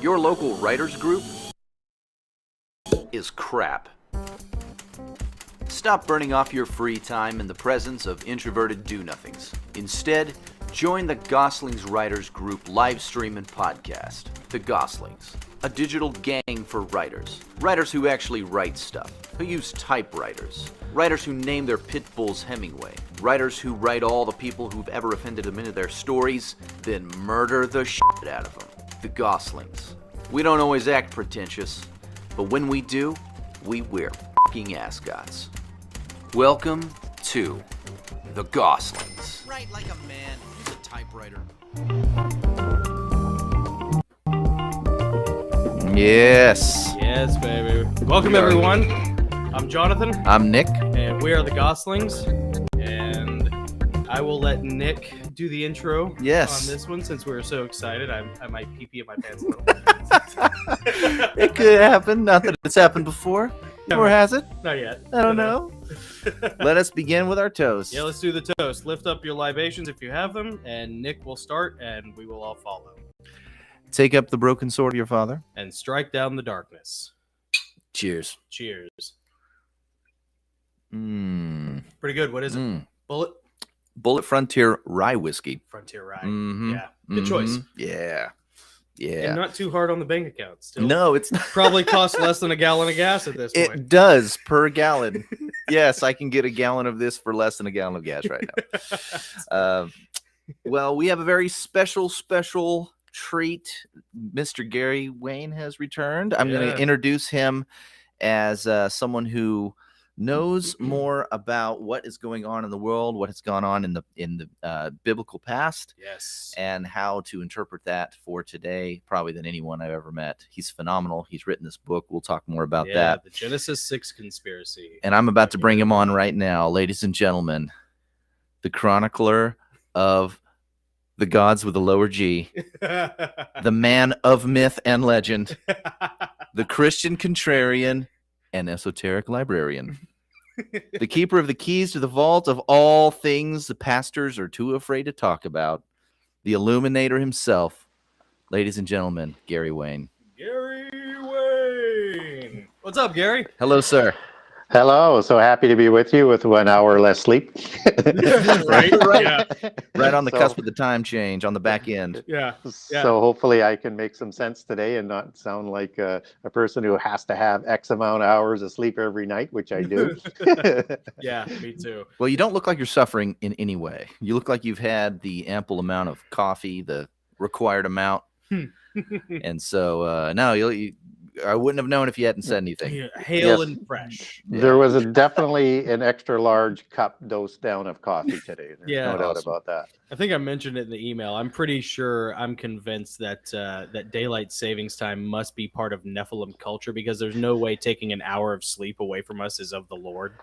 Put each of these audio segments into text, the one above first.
Your local writers group is crap. Stop burning off your free time in the presence of introverted do-nothings. Instead, join the Gosslings Writers Group live stream and podcast. The Gosslings, a digital gang for writers. Writers who actually write stuff, who use typewriters. Writers who name their pit bulls Hemingway. Writers who write all the people who've ever offended them into their stories, then murder the shit out of them. The Gosslings. We don't always act pretentious, but when we do, we wear f***ing ascots. Welcome to the Gosslings. Write like a man. Use a typewriter. Yes. Yes, baby. Welcome, everyone. I'm Jonathan. I'm Nick. And we are the Gosslings. And I will let Nick do the intro on this one since we're so excited. I might pee in my pants a little bit. It could happen. Not that it's happened before. Or has it? Not yet. I don't know. Let us begin with our toast. Yeah, let's do the toast. Lift up your libations if you have them, and Nick will start, and we will all follow. Take up the broken sword of your father. And strike down the darkness. Cheers. Cheers. Mmm. Pretty good. What is it? Bullet Frontier Rye Whiskey. Frontier Rye. Mm-hmm. Yeah. Good choice. Yeah. Yeah. And not too hard on the bank account. Still. No, it's not. Probably costs less than a gallon of gas at this point. It does per gallon. Yes, I can get a gallon of this for less than a gallon of gas right now. Well, we have a very special treat. Mr. Gary Wayne has returned. I'm going to introduce him as someone who knows more about what is going on in the world, what has gone on in the biblical past, yes, and how to interpret that for today, probably than anyone I've ever met. He's phenomenal. He's written this book. We'll talk more about that. The Genesis 6 conspiracy. And I'm about to bring him on right now, ladies and gentlemen, the chronicler of the gods with a lower G, the man of myth and legend, the Christian contrarian and esoteric librarian, the keeper of the keys to the vault of all things the pastors are too afraid to talk about, the illuminator himself, ladies and gentlemen, Gary Wayne. Gary Wayne. What's up, Gary? Hello, sir. Hello. So happy to be with you with 1 hour less sleep. Right. Yeah. Right on the cusp of the time change on the back end. Yeah. So hopefully I can make some sense today and not sound like a person who has to have X amount of hours of sleep every night, which I do. Yeah, me too. Well, you don't look like you're suffering in any way. You look like you've had the ample amount of coffee, the required amount. And so, no, I wouldn't have known if you hadn't said anything. Yeah, hale and fresh. There was definitely an extra large cup dose down of coffee today. There's no doubt about that. I think I mentioned it in the email. I'm pretty sure, I'm convinced that that daylight savings time must be part of Nephilim culture, because there's no way taking an hour of sleep away from us is of the Lord.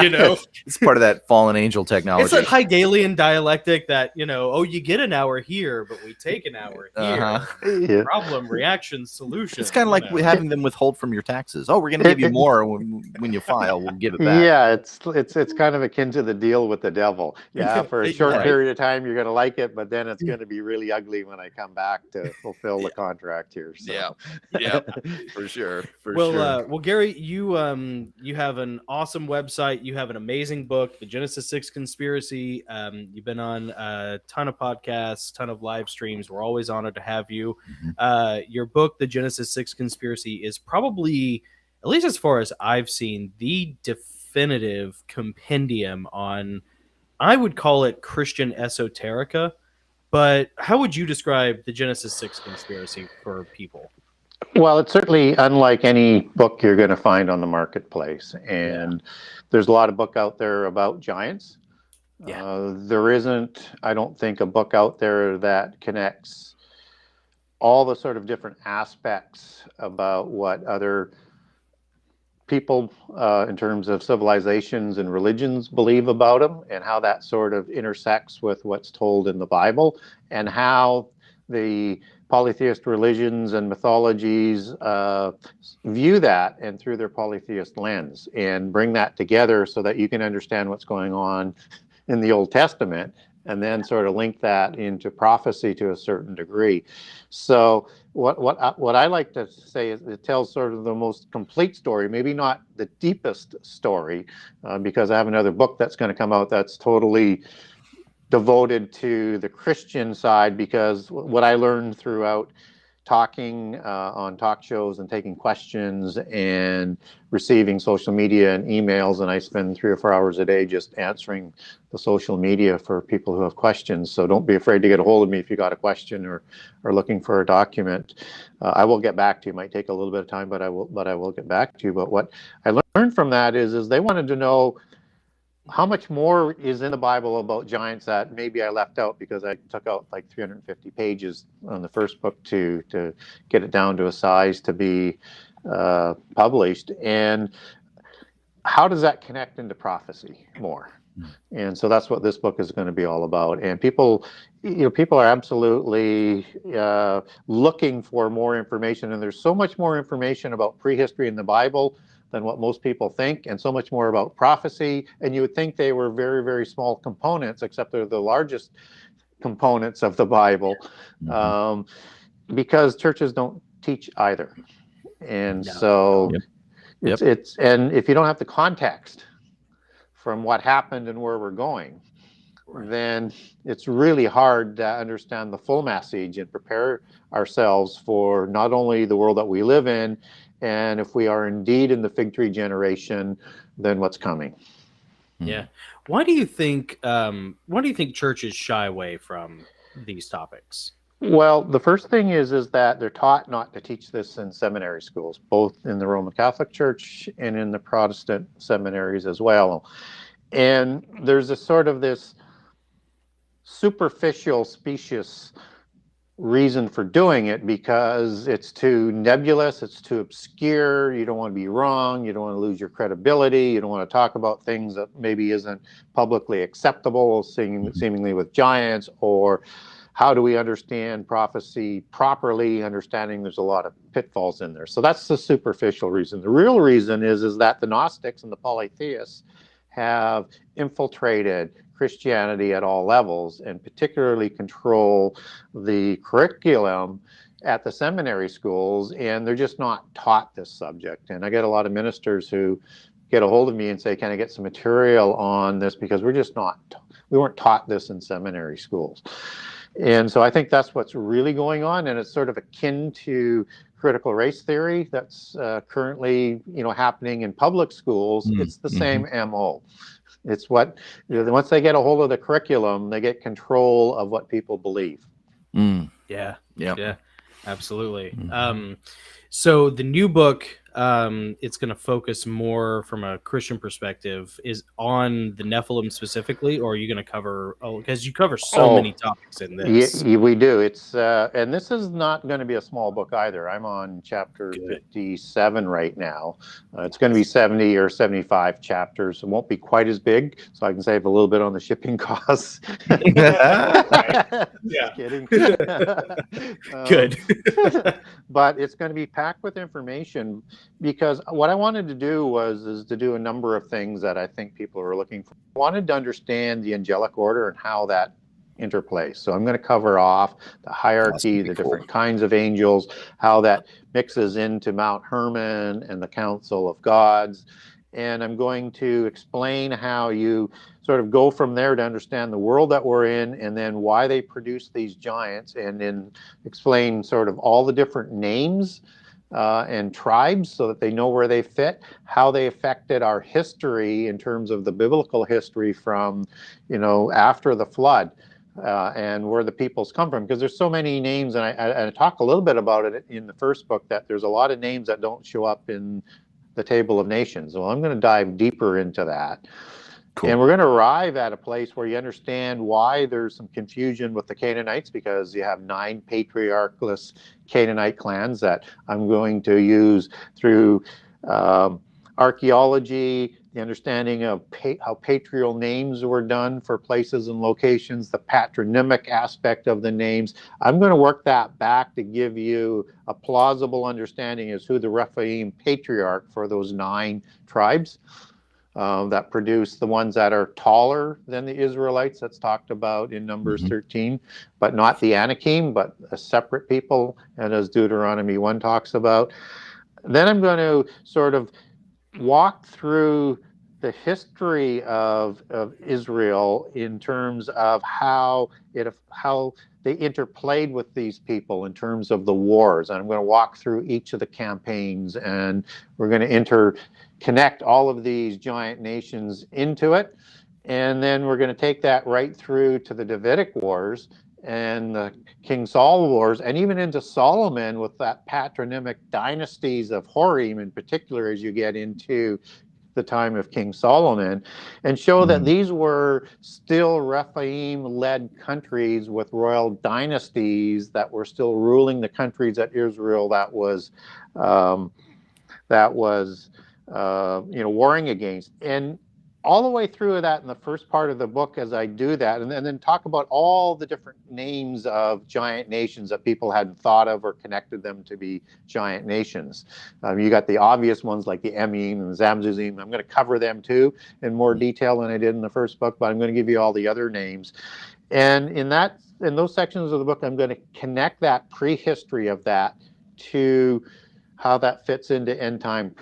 You know, it's part of that fallen angel technology. It's like Hegelian dialectic that, you get an hour here, but we take an hour here. Yeah. Problem, reaction, solution. It's kind of like having them withhold from your taxes. Oh, we're going to give you more when you file. We'll give it back. Yeah, it's kind of akin to the deal with the devil. Yeah, for a short period of time you're going to like it, but then it's going to be really ugly when I come back to fulfill the contract here. So. Yeah, for sure. Well, Gary, you have an awesome website. You have an amazing book, The Genesis 6 Conspiracy. You've been on a ton of podcasts, ton of live streams. We're always honored to have you. Your book, The Genesis 6 Conspiracy, is probably, at least as far as I've seen, the definitive compendium on, I would call it Christian esoterica, but how would you describe the Genesis 6 conspiracy for people? Well, it's certainly unlike any book you're going to find on the marketplace. And there's a lot of book out there about giants. There isn't, I don't think, a book out there that connects all the sort of different aspects about what other people in terms of civilizations and religions believe about them, and how that sort of intersects with what's told in the Bible, and how the polytheist religions and mythologies view that and through their polytheist lens, and bring that together so that you can understand what's going on in the Old Testament and then sort of link that into prophecy to a certain degree. So what I like to say is it tells sort of the most complete story, maybe not the deepest story, because I have another book that's going to come out that's totally devoted to the Christian side, because what I learned throughout talking on talk shows and taking questions and receiving social media and emails, and I spend 3 or 4 hours a day just answering the social media for people who have questions. So don't be afraid to get a hold of me if you got a question or looking for a document. I will get back to you. It might take a little bit of time, but I will get back to you. But what I learned from that is they wanted to know how much more is in the Bible about giants that maybe I left out because I took out like 350 pages on the first book to get it down to a size to be published. And how does that connect into prophecy more? And so that's what this book is going to be all about. And people are absolutely looking for more information. And there's so much more information about prehistory in the Bible than what most people think, and so much more about prophecy. And you would think they were very, very small components, except they're the largest components of the Bible, because churches don't teach either. And so it's and if you don't have the context from what happened and where we're going, then it's really hard to understand the full message and prepare ourselves for not only the world that we live in, and if we are indeed in the fig tree generation, then what's coming. Yeah. Why do you think churches shy away from these topics? Well, the first thing is that they're taught not to teach this in seminary schools, both in the Roman Catholic Church and in the Protestant seminaries as well. And there's a sort of this superficial, specious reason for doing it, because it's too nebulous, it's too obscure, you don't want to be wrong, you don't want to lose your credibility, you don't want to talk about things that maybe isn't publicly acceptable, seemingly with giants, or how do we understand prophecy properly, understanding there's a lot of pitfalls in there. So that's the superficial reason. The real reason is that the Gnostics and the polytheists have infiltrated Christianity at all levels, and particularly control the curriculum at the seminary schools, and they're just not taught this subject. And I get a lot of ministers who get a hold of me and say, can I get some material on this, because we weren't taught this in seminary schools. And so I think that's what's really going on, and it's sort of akin to critical race theory that's currently happening in public schools. It's the same MO. It's what, once they get a hold of the curriculum, they get control of what people believe. Yeah, absolutely. So the new book, it's going to focus more from a Christian perspective, is on the Nephilim specifically, or are you going to cover? Because you cover so many topics in this. We do. It's and this is not going to be a small book either. I'm on chapter 57 right now. It's going to be 70 or 75 chapters. It won't be quite as big, so I can save a little bit on the shipping costs. Just kidding. Good. But it's going to be packed with information, because what I wanted to do is to do a number of things that I think people are looking for. I wanted to understand the angelic order and how that interplays. So I'm going to cover off the hierarchy, the different kinds of angels, how that mixes into Mount Hermon and the Council of Gods. And I'm going to explain how you sort of go from there to understand the world that we're in, and then why they produce these giants, and then explain sort of all the different names and tribes, so that they know where they fit, how they affected our history in terms of the biblical history from, after the flood, and where the peoples come from. Because there's so many names, and I talk a little bit about it in the first book, that there's a lot of names that don't show up in the Table of Nations. Well, I'm going to dive deeper into that. Cool. And we're going to arrive at a place where you understand why there's some confusion with the Canaanites, because you have 9 patriarchless Canaanite clans that I'm going to use through archaeology, the understanding of how patrial names were done for places and locations, the patronymic aspect of the names. I'm going to work that back to give you a plausible understanding as who the Rephaim patriarch for those 9 tribes that produce the ones that are taller than the Israelites. That's talked about in Numbers 13, but not the Anakim, but a separate people, and as Deuteronomy 1 talks about. Then I'm going to sort of walk through the history of Israel in terms of how they interplayed with these people in terms of the wars. And I'm going to walk through each of the campaigns, and we're going to interconnect all of these giant nations into it. And then we're going to take that right through to the Davidic Wars and the King Saul Wars, and even into Solomon with that patronymic dynasties of Horim in particular as you get into the time of King Solomon, and show that these were still Rephaim-led countries with royal dynasties that were still ruling the countries that Israel that was warring against. And all the way through that in the first part of the book as I do that, and then talk about all the different names of giant nations that people hadn't thought of or connected them to be giant nations. You got the obvious ones like the Emim and the Zamzuzim. I'm going to cover them too in more detail than I did in the first book, but I'm going to give you all the other names. And in those sections of the book, I'm going to connect that prehistory of that to how that fits into end time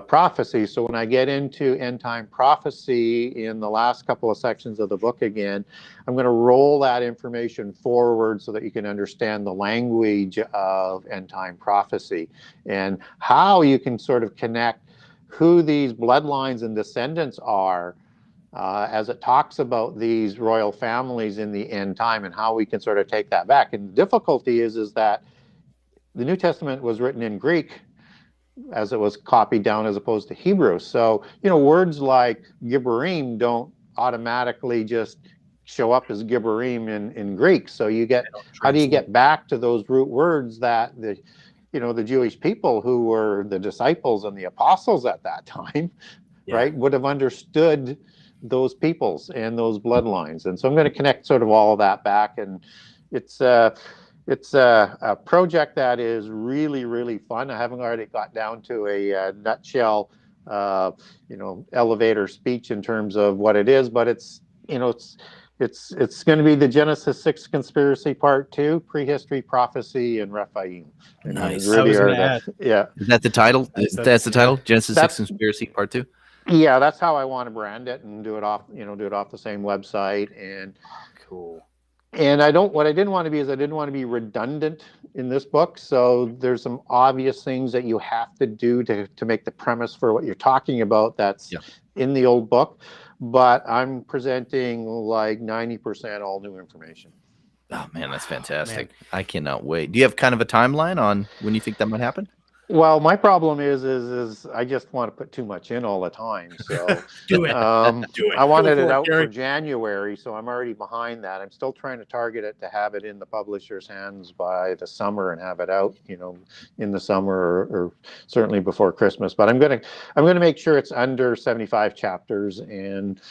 prophecy. So when I get into end time prophecy in the last couple of sections of the book again, I'm going to roll that information forward so that you can understand the language of end time prophecy and how you can sort of connect who these bloodlines and descendants are as it talks about these royal families in the end time and how we can sort of take that back. And the difficulty is that the New Testament was written in Greek as it was copied down as opposed to Hebrew. So, words like Gibborim don't automatically just show up as Gibborim in Greek. So how do you get back to those root words that the Jewish people who were the disciples and the apostles at that time, right, would have understood those peoples and those bloodlines. And so I'm going to connect sort of all of that back. And it's a project that is really, really fun. I haven't already got down to a nutshell, elevator speech in terms of what it is, but it's going to be the Genesis 6 conspiracy part 2, prehistory, prophecy, and Rephaim. Nice. I was going to add. Yeah. Is that the title? That's the title? Genesis 6 Conspiracy Part 2? Yeah, that's how I want to brand it and do it off the same website. And cool. And what I didn't want to be is I didn't want to be redundant in this book. So there's some obvious things that you have to do to make the premise for what you're talking about that's in the old book. But I'm presenting like 90% all new information. Oh, man, that's fantastic. Man. I cannot wait. Do you have kind of a timeline on when you think that might happen? Well, my problem is I just want to put too much in all the time. So do it. Do it. I wanted it out for January, so I'm already behind that. I'm still trying to target it to have it in the publisher's hands by the summer and have it out, in the summer or certainly before Christmas. But I'm gonna make sure it's under 75 chapters and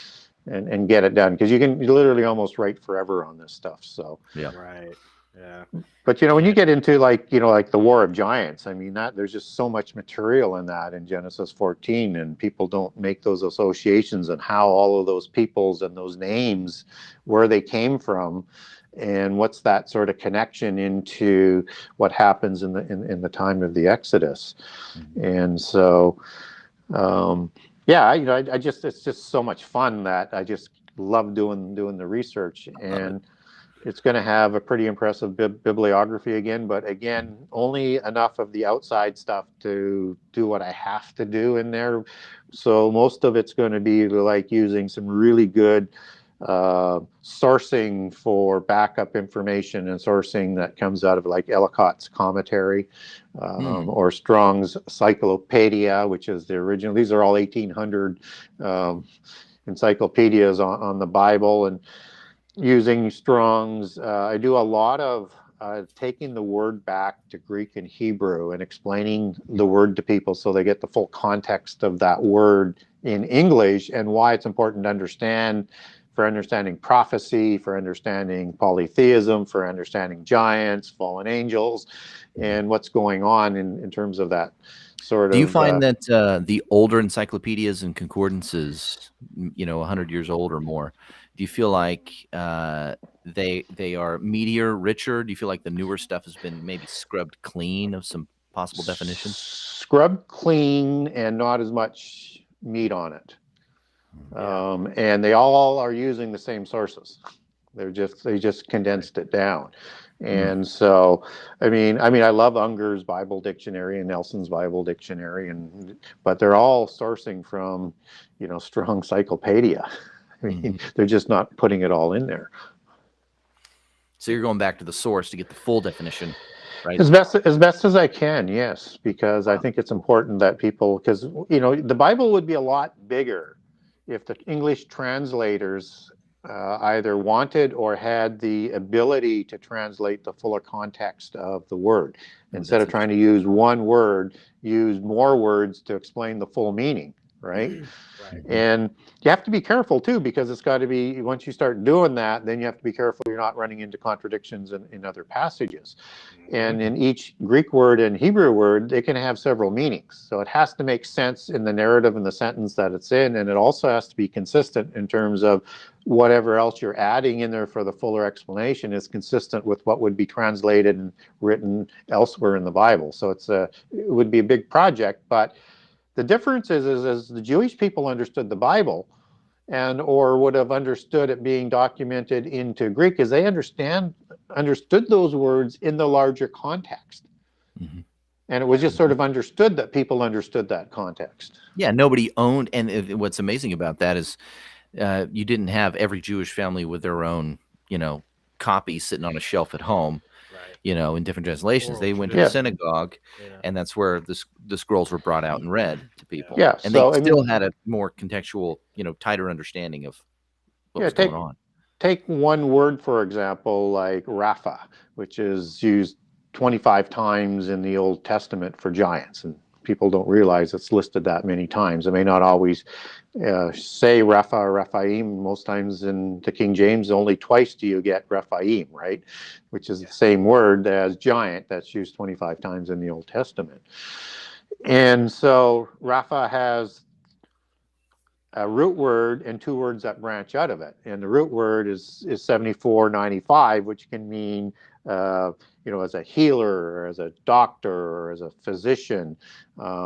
get it done, because you literally almost write forever on this stuff. So right. Yeah. But when you get into like the War of Giants, I mean, there's just so much material in that in Genesis 14, and people don't make those associations and how all of those peoples and those names, where they came from, and what's that sort of connection into what happens in the time of the Exodus. And so it's just so much fun that I just love doing the research. And it's going to have a pretty impressive bibliography again, but again, only enough of the outside stuff to do what I have to do in there. So most of it's going to be like using some really good sourcing for backup information and sourcing that comes out of like Ellicott's commentary or Strong's Cyclopedia, which is the original. These are all 1800 encyclopedias on the Bible, and using Strong's. I do a lot of taking the word back to Greek and Hebrew and explaining the word to people so they get the full context of that word in English and why it's important to understand for understanding prophecy, for understanding polytheism, for understanding giants, fallen angels, and what's going on in terms of that sort of. Do you find that the older encyclopedias and concordances, 100 years old or more, do you feel like they are meatier, richer? Do you feel like the newer stuff has been maybe scrubbed clean of some possible definitions? Scrubbed clean and not as much meat on it. And they all are using the same sources. They just condensed it down. And so, I mean, I love Unger's Bible Dictionary and Nelson's Bible Dictionary, but they're all sourcing from, Strong Cyclopedia. I mean, they're just not putting it all in there. So you're going back to the source to get the full definition, right? As best as I can, yes, because I think it's important that people, because the Bible would be a lot bigger if the English translators either wanted or had the ability to translate the fuller context of the word. Instead of trying to use one word, use more words to explain the full meaning, right? And you have to be careful too, because it's got to be, once you start doing that, then you have to be careful you're not running into contradictions in other passages. And in each Greek word and Hebrew word, they can have several meanings. So it has to make sense in the narrative and the sentence that it's in, and it also has to be consistent in terms of whatever else you're adding in there for the fuller explanation is consistent with what would be translated and written elsewhere in the Bible. So it would be a big project, but the difference is the Jewish people understood the Bible or would have understood it being documented into Greek, is they understood those words in the larger context. And it was just sort of understood that people understood that context. Yeah, nobody owned, and what's amazing about that is you didn't have every Jewish family with their own, copy sitting on a shelf at home. In different translations. They went to the synagogue, and that's where the scrolls were brought out and read to people. Yeah, and they still had a more contextual, tighter understanding of what was going on. Take one word, for example, like Rapha, which is used 25 times in the Old Testament for giants, and people don't realize it's listed that many times. It may not always say Rapha or Rephaim. Most times in the King James, only twice do you get Rephaim, right? Which is the same word as giant that's used 25 times in the Old Testament. And so Rapha has a root word and two words that branch out of it. And the root word is 7495, which can mean as a healer or as a doctor or as a physician, that's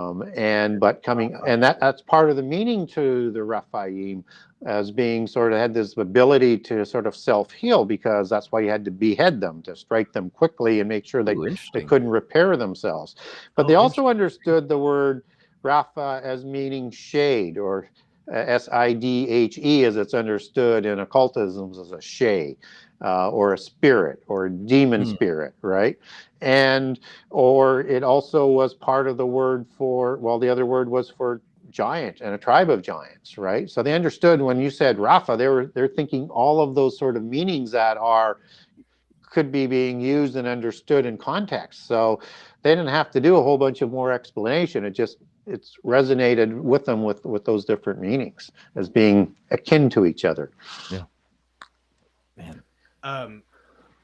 part of the meaning to the Rephaim, as being sort of had this ability to sort of self-heal, because that's why you had to behead them, to strike them quickly and make sure they couldn't repair themselves. But they also understood the word Rapha as meaning shade, or Sidhe, as it's understood in occultism as a shay. Or a spirit or a demon spirit, right? Or it also was part of the word the other word was for giant and a tribe of giants, right? So they understood when you said Rapha, they're thinking all of those sort of meanings that could be being used and understood in context. So they didn't have to do a whole bunch of more explanation. It's resonated with them with those different meanings as being akin to each other. Yeah. Man.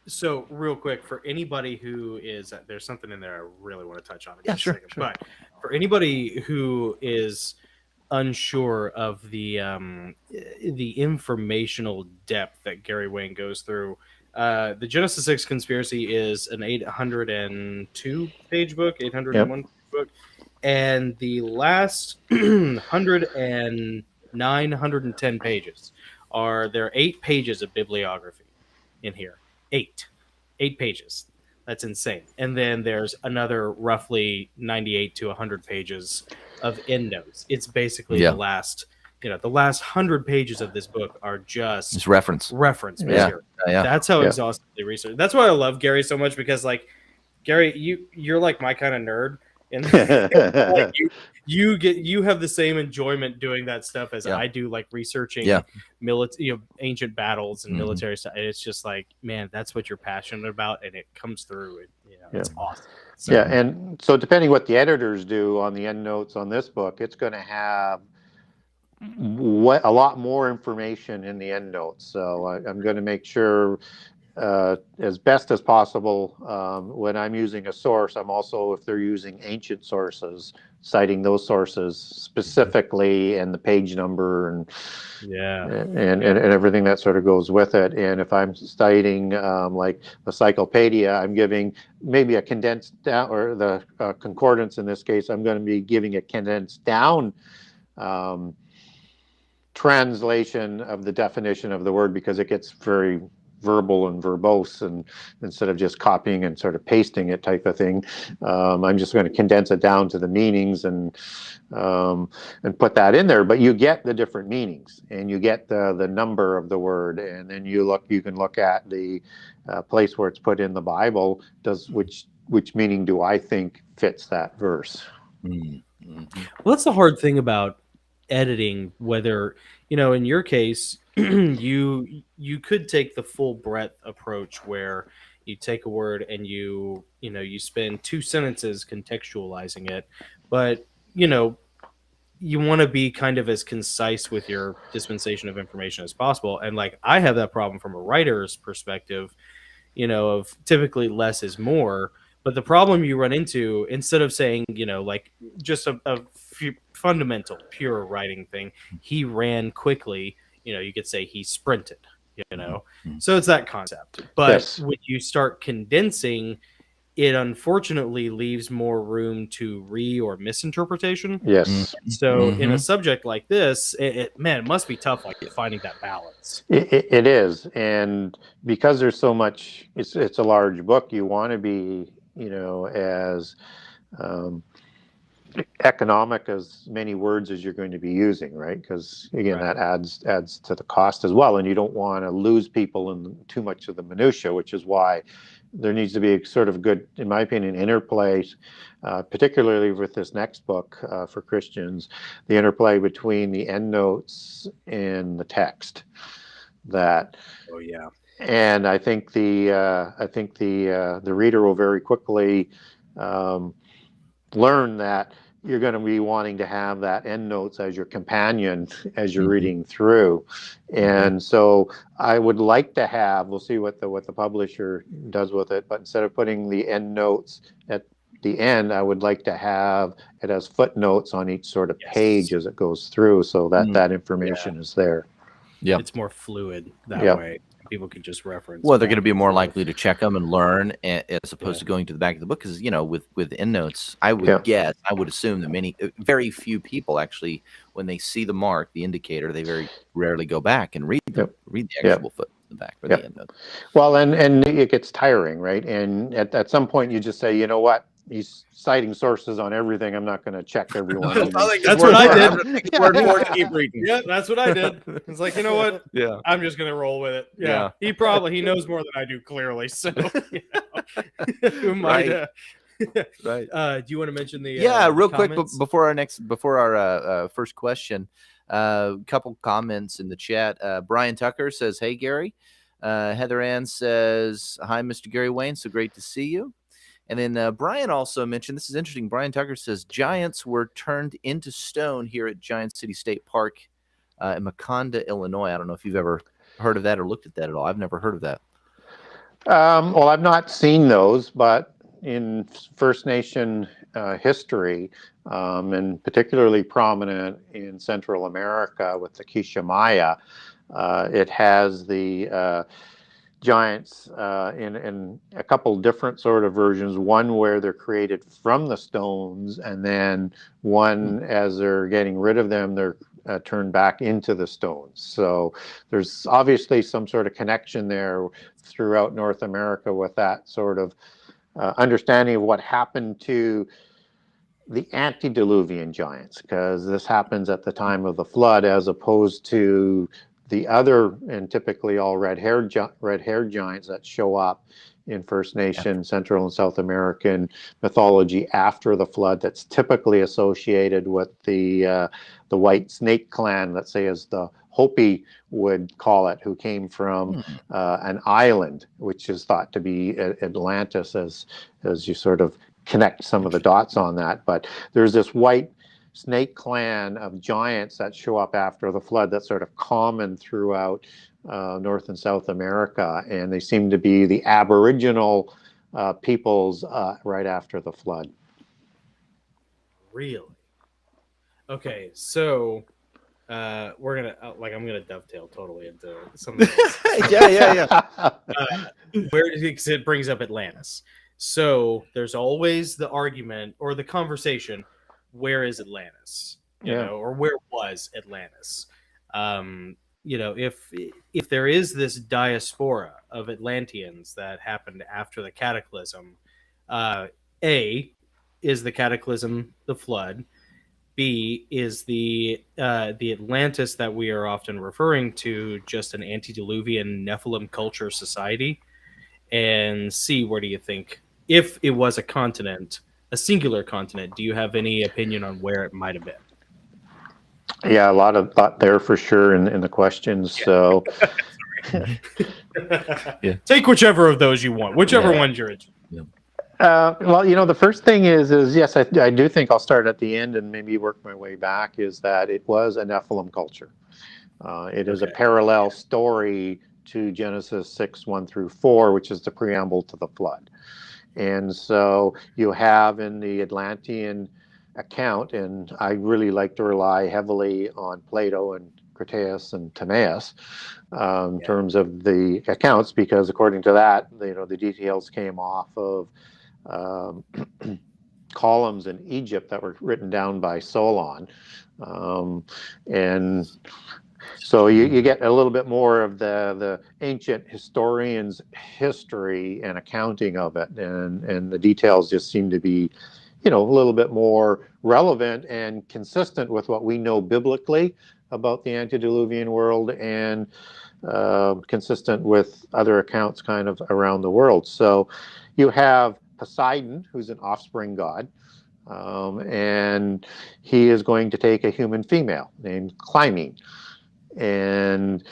So real quick, for anybody who is, there's something in there I really want to touch on. Yeah, sure. But for anybody who is unsure of the informational depth that Gary Wayne goes through, the Genesis 6 Conspiracy is an 802 page book, 801 page book, and the last 910 pages there are 8 pages of bibliography in here. 8 pages. That's insane. And then there's another roughly 98 to 100 pages of endnotes. It's basically the last 100 pages of this book are just reference material. That's how exhaustively researched. That's why I love Gary so much, because like Gary, you're like my kind of nerd, and like you have the same enjoyment doing that stuff as I do, like researching ancient battles and military stuff. It's just like, man, that's what you're passionate about, and it comes through. It's awesome. So, and so depending what the editors do on the endnotes on this book, it's going to have a lot more information in the endnotes. So I'm going to make sure as best as possible when I'm using a source, I'm also, if they're using ancient sources, citing those sources specifically and the page number and everything that sort of goes with it. And if I'm citing like the Cyclopedia, I'm giving maybe a condensed down, or the concordance in this case, I'm going to be giving a condensed down translation of the definition of the word, because it gets very verbal and verbose, and instead of just copying and sort of pasting it type of thing, I'm just going to condense it down to the meanings and put that in there. But you get the different meanings, and you get the number of the word, and then you can look at the place where it's put in the Bible. Which meaning do I think fits that verse? Well, that's the hard thing about editing, whether, in your case, you could take the full breadth approach where you take a word and you spend 2 sentences contextualizing it, but you want to be kind of as concise with your dispensation of information as possible. And like, I have that problem from a writer's perspective, of typically less is more. But the problem you run into, instead of saying, like just a fundamental pure writing thing, he ran quickly, you could say he sprinted, so it's that concept. But when you start condensing, it unfortunately leaves more room to or misinterpretation. Yes. So in a subject like this, it must be tough, like finding that balance. It is, and because there's so much, it's a large book. You want to be, as economic as many words as you're going to be using, right? Because again, that adds to the cost as well, and you don't want to lose people in too much of the minutia, which is why there needs to be a sort of good, in my opinion, interplay, particularly with this next book for Christians, the interplay between the endnotes and the text. And I think the reader will very quickly learn that you're going to be wanting to have that endnotes as your companion as you're reading through. And so I would like to have, we'll see what the publisher does with it, but instead of putting the endnotes at the end, I would like to have it as footnotes on each sort of page as it goes through, so that information is there. Yeah, it's more fluid that way. People can just reference. Well, they're going to be more likely to check them and learn, as opposed to going to the back of the book. Because with endnotes, I would assume that very few people actually, when they see the mark, the indicator, they very rarely go back and read the actual foot in the back or the endnote. Well, and it gets tiring, right? And at some point, you just say, you know what? He's citing sources on everything. I'm not going to check everyone. That's what I did. Word more to keep reading. Yeah, that's what I did. It's like, you know what? Yeah, I'm just going to roll with it. Yeah. He knows more than I do, clearly. So, who might? Right. Do you want to mention the? Real quick before our first question, couple comments in the chat. Brian Tucker says, "Hey Gary." Heather Ann says, "Hi, Mr. Gary Wayne. So great to see you." And then Brian also mentioned, this is interesting, Brian Tucker says, giants were turned into stone here at Giant City State Park in Maconda, Illinois. I don't know if you've ever heard of that or looked at that at all. I've never heard of that. Well, I've not seen those, but in First Nation history, and particularly prominent in Central America with the Quiche Maya, it has the giants in a couple different sort of versions. One where they're created from the stones, and then one as they're getting rid of them, they're turned back into the stones. So there's obviously some sort of connection there throughout North America with that sort of understanding of what happened to the antediluvian giants, because this happens at the time of the flood, as opposed to the other, and typically all red-haired giants that show up in First Nation, Central and South American mythology after the flood. That's typically associated with the White Snake Clan, let's say, as the Hopi would call it, who came from an island, which is thought to be Atlantis, as you sort of connect some of the dots on that. But there's this white snake clan of giants that show up after the flood that's sort of common throughout North and South America, and they seem to be the Aboriginal peoples right after the flood. Really? Okay, so we're gonna I'm gonna dovetail totally into something else. Yeah. Because it brings up Atlantis. So there's always the argument or the conversation: where is Atlantis? Or where was Atlantis? If there is this diaspora of Atlanteans that happened after the cataclysm, is the cataclysm the flood? B, is the Atlantis that we are often referring to just an antediluvian Nephilim culture society? And C, where do you think, if it was a continent, a singular continent, do you have any opinion on where it might have been? Yeah, a lot there for sure in the questions. Yeah. So take whichever of those you want, whichever ones you're into. Yeah. Well, the first thing is yes, I do think I'll start at the end and maybe work my way back, is that it was a Nephilim culture. It is a parallel story to Genesis 6:1-4, which is the preamble to the flood. And so you have in the Atlantean account, and I really like to rely heavily on Plato and Critias and Timaeus in terms of the accounts, because according to that, the details came off of columns in Egypt that were written down by Solon, and so you get a little bit more of the ancient historians' history and accounting of it, and the details just seem to be, a little bit more relevant and consistent with what we know biblically about the antediluvian world, and consistent with other accounts kind of around the world. So you have Poseidon, who's an offspring god, and he is going to take a human female named Clymene. And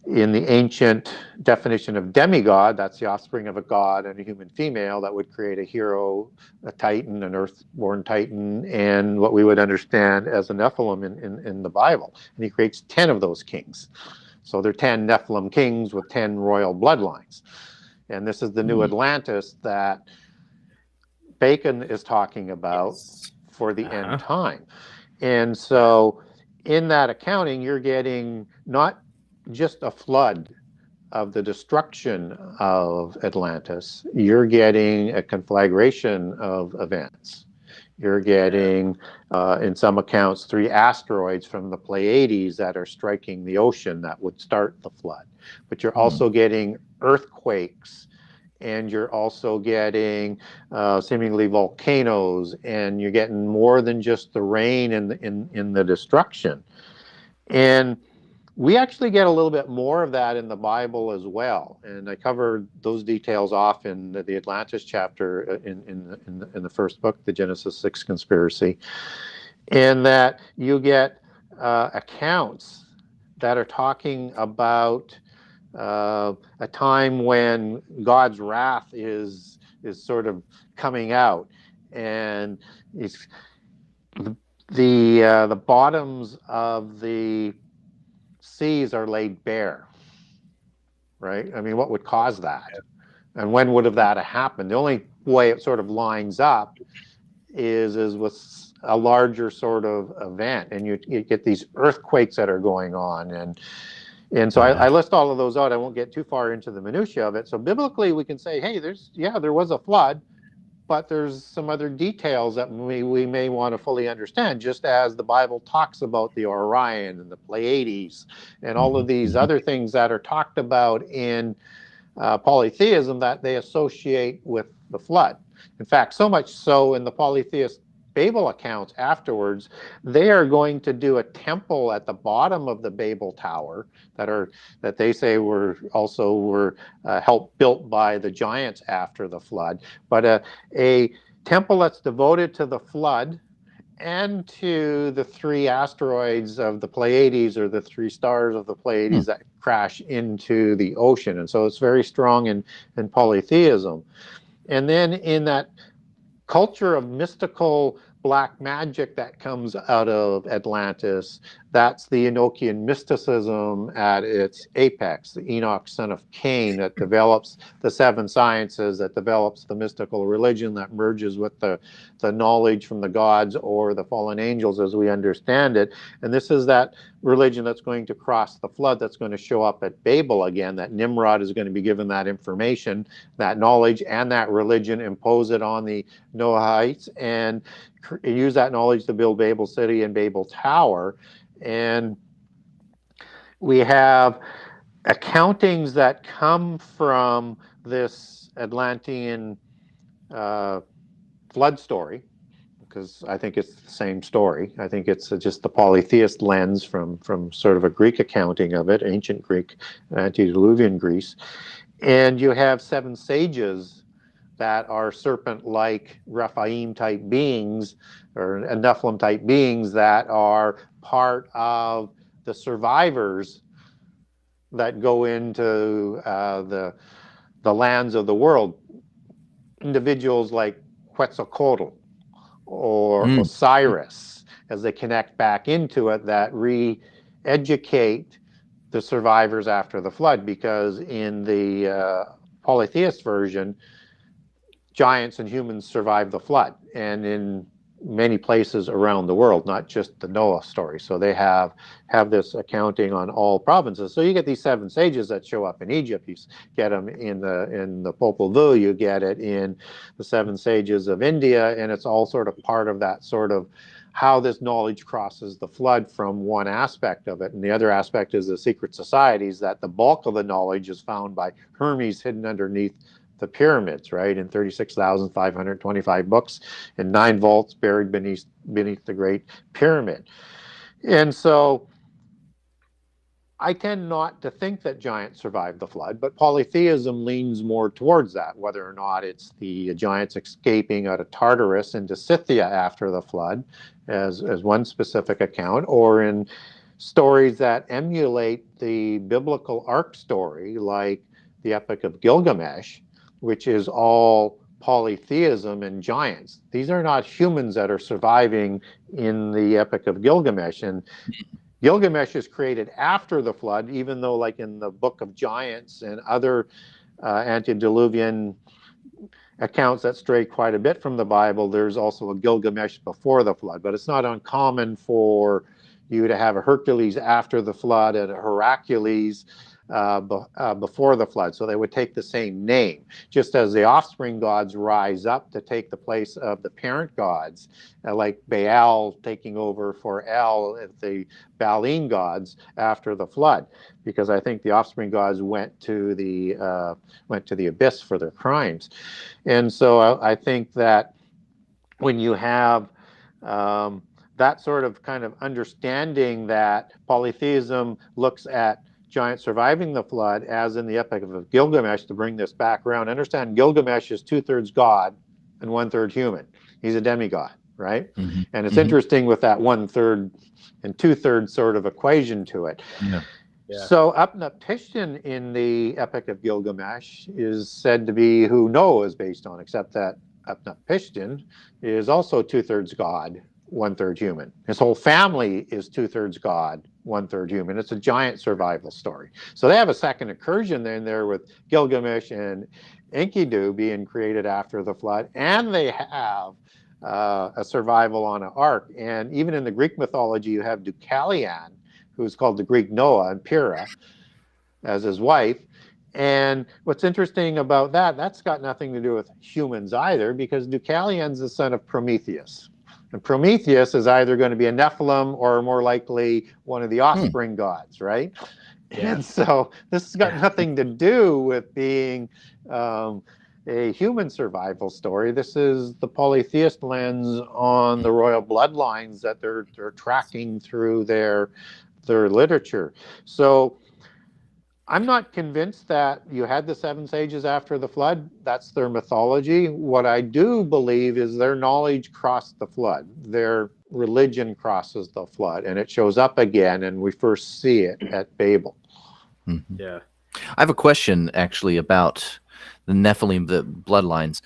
in the ancient definition of demigod, that's the offspring of a god and a human female that would create a hero, a titan, an earthborn titan, and what we would understand as a Nephilim in the Bible. And he creates 10 of those kings. So they're 10 Nephilim kings with 10 royal bloodlines. And this is the new Atlantis that Bacon is talking about for the end time. And so in that accounting, you're getting not just a flood of the destruction of Atlantis, you're getting a conflagration of events. You're getting, in some accounts, 3 asteroids from the Pleiades that are striking the ocean that would start the flood. But you're also getting earthquakes, and you're also getting seemingly volcanoes, and you're getting more than just the rain in the destruction. And we actually get a little bit more of that in the Bible as well, and I covered those details off in the Atlantis chapter in the first book, the Genesis 6 Conspiracy, and that you get accounts that are talking about a time when God's wrath is sort of coming out, and it's the bottoms of the seas are laid bare, right? I mean, what would cause that? And when would have that happened? The only way it sort of lines up is with a larger sort of event, and you get these earthquakes that are going on, and so I list all of those out. I won't get too far into the minutiae of it. So biblically, we can say, hey, there was a flood, but there's some other details that we may want to fully understand, just as the Bible talks about the Orion and the Pleiades and all of these other things that are talked about in polytheism that they associate with the flood. In fact, so much so in the polytheist Babel accounts afterwards, they are going to do a temple at the bottom of the Babel Tower that they say were helped built by the giants after the flood, but a temple that's devoted to the flood and to the 3 asteroids of the Pleiades, or the 3 stars of the Pleiades that crash into the ocean. And so it's very strong in polytheism. And then in that culture of mystical black magic that comes out of Atlantis. That's the Enochian mysticism at its apex, the Enoch son of Cain that develops the seven sciences, that develops the mystical religion that merges with the knowledge from the gods or the fallen angels as we understand it. And this is that religion that's going to cross the flood, that's going to show up at Babel again, that Nimrod is going to be given that information, that knowledge and that religion, impose it on the Noahites, and use that knowledge to build Babel City and Babel Tower. And we have accountings that come from this Atlantean flood story, because I think it's the same story. I think it's just the polytheist lens from sort of a Greek accounting of it, ancient Greek, antediluvian Greece. And you have seven sages that are serpent-like Rephaim-type beings, or Nephilim-type beings, that are part of the survivors that go into the lands of the world. Individuals like Quetzalcoatl or Osiris, as they connect back into it, that re-educate the survivors after the flood, because in the polytheist version, giants and humans survived the flood, and in many places around the world, not just the Noah story. So they have this accounting on all provinces. So you get these seven sages that show up in Egypt. You get them in the Popol Vuh. You get it in the seven sages of India, and it's all sort of part of that sort of how this knowledge crosses the flood from one aspect of it. And the other aspect is the secret societies, that the bulk of the knowledge is found by Hermes hidden underneath the pyramids, right, in 36,525 books in 9 vaults buried beneath the Great Pyramid. And so I tend not to think that giants survived the flood, but polytheism leans more towards that, whether or not it's the giants escaping out of Tartarus into Scythia after the flood, as one specific account, or in stories that emulate the biblical ark story, like the Epic of Gilgamesh, which is all polytheism and giants. These are not humans that are surviving in the Epic of Gilgamesh. And Gilgamesh is created after the flood, even though, like in the Book of Giants and other antediluvian accounts that stray quite a bit from the Bible, there's also a Gilgamesh before the flood. But it's not uncommon for you to have a Hercules after the flood and a Hercules before the flood. So they would take the same name, just as the offspring gods rise up to take the place of the parent gods, like Baal taking over for El, the Baalim gods after the flood, because I think the offspring gods went to the abyss for their crimes. And so I think that when you have that sort of kind of understanding, that polytheism looks at giants surviving the flood, as in the Epic of Gilgamesh, to bring this back around. Understand, Gilgamesh is 2/3 God and 1/3 human. He's a demigod, right? Mm-hmm. And it's interesting with that 1/3 and 2/3 sort of equation to it. Yeah. Yeah. So Upnapishtim in the Epic of Gilgamesh is said to be who Noah is based on, except that Upnapishtim is also 2/3 God, 1/3 human. His whole family is 2/3 God, 1/3 human. It's a giant survival story. So they have a second incursion in there with Gilgamesh and Enkidu being created after the flood, and they have a survival on an ark. And even in the Greek mythology, you have Deucalion, who's called the Greek Noah, and Pyrrha as his wife. And what's interesting about that, that's got nothing to do with humans either, because Deucalion's the son of Prometheus. And Prometheus is either going to be a Nephilim or more likely one of the offspring gods, right? Yeah. And so this has got nothing to do with being a human survival story. This is the polytheist lens on the royal bloodlines that they're tracking through their literature. So I'm not convinced that you had the seven sages after the flood. That's their mythology. What I do believe is their knowledge crossed the flood. Their religion crosses the flood, and it shows up again, and we first see it at Babel. Mm-hmm. Yeah. I have a question, actually, about the Nephilim, the bloodlines.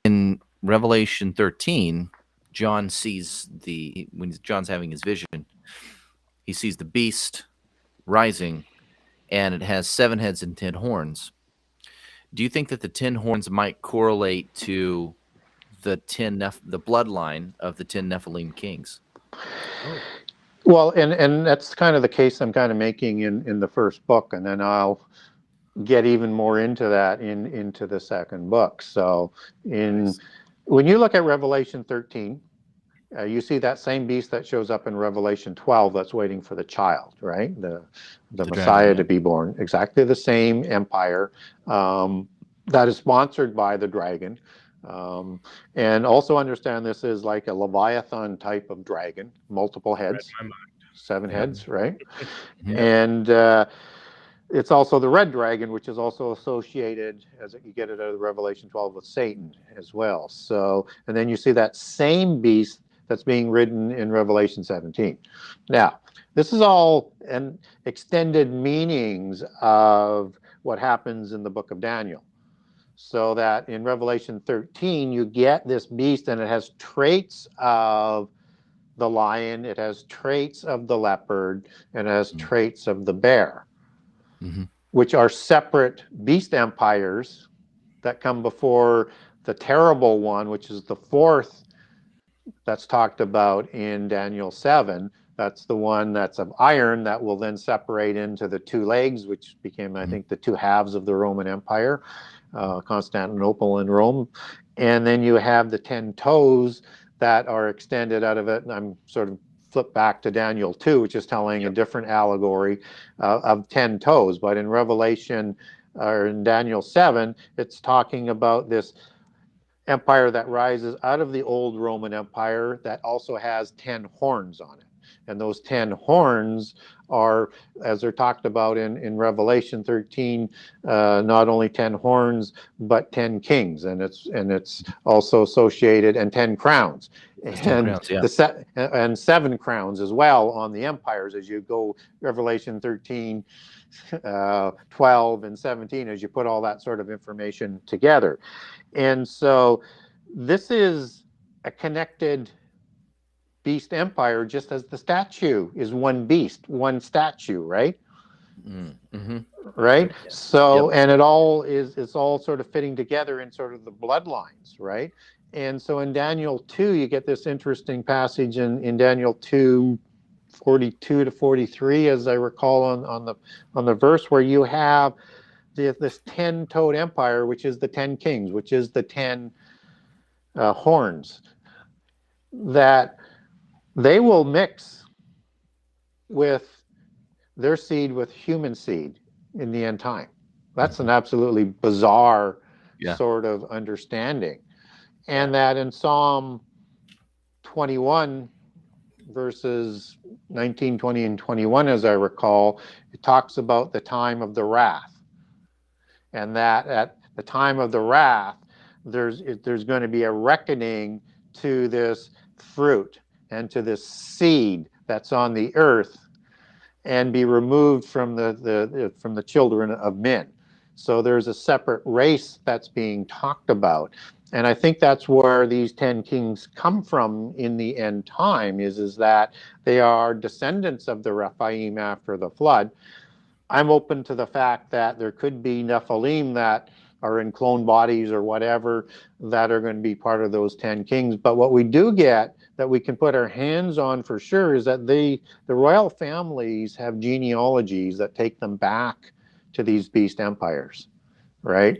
In Revelation 13, John sees when John's having his vision, he sees the beast rising, and it has 7 heads and 10 horns. Do you think that the 10 horns might correlate to the bloodline of the 10 Nephilim kings? Well, and that's kind of the case I'm kind of making in the first book, and then I'll get even more into that into the second book. So when you look at Revelation 13, you see that same beast that shows up in Revelation 12 that's waiting for the child, right? The Messiah to be born. Exactly the same empire that is sponsored by the dragon. And also understand this is like a Leviathan type of dragon, multiple heads, 7 heads, right? And it's also the red dragon, which is also associated, as you get it out of Revelation 12, with Satan as well. So, and then you see that same beast that's being ridden in Revelation 17. Now, this is all an extended meanings of what happens in the book of Daniel. So that in Revelation 13, you get this beast, and it has traits of the lion, it has traits of the leopard, and it has traits of the bear, which are separate beast empires that come before the terrible one, which is the 4th that's talked about in Daniel 7. That's the one that's of iron that will then separate into the 2 legs, which became, I think, the 2 halves of the Roman Empire, Constantinople and Rome. And then you have the 10 toes that are extended out of it. And I'm sort of flip back to Daniel 2, which is telling a different allegory of 10 toes. But in Revelation, or in Daniel 7, it's talking about this empire that rises out of the old Roman Empire that also has 10 horns on it. And those 10 horns are, as they're talked about in Revelation 13, not only 10 horns, but 10 kings. And it's also associated, and 10 crowns. And 7 crowns as well on the empires as you go Revelation 13, 12, and 17, as you put all that sort of information together. And so this is a connected beast empire, just as the statue is one beast, one statue, right? Right? So, and it's all sort of fitting together in sort of the bloodlines, right? And so in Daniel 2, you get this interesting passage in Daniel 2, 42 to 43, as I recall on the verse, where you have this 10-toed empire, which is the 10 kings, which is the 10 horns, that they will mix with their seed with human seed in the end time. That's an absolutely bizarre sort of understanding. And that in Psalm 21, verses 19, 20, and 21, as I recall, it talks about the time of the wrath. And that at the time of the wrath, there's going to be a reckoning to this fruit and to this seed that's on the earth, and be removed from the children of men. So there's a separate race that's being talked about. And I think that's where these 10 kings come from in the end time, is that they are descendants of the Rephaim after the flood. I'm open to the fact that there could be Nephilim that are in clone bodies or whatever that are going to be part of those 10 kings. But what we do get that we can put our hands on for sure is that the royal families have genealogies that take them back to these beast empires, right?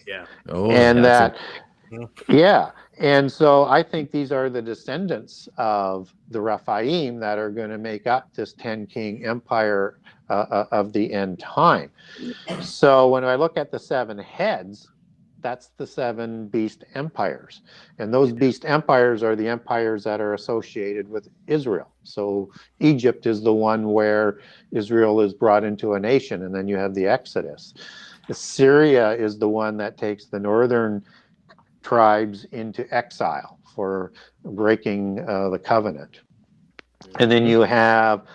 Yeah. Oh, and and so I think these are the descendants of the Rephaim that are going to make up this 10-king empire of the end time. So when I look at the 7 heads, that's the 7 beast empires. And those beast empires are the empires that are associated with Israel. So Egypt is the one where Israel is brought into a nation, and then you have the Exodus. Assyria is the one that takes the northern tribes into exile for breaking the covenant. And then you have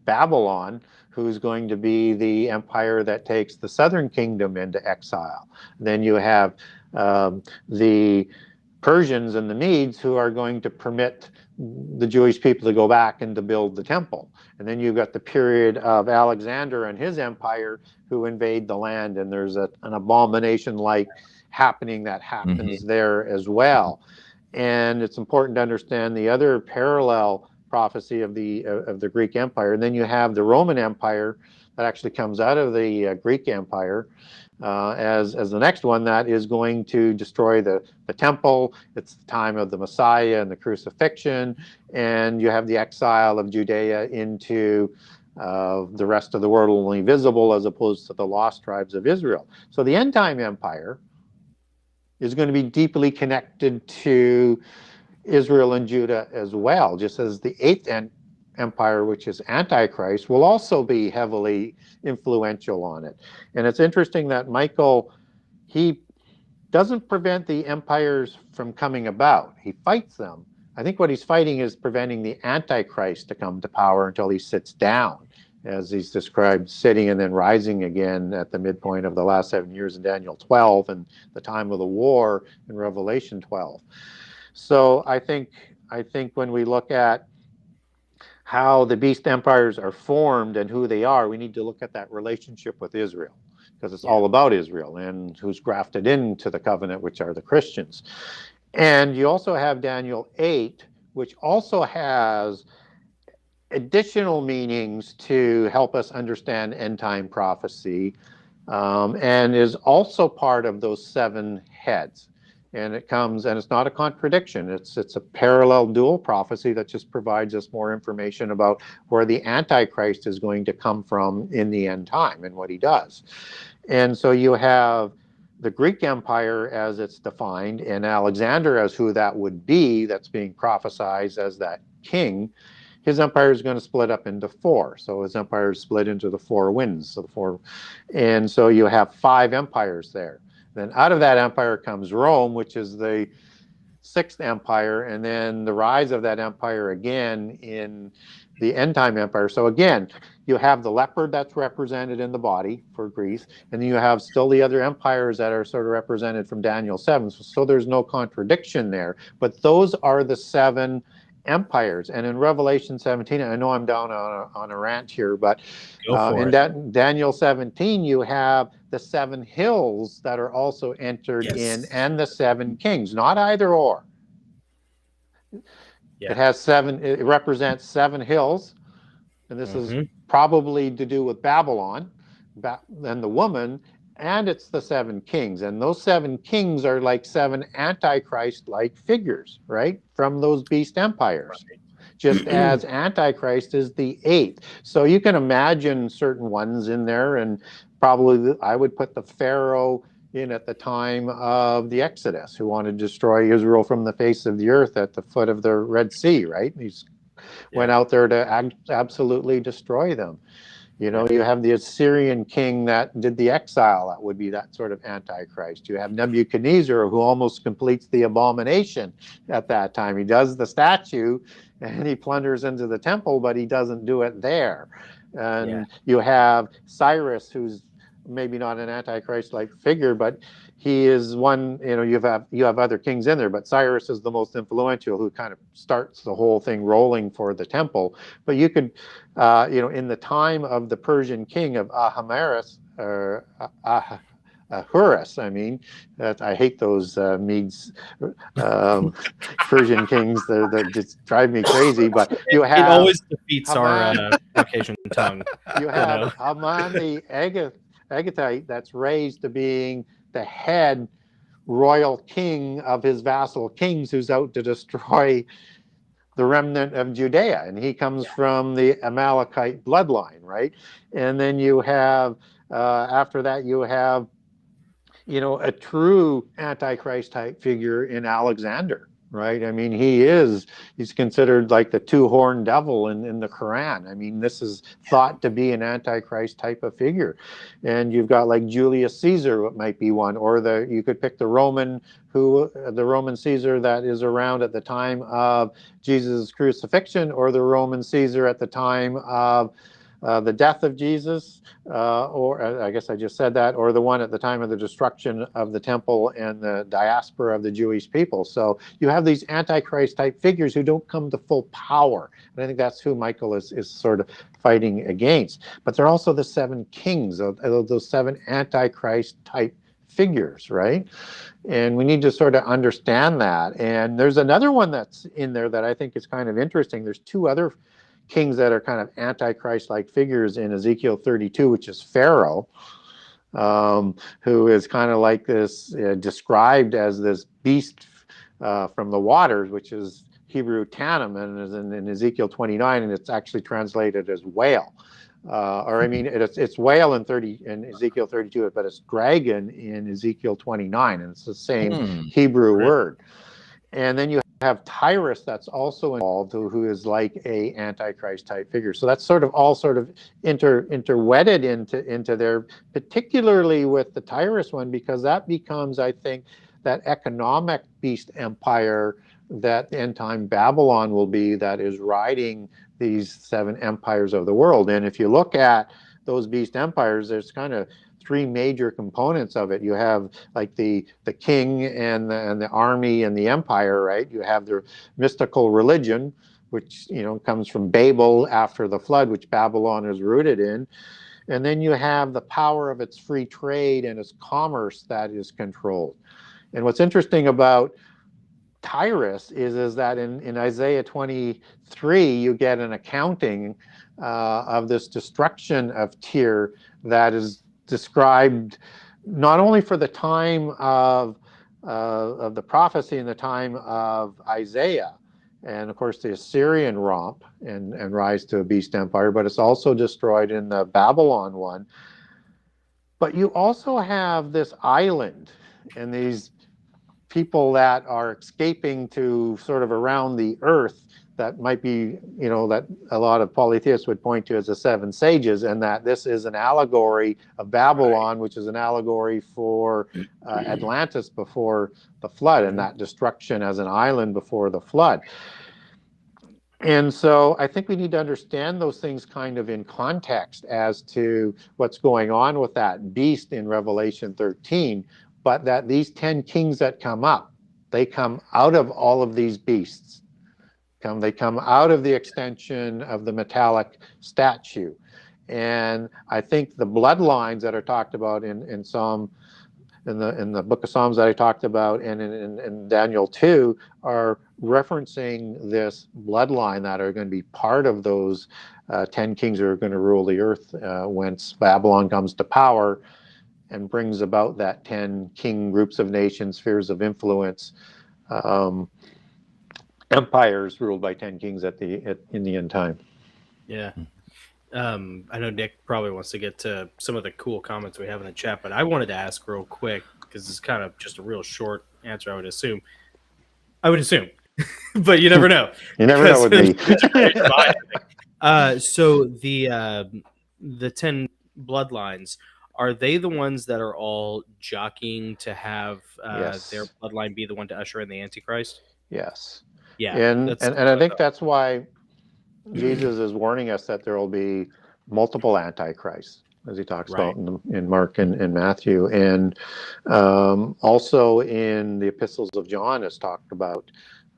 Babylon, who's going to be the empire that takes the southern kingdom into exile. Then you have the Persians and the Medes who are going to permit the Jewish people to go back and to build the temple. And then you've got the period of Alexander and his empire who invade the land, and there's an abomination like happening that happens there as well. And it's important to understand the other parallel prophecy of the Greek Empire. And then you have the Roman Empire that actually comes out of the Greek Empire as the next one that is going to destroy the temple. It's the time of the Messiah and the crucifixion, and you have the exile of Judea into the rest of the world, only visible as opposed to the lost tribes of Israel. So the end time empire is going to be deeply connected to Israel and Judah as well, just as the eighth empire, which is Antichrist, will also be heavily influential on it. And it's interesting that Michael, he doesn't prevent the empires from coming about. He fights them. I think what he's fighting is preventing the Antichrist to come to power until he sits down, as he's described, sitting and then rising again at the midpoint of the last 7 years in Daniel 12 and the time of the war in Revelation 12. So I think when we look at how the beast empires are formed and who they are, we need to look at that relationship with Israel, because it's all about Israel and who's grafted into the covenant, which are the Christians. And you also have Daniel 8, which also has additional meanings to help us understand end time prophecy, and is also part of those 7 heads. And it comes, and it's not a contradiction. It's a parallel dual prophecy that just provides us more information about where the Antichrist is going to come from in the end time and what he does. And so you have the Greek Empire as it's defined, and Alexander as who that would be, that's being prophesied as that king. His empire is going to split up into 4. So his empire is split into the 4 winds. And so you have 5 empires there. Then out of that empire comes Rome, which is the 6th empire, and then the rise of that empire again in the end time empire. So again, you have the leopard that's represented in the body for Greece, and then you have still the other empires that are sort of represented from Daniel 7. So there's no contradiction there. But those are the 7 empires. And in Revelation 17, I know I'm down on a rant here, but in Daniel 17, you have the 7 hills that are also entered in, and the 7 kings, not either or. It has 7, it represents 7 hills, and this is probably to do with Babylon and the woman, and it's the 7 kings. And those 7 kings are like 7 Antichrist-like figures, right? From those beast empires. Just as Antichrist is the 8th. So you can imagine certain ones in there, and probably I would put the Pharaoh in at the time of the Exodus, who wanted to destroy Israel from the face of the earth at the foot of the Red Sea, right? He's went out there to absolutely destroy them. You know, you have the Assyrian king that did the exile. That would be that sort of Antichrist. You have Nebuchadnezzar, who almost completes the abomination at that time. He does the statue and he plunders into the temple, but he doesn't do it there. And you have Cyrus, who's maybe not an Antichrist-like figure, but he is one, you know, you have other kings in there, but Cyrus is the most influential, who kind of starts the whole thing rolling for the temple. But you could, you know, in the time of the Persian king of Ahasuerus, I mean, I hate those Medes, Persian kings. That just drive me crazy. But you have, it always defeats our Caucasian tongue. You have Haman the Agagite that's raised to being the head royal king of his vassal kings, who's out to destroy the remnant of Judea, and he comes from the Amalekite bloodline, right? And then you have after that you have, you know, a true Antichrist type figure in Alexander, right? I mean, he's considered like the 2-horned devil in the Quran. I mean, this is thought to be an Antichrist type of figure. And you've got like Julius Caesar, what might be one, or you could pick the Roman Caesar that is around at the time of Jesus' crucifixion, or the Roman Caesar at the time of the death of Jesus, or I guess I just said that, or the one at the time of the destruction of the temple and the diaspora of the Jewish people. So you have these Antichrist type figures who don't come to full power. And I think that's who Michael is sort of fighting against. But they're also the seven kings of those seven Antichrist type figures, right? And we need to sort of understand that. And there's another one that's in there that I think is kind of interesting. There's two other kings that are kind of Antichrist-like figures in Ezekiel 32, which is Pharaoh, who is kind of like this, described as this beast from the waters, which is Hebrew Tannim, and is in Ezekiel 29, and it's actually translated as whale. Or I mean, it's whale in Ezekiel 32, but it's dragon in Ezekiel 29, and it's the same Hebrew word. And then you have Tyrus that's also involved, who is like a Antichrist type figure. So that's sort of all sort of interwedded into there, particularly with the Tyrus one, because that becomes, I think, that economic beast empire that end time Babylon will be, that is riding these seven empires of the world. And if you look at those beast empires, there's kind of three major components of it. You have like the king and the army and the empire, right? You have their mystical religion, which comes from Babel after the flood, which Babylon is rooted in. And then you have the power of its free trade and its commerce that is controlled. And what's interesting about Tyrus is that in Isaiah 23, you get an accounting of this destruction of Tyre that is described not only for the time of the prophecy and the time of Isaiah, and of course the Assyrian romp and rise to a beast empire, but it's also destroyed in the Babylon one. But you also have this island and these people that are escaping to sort of around the earth that might be, that a lot of polytheists would point to as the seven sages, and that this is an allegory of Babylon, which is an allegory for Atlantis before the flood, and that destruction as an island before the flood. And so I think we need to understand those things kind of in context as to what's going on with that beast in Revelation 13, but that these 10 kings that come up, they come out of all of these beasts. They come out of the extension of the metallic statue. And I think the bloodlines that are talked about in Psalm, in the book of Psalms that I talked about, and in Daniel 2, are referencing this bloodline that are going to be part of those 10 kings who are going to rule the earth once Babylon comes to power and brings about that 10 king groups of nations, spheres of influence, empires ruled by 10 kings in the end time. Yeah. I know Nick probably wants to get to some of the cool comments we have in the chat, but I wanted to ask real quick, because it's kind of just a real short answer, I would assume. But you never know. You never know with me. So the 10 bloodlines, are they the ones that are all jockeying to have Yes. their bloodline be the one to usher in the Antichrist? Yes. Yeah. And I think that's why Jesus is warning us that there will be multiple antichrists, as he talks about in Mark and Matthew. And also in the epistles of John is talked about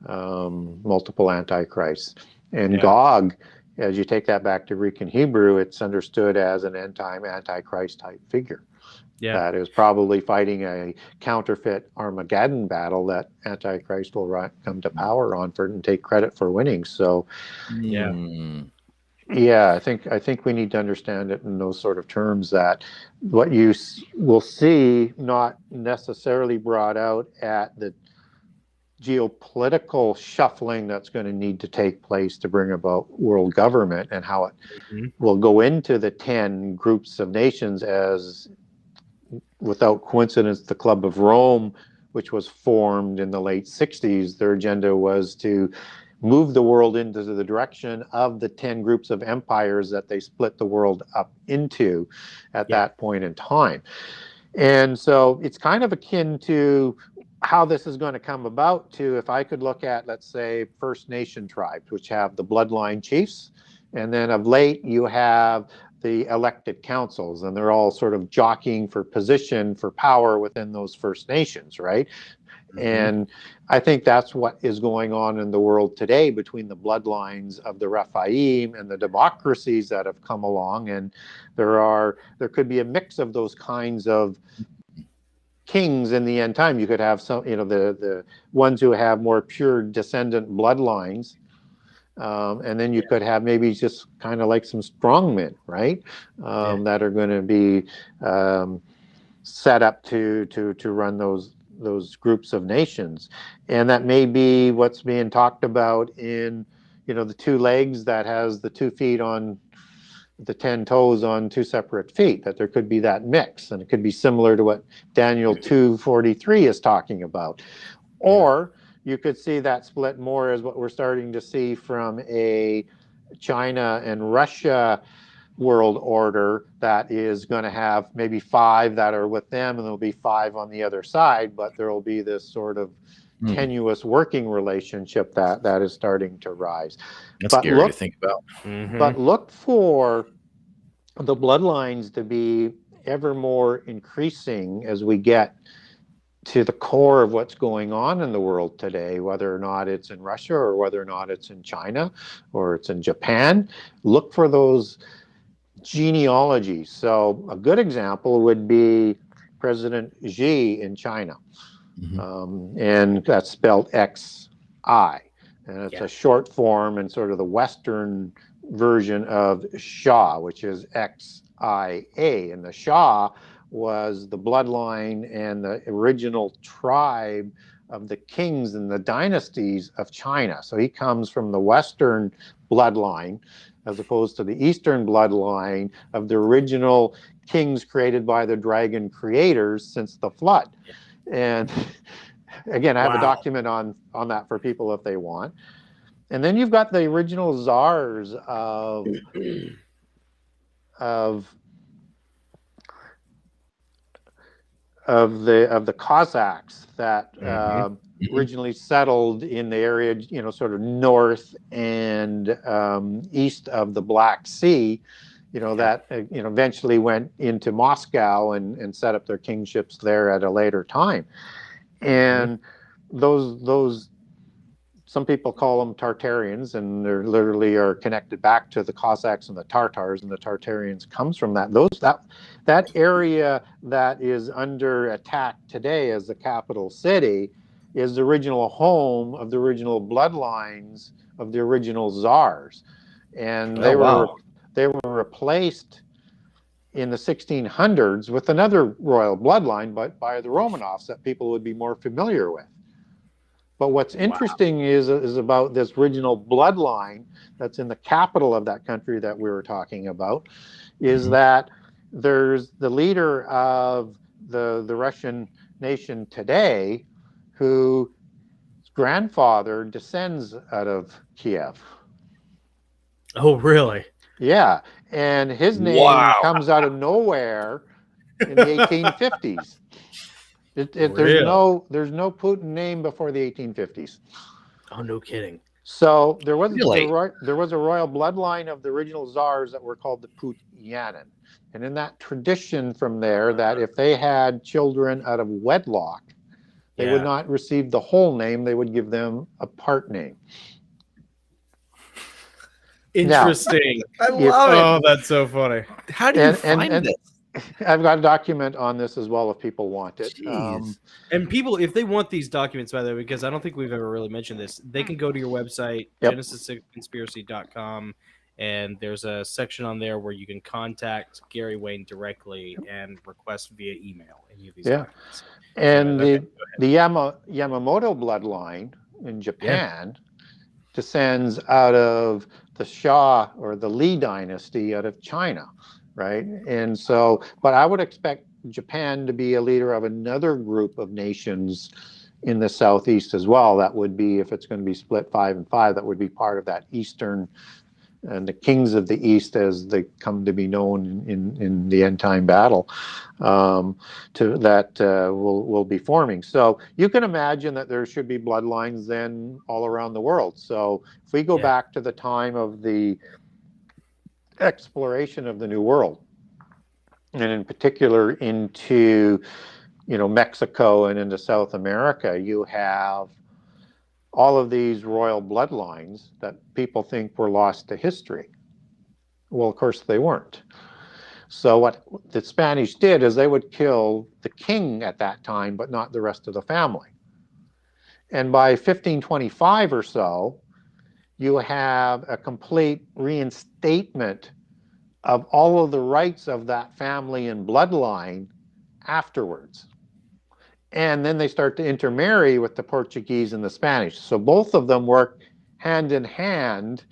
multiple antichrists. And Gog, as you take that back to Greek and Hebrew, it's understood as an end-time antichrist type figure. Yeah. That is probably fighting a counterfeit Armageddon battle that Antichrist will come to power on and take credit for winning. So, I think we need to understand it in those sort of terms, that what you will see not necessarily brought out at the geopolitical shuffling that's going to need to take place to bring about world government, and how it will go into the 10 groups of nations as, without coincidence, the Club of Rome, which was formed in the late 60s, their agenda was to move the world into the direction of the 10 groups of empires that they split the world up into at that point in time. And so it's kind of akin to how this is going to come about, to, if I could look at, let's say, First Nation tribes, which have the bloodline chiefs, And then of late, you have the elected councils, and they're all sort of jockeying for position, for power within those First Nations, right? And I think that's what is going on in the world today between the bloodlines of the Rephaim and the democracies that have come along. And there could be a mix of those kinds of kings in the end time. You could have some, the ones who have more pure descendant bloodlines. And then you could have maybe just kind of like some strongmen, right? That are going to be set up to run those groups of nations. And that may be what's being talked about in, the 2 legs that has the 2 feet on the 10 toes on 2 separate feet, that there could be that mix. And it could be similar to what Daniel 2:43 is talking about. Or you could see that split more as what we're starting to see from a China and Russia world order, that is going to have maybe 5 that are with them, and there'll be 5 on the other side, but there will be this sort of tenuous working relationship that is starting to rise. That's scary to think about. But look for the bloodlines to be ever more increasing as we get to the core of what's going on in the world today, whether or not it's in Russia or whether or not it's in China or it's in Japan. Look for those genealogies. So a good example would be President Xi in China. And that's spelled X-I. And it's a short form and sort of the Western version of Shah, which is X-I-A. And the Shah was the bloodline and the original tribe of the kings and the dynasties of China. So he comes from the Western bloodline as opposed to the Eastern bloodline of the original kings created by the dragon creators since the flood. And again, I have a document on that for people if they want. And then you've got the original czars of the Cossacks that originally settled in the area, sort of north and east of the Black Sea, that eventually went into Moscow and set up their kingships there at a later time. And those some people call them Tartarians, and they literally are connected back to the Cossacks and the Tartars, and the Tartarians comes from that. That area that is under attack today as the capital city is the original home of the original bloodlines of the original czars. And they were replaced in the 1600s with another royal bloodline, but by the Romanovs that people would be more familiar with. But what's interesting is about this original bloodline that's in the capital of that country that we were talking about, is that there's the leader of the Russian nation today, whose grandfather descends out of Kiev. Oh, really? Yeah, and his name comes out of nowhere in the 1850s. There's no Putin name before the 1850s. Oh, no kidding. So there was a royal bloodline of the original czars that were called the Putyanin. And in that tradition from there, that if they had children out of wedlock, they would not receive the whole name, they would give them a part name. Interesting. I love it. Oh, that's so funny. How do you find this? I've got a document on this as well if people want it. And people, if they want these documents, by the way, because I don't think we've ever really mentioned this, they can go to your website, genesis6conspiracy.com, and there's a section on there where you can contact Gary Wayne directly and request via email any of these documents. And the Yamamoto bloodline in Japan descends out of the Shah or the Li dynasty out of China. Right. And so, but I would expect Japan to be a leader of another group of nations in the Southeast as well. That would be, if it's going to be split 5 and 5, that would be part of that Eastern, and the kings of the East as they come to be known in the end time battle, will be forming. So you can imagine that there should be bloodlines then all around the world. So if we go back to the time of the exploration of the New World, and in particular into, Mexico and into South America, you have all of these royal bloodlines that people think were lost to history. Well, of course they weren't. So what the Spanish did is they would kill the king at that time, but not the rest of the family. And by 1525 or so, you have a complete reinstatement of all of the rights of that family and bloodline afterwards. And then they start to intermarry with the Portuguese and the Spanish. So both of them work hand in hand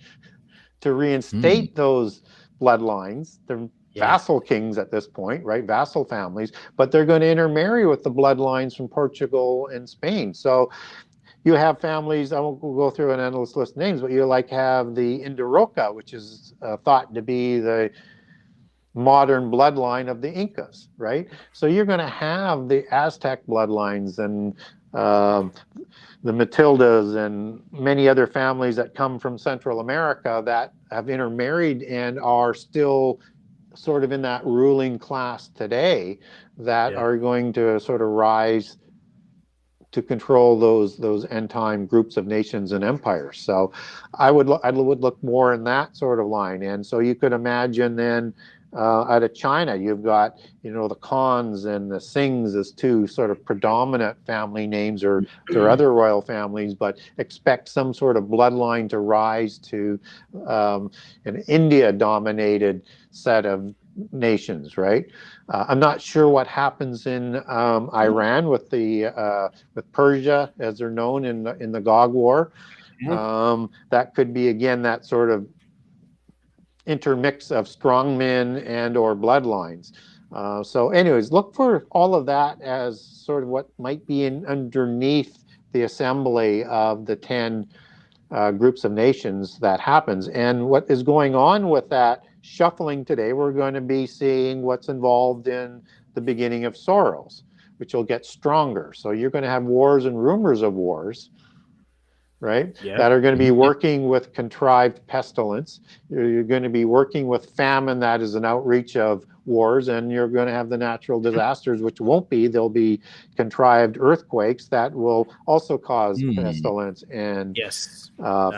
to reinstate those bloodlines. They're vassal kings at this point, right? Vassal families, but they're going to intermarry with the bloodlines from Portugal and Spain. So you have families, I won't go through an endless list of names, but you have the Indiroca, which is thought to be the modern bloodline of the Incas, right? So you're going to have the Aztec bloodlines and the Matildas and many other families that come from Central America that have intermarried and are still sort of in that ruling class today that are going to sort of rise to control those end time groups of nations and empires. So I would look more in that sort of line. And so you could imagine then out of China, you've got, the Khans and the Singhs as two sort of predominant family names, or other royal families, but expect some sort of bloodline to rise to an India-dominated set of nations, right? I'm not sure what happens in Iran with with Persia, as they're known in the Gog War. That could be again that sort of intermix of strongmen and or bloodlines. So anyways, look for all of that as sort of what might be underneath the assembly of the 10 groups of nations that happens. And what is going on with that shuffling today, we're going to be seeing what's involved in the beginning of sorrows, which will get stronger. So you're going to have wars and rumors of wars, right? That are going to be working with contrived pestilence. You're going to be working with famine that is an outreach of wars, and you're going to have the natural disasters, which won't be. There'll be contrived earthquakes that will also cause pestilence and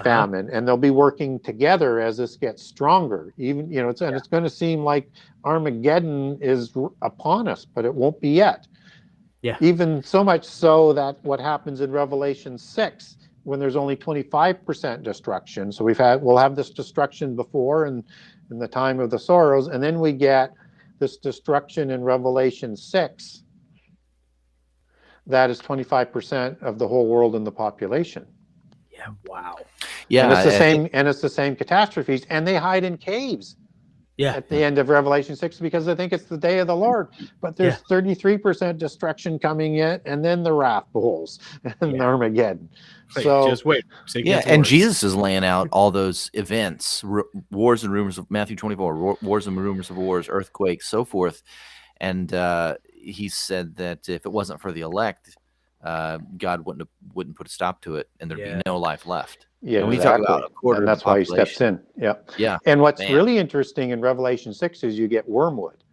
famine, and they'll be working together as this gets stronger. Even and it's going to seem like Armageddon is upon us, but it won't be yet. Even so much so that what happens in Revelation 6, when there's only 25% destruction. So we'll have this destruction before in the time of the sorrows, and then we get this destruction in Revelation 6 that is 25% of the whole world and the population. And it's the same catastrophes, and they hide in caves at the end of Revelation 6 because they think it's the day of the Lord. But there's 33% destruction coming in, and then the wrath bowls and Armageddon. So just wait. And Jesus is laying out all those events, wars and rumors of Matthew 24, wars and rumors of wars, earthquakes, so forth. And he said that if it wasn't for the elect, God wouldn't put a stop to it, and there'd be no life left. Yeah, and we talk about a quarter, and that's why he steps in. Yeah. And what's really interesting in Revelation 6 is you get wormwood,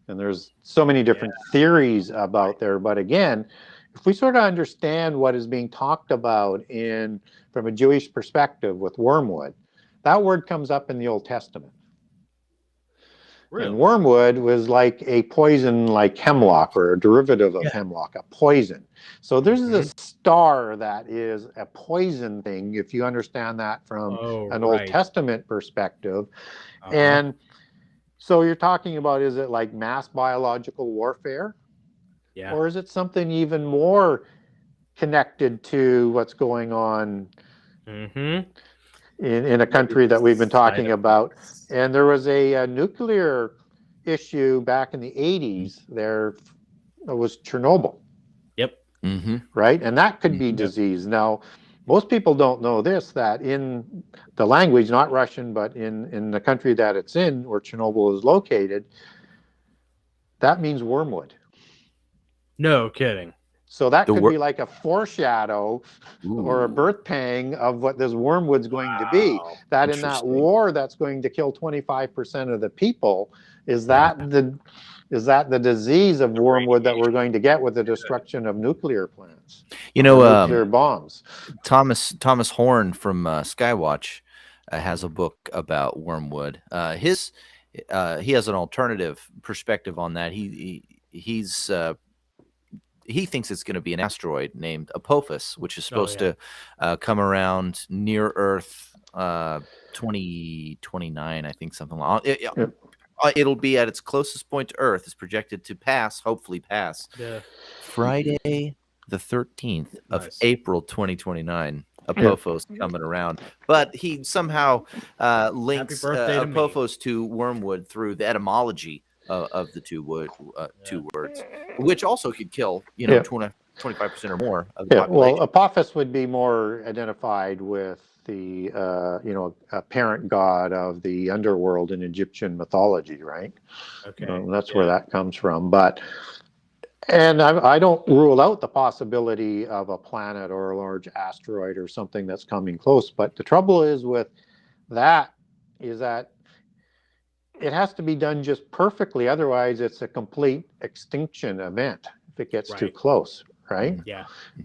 and there's so many different theories about there. But again, if we sort of understand what is being talked about from a Jewish perspective with wormwood, that word comes up in the Old Testament. Really? And wormwood was like a poison, like hemlock, or a derivative of hemlock, a poison. So there's a star that is a poison thing, if you understand that from an Old Testament perspective. And so you're talking about, is it like mass biological warfare? Or is it something even more connected to what's going on in a country that we've been talking about? And there was a nuclear issue back in the 80s. There was Chernobyl. Right? And that could be disease. Now, most people don't know this, that in the language, not Russian, but in the country that it's in, where Chernobyl is located, that means wormwood. No kidding. So that could be like a foreshadow or a birth pang of what this wormwood's going to be. That in that war that's going to kill 25% of the people, is that the disease of wormwood that we're going to get with the destruction of nuclear plants? Nuclear bombs. Thomas Horn from Skywatch has a book about wormwood. He has an alternative perspective on that. He thinks it's going to be an asteroid named Apophis, which is supposed to come around near Earth 2029, I think, something like that. It'll be at its closest point to Earth. It's projected to hopefully pass, Friday the 13th of April 2029. Apophis coming around. But he somehow links Apophis to wormwood through the etymology of the two words, which also could kill 25% or more of the population. Well, Apophis would be more identified with the a parent god of the underworld in Egyptian mythology, right? That's where that comes from. And I don't rule out the possibility of a planet or a large asteroid or something that's coming close. But the trouble is with that is that it has to be done just perfectly. Otherwise, it's a complete extinction event if it gets too close, right?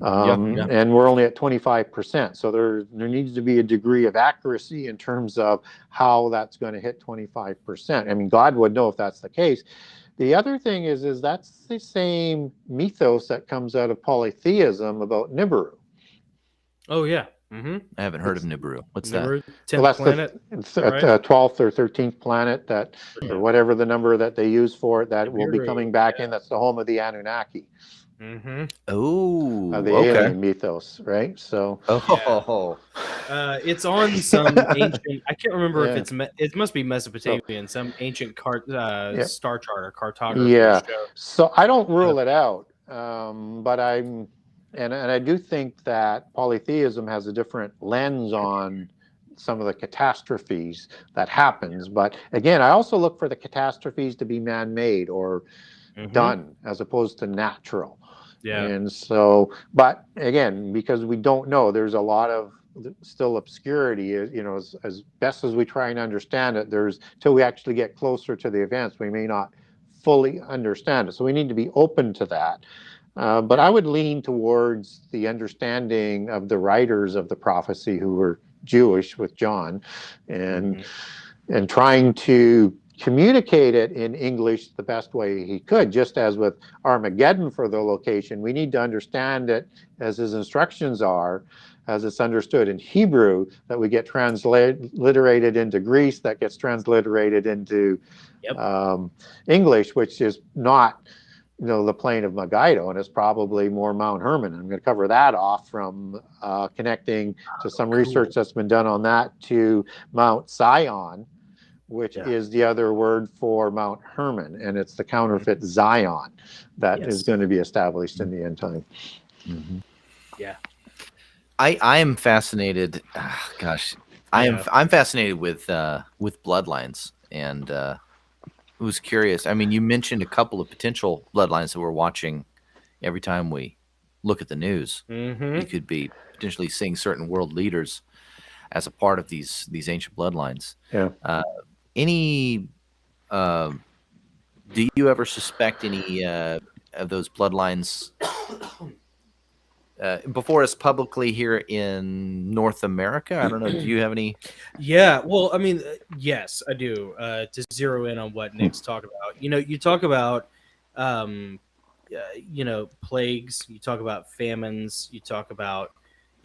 And we're only at 25%. So there needs to be a degree of accuracy in terms of how that's going to hit 25%. I mean, God would know if that's the case. The other thing is that's the same mythos that comes out of polytheism about Nibiru. Oh, yeah. I haven't heard of Nibiru. What's Nibiru, that? 10th planet? It's the 12th or 13th planet or whatever the number that they use for it, that will be coming back in. That's the home of the Anunnaki. Oh, the alien mythos, right? So, it's on some ancient. I can't remember if it must be Mesopotamian, some ancient star chart or cartography. Yeah. So I don't rule it out, but I do think that polytheism has a different lens on some of the catastrophes that happens. But again, I also look for the catastrophes to be man-made or done as opposed to natural. And so, but again, because we don't know, there's a lot of still obscurity, as best as we try and understand it, till we actually get closer to the events, we may not fully understand it. So we need to be open to that. But I would lean towards the understanding of the writers of the prophecy who were Jewish with John and trying to communicate it in English the best way he could. Just as with Armageddon for the location, we need to understand it as his instructions are, as it's understood in Hebrew, that we get transliterated into Greece, that gets transliterated into English, which is not the plain of Megiddo, and it's probably more Mount Hermon. I'm going to cover that off from connecting to some research that's been done on that to Mount Zion, which is the other word for Mount Hermon, and it's the counterfeit Zion that is going to be established in the end time. I am fascinated. I'm fascinated with bloodlines, and was curious. I mean, you mentioned a couple of potential bloodlines that we're watching every time we look at the news. You could be potentially seeing certain world leaders as a part of these ancient bloodlines. Do you ever suspect any of those bloodlines before us publicly here in North America? I don't know. Do you have any? Yeah. Well, I mean, yes, I do. To zero in on what Nick's talking about, you talk about, plagues. You talk about famines. You talk about,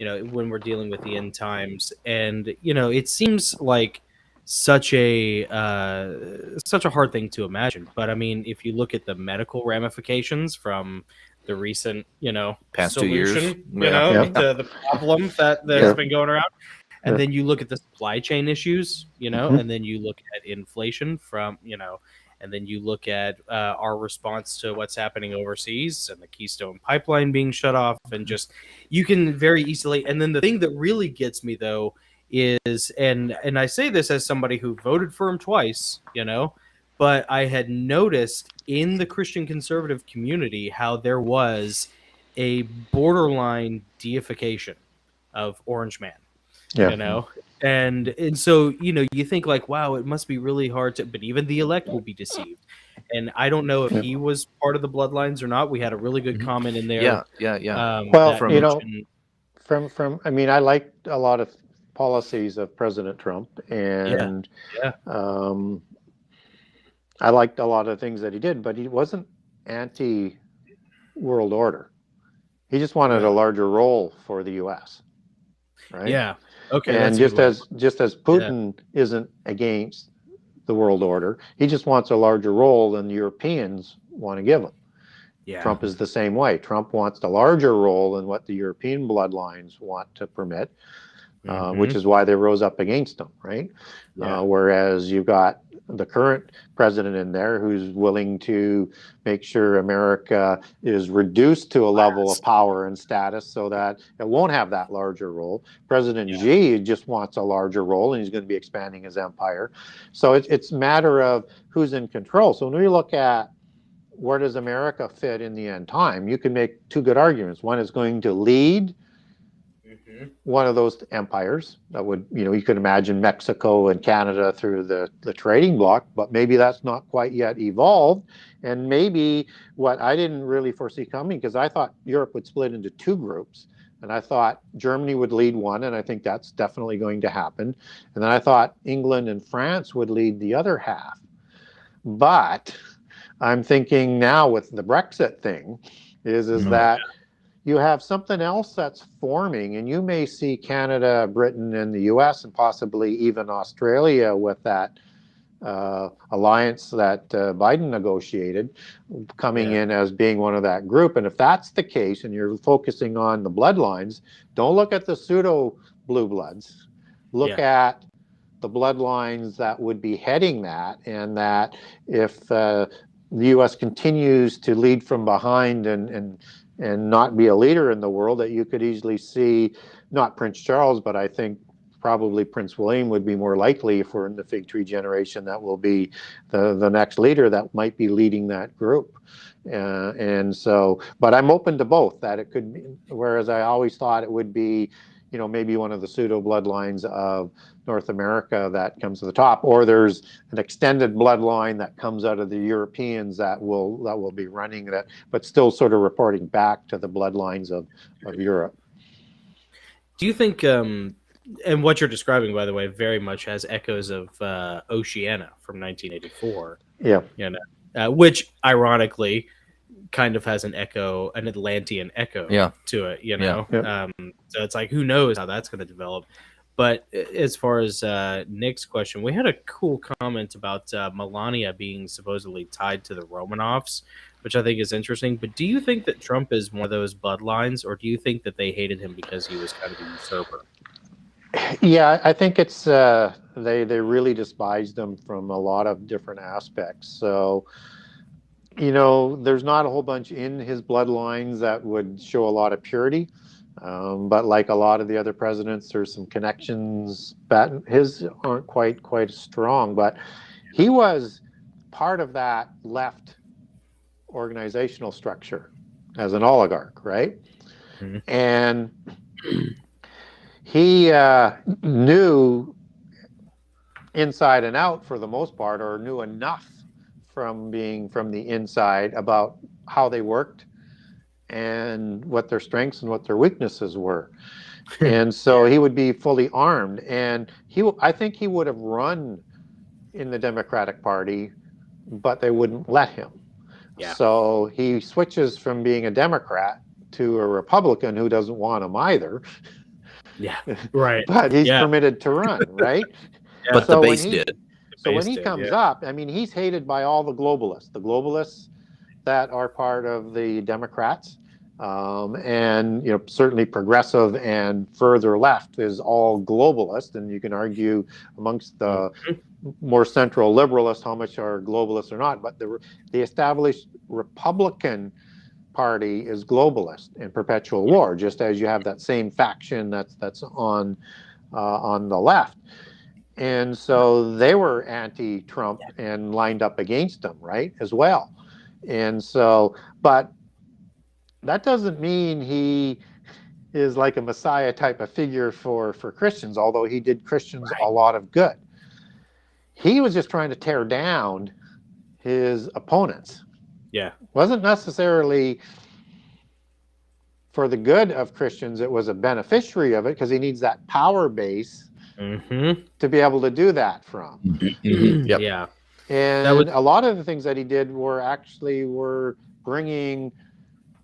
when we're dealing with the end times, and it seems like such a hard thing to imagine. But I mean, if you look at the medical ramifications from the recent, past solution, 2 years, to the problem that has been going around, and then you look at the supply chain issues, and then you look at inflation from, and then you look at our response to what's happening overseas and the Keystone Pipeline being shut off, and just you can very easily. And then the thing that really gets me though is, and I say this as somebody who voted for him twice, but I had noticed in the Christian conservative community how there was a borderline deification of Orange Man. Yeah. You know, and so you think like, wow, it must be really hard to, but even the elect will be deceived. And I don't know if he was part of the bloodlines or not. We had a really good comment in there. Yeah. Well, that you know, mentioned- from I mean, I liked a lot of policies of President Trump, and yeah. I liked a lot of things that he did, but he wasn't anti-world order. He just wanted a larger role for the U.S. Right? Yeah. Okay. And that's just as Putin isn't against the world order, he just wants a larger role than the Europeans want to give him. Yeah. Trump is the same way. Trump wants a larger role than what the European bloodlines want to permit, which is why they rose up against him, right? Yeah. Whereas you've got the current president in there who's willing to make sure America is reduced to a level of power and status so that it won't have that larger role. President Xi just wants a larger role, and he's going to be expanding his empire. So it's a matter of who's in control. So when we look at where does America fit in the end time, you can make two good arguments. One is going to lead one of those empires that would, you could imagine Mexico and Canada through the trading bloc, but maybe that's not quite yet evolved. And maybe what I didn't really foresee coming, because I thought Europe would split into two groups. And I thought Germany would lead one, and I think that's definitely going to happen. And then I thought England and France would lead the other half. But I'm thinking now with the Brexit thing is that you have something else that's forming, and you may see Canada, Britain, and the US, and possibly even Australia with that alliance that Biden negotiated coming in as being one of that group. And if that's the case, and you're focusing on the bloodlines, don't look at the pseudo blue bloods. Look at the bloodlines that would be heading that, and that if the U.S. continues to lead from behind and not be a leader in the world, that you could easily see, not Prince Charles, but I think probably Prince William would be more likely, if we're in the fig tree generation, that will be the next leader that might be leading that group. And so, but I'm open to both, that it could be, whereas I always thought it would be, maybe one of the pseudo bloodlines of North America that comes to the top, or there's an extended bloodline that comes out of the Europeans that will be running that, but still sort of reporting back to the bloodlines of Europe. Do you think, and what you're describing, by the way, very much has echoes of Oceania from 1984. Yeah. Which ironically kind of has an Atlantean echo to it, so it's like, who knows how that's going to develop. But as far as Nick's question, we had a cool comment about Melania being supposedly tied to the Romanovs, which I think is interesting. But do you think that Trump is one of those bloodlines, or do you think that they hated him because he was kind of a usurper? Yeah, I think it's they really despised him from a lot of different aspects. So, there's not a whole bunch in his bloodlines that would show a lot of purity. But like a lot of the other presidents, there's some connections that his aren't quite as strong. But he was part of that left organizational structure as an oligarch, right? Mm-hmm. And he knew inside and out, for the most part, or knew enough from being from the inside about how they worked and what their strengths and what their weaknesses were. And so he would be fully armed, and I think he would have run in the Democratic Party, but they wouldn't let him. Yeah. So he switches from being a Democrat to a Republican who doesn't want him either. Yeah, right. But he's permitted to run, right? But so the base did. So when he comes up, I mean, he's hated by all the globalists that are part of the Democrats, and certainly progressive and further left is all globalist, and you can argue amongst the more central liberalists how much are globalists or not. But the established Republican Party is globalist and perpetual war, just as you have that same faction that's on the left. And so they were anti-Trump and lined up against him, right, as well. And so, but that doesn't mean he is like a Messiah type of figure for Christians, although he did Christians a lot of good. He was just trying to tear down his opponents. Yeah. Wasn't necessarily for the good of Christians. It was a beneficiary of it because he needs that power base to be able to do that from. Yep. Yeah. And a lot of the things that he did were bringing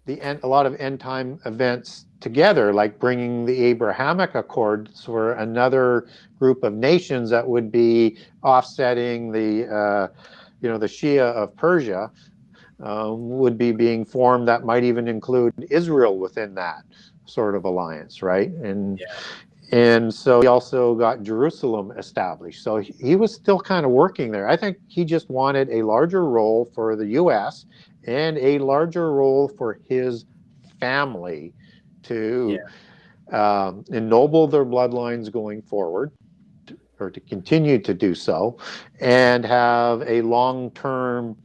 a lot of end time events together, like bringing the Abrahamic Accords for another group of nations that would be offsetting the Shia of Persia would be being formed, that might even include Israel within that sort of alliance, right? And so he also got Jerusalem established. So he was still kind of working there. I think he just wanted a larger role for the U.S. and a larger role for his family to ennoble their bloodlines going forward, or to continue to do so, and have a long-term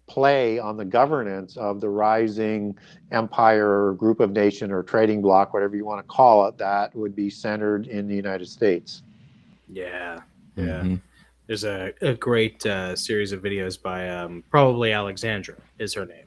play on the governance of the rising empire or group of nation or trading bloc, whatever you want to call it, that would be centered in the United States. Yeah. There's a great series of videos by probably Alexandra is her name,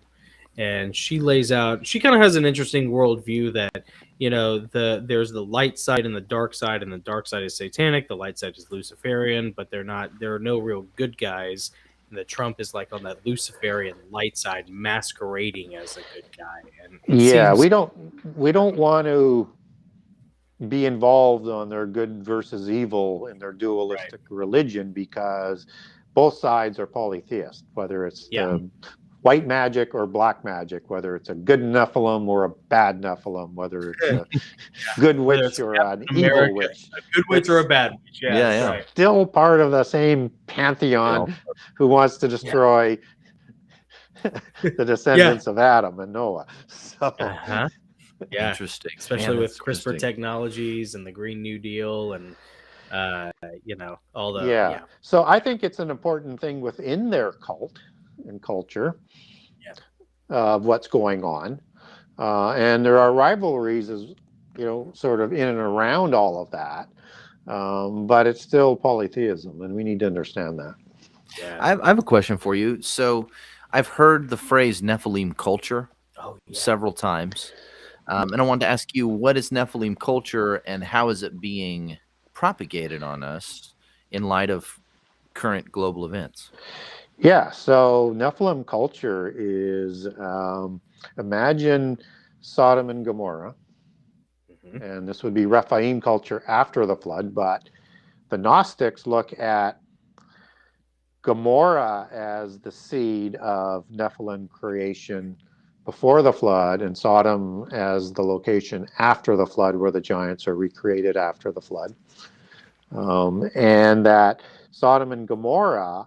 and she lays out, she kind of has an interesting worldview that, you know, there's the light side and the dark side, and the dark side is satanic, the light side is Luciferian, but there are no real good guys. And that Trump is like on that Luciferian light side, masquerading as a good guy. And we don't want to be involved on their good versus evil in their dualistic religion, because both sides are polytheist, whether it's white magic or black magic, whether it's a good Nephilim or a bad Nephilim, whether it's a good witch or an evil witch. A good witch or a bad witch. Yeah. Right. Still part of the same pantheon who wants to destroy the descendants of Adam and Noah. So, interesting. Especially with CRISPR technologies and the Green New Deal and all the So I think it's an important thing within their cult and culture of what's going on, and there are rivalries, as sort of in and around all of that, but it's still polytheism, and we need to understand that. I have a question for you. So I've heard the phrase Nephilim culture several times, and I wanted to ask you, what is Nephilim culture and how is it being propagated on us in light of current global events? Yeah, so Nephilim culture is, imagine Sodom and Gomorrah, and this would be Rephaim culture after the flood, but the Gnostics look at Gomorrah as the seed of Nephilim creation before the flood, and Sodom as the location after the flood where the giants are recreated after the flood. And that Sodom and Gomorrah,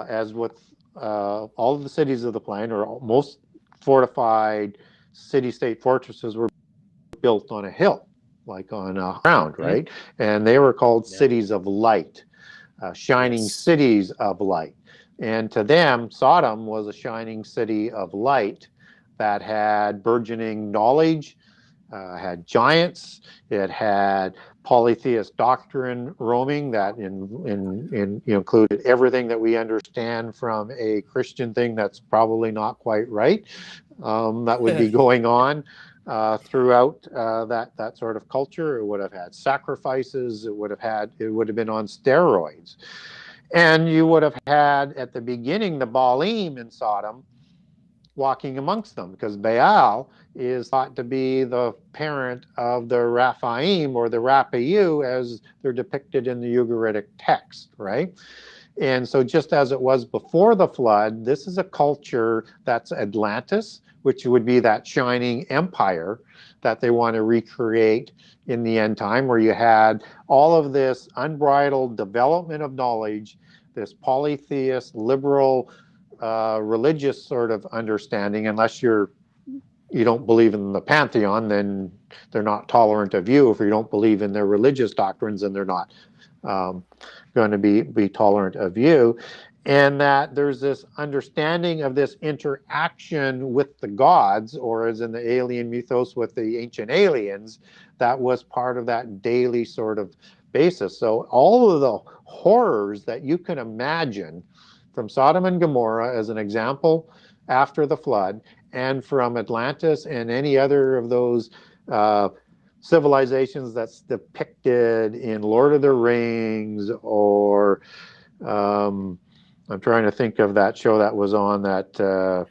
as with all of the cities of the plain, or most fortified city-state fortresses, were built on a hill, like on a ground, right? And they were called cities of light, shining cities of light. And to them, Sodom was a shining city of light that had burgeoning knowledge, had giants, it had polytheist doctrine roaming that included everything that we understand from a Christian thing that's probably not quite right, that would be going on throughout that sort of culture. It would have had sacrifices, it would have been on steroids. And you would have had at the beginning the Baalim in Sodom walking amongst them, because Baal is thought to be the parent of the Raphaim, or the Rapayu, as they're depicted in the Ugaritic text, right? And so just as it was before the flood, this is a culture that's Atlantis, which would be that shining empire that they want to recreate in the end time, where you had all of this unbridled development of knowledge, this polytheist, liberal, religious sort of understanding. Unless you don't believe in the pantheon, then they're not tolerant of you. If you don't believe in their religious doctrines, then they're not going to be tolerant of you. and that there's this understanding of this interaction with the gods, or as in the alien mythos with the ancient aliens, that was part of that daily sort of basis. So all of the horrors that you can imagine from Sodom and Gomorrah as an example after the flood, and from Atlantis and any other of those civilizations that's depicted in Lord of the Rings, or I'm trying to think of that show that was on that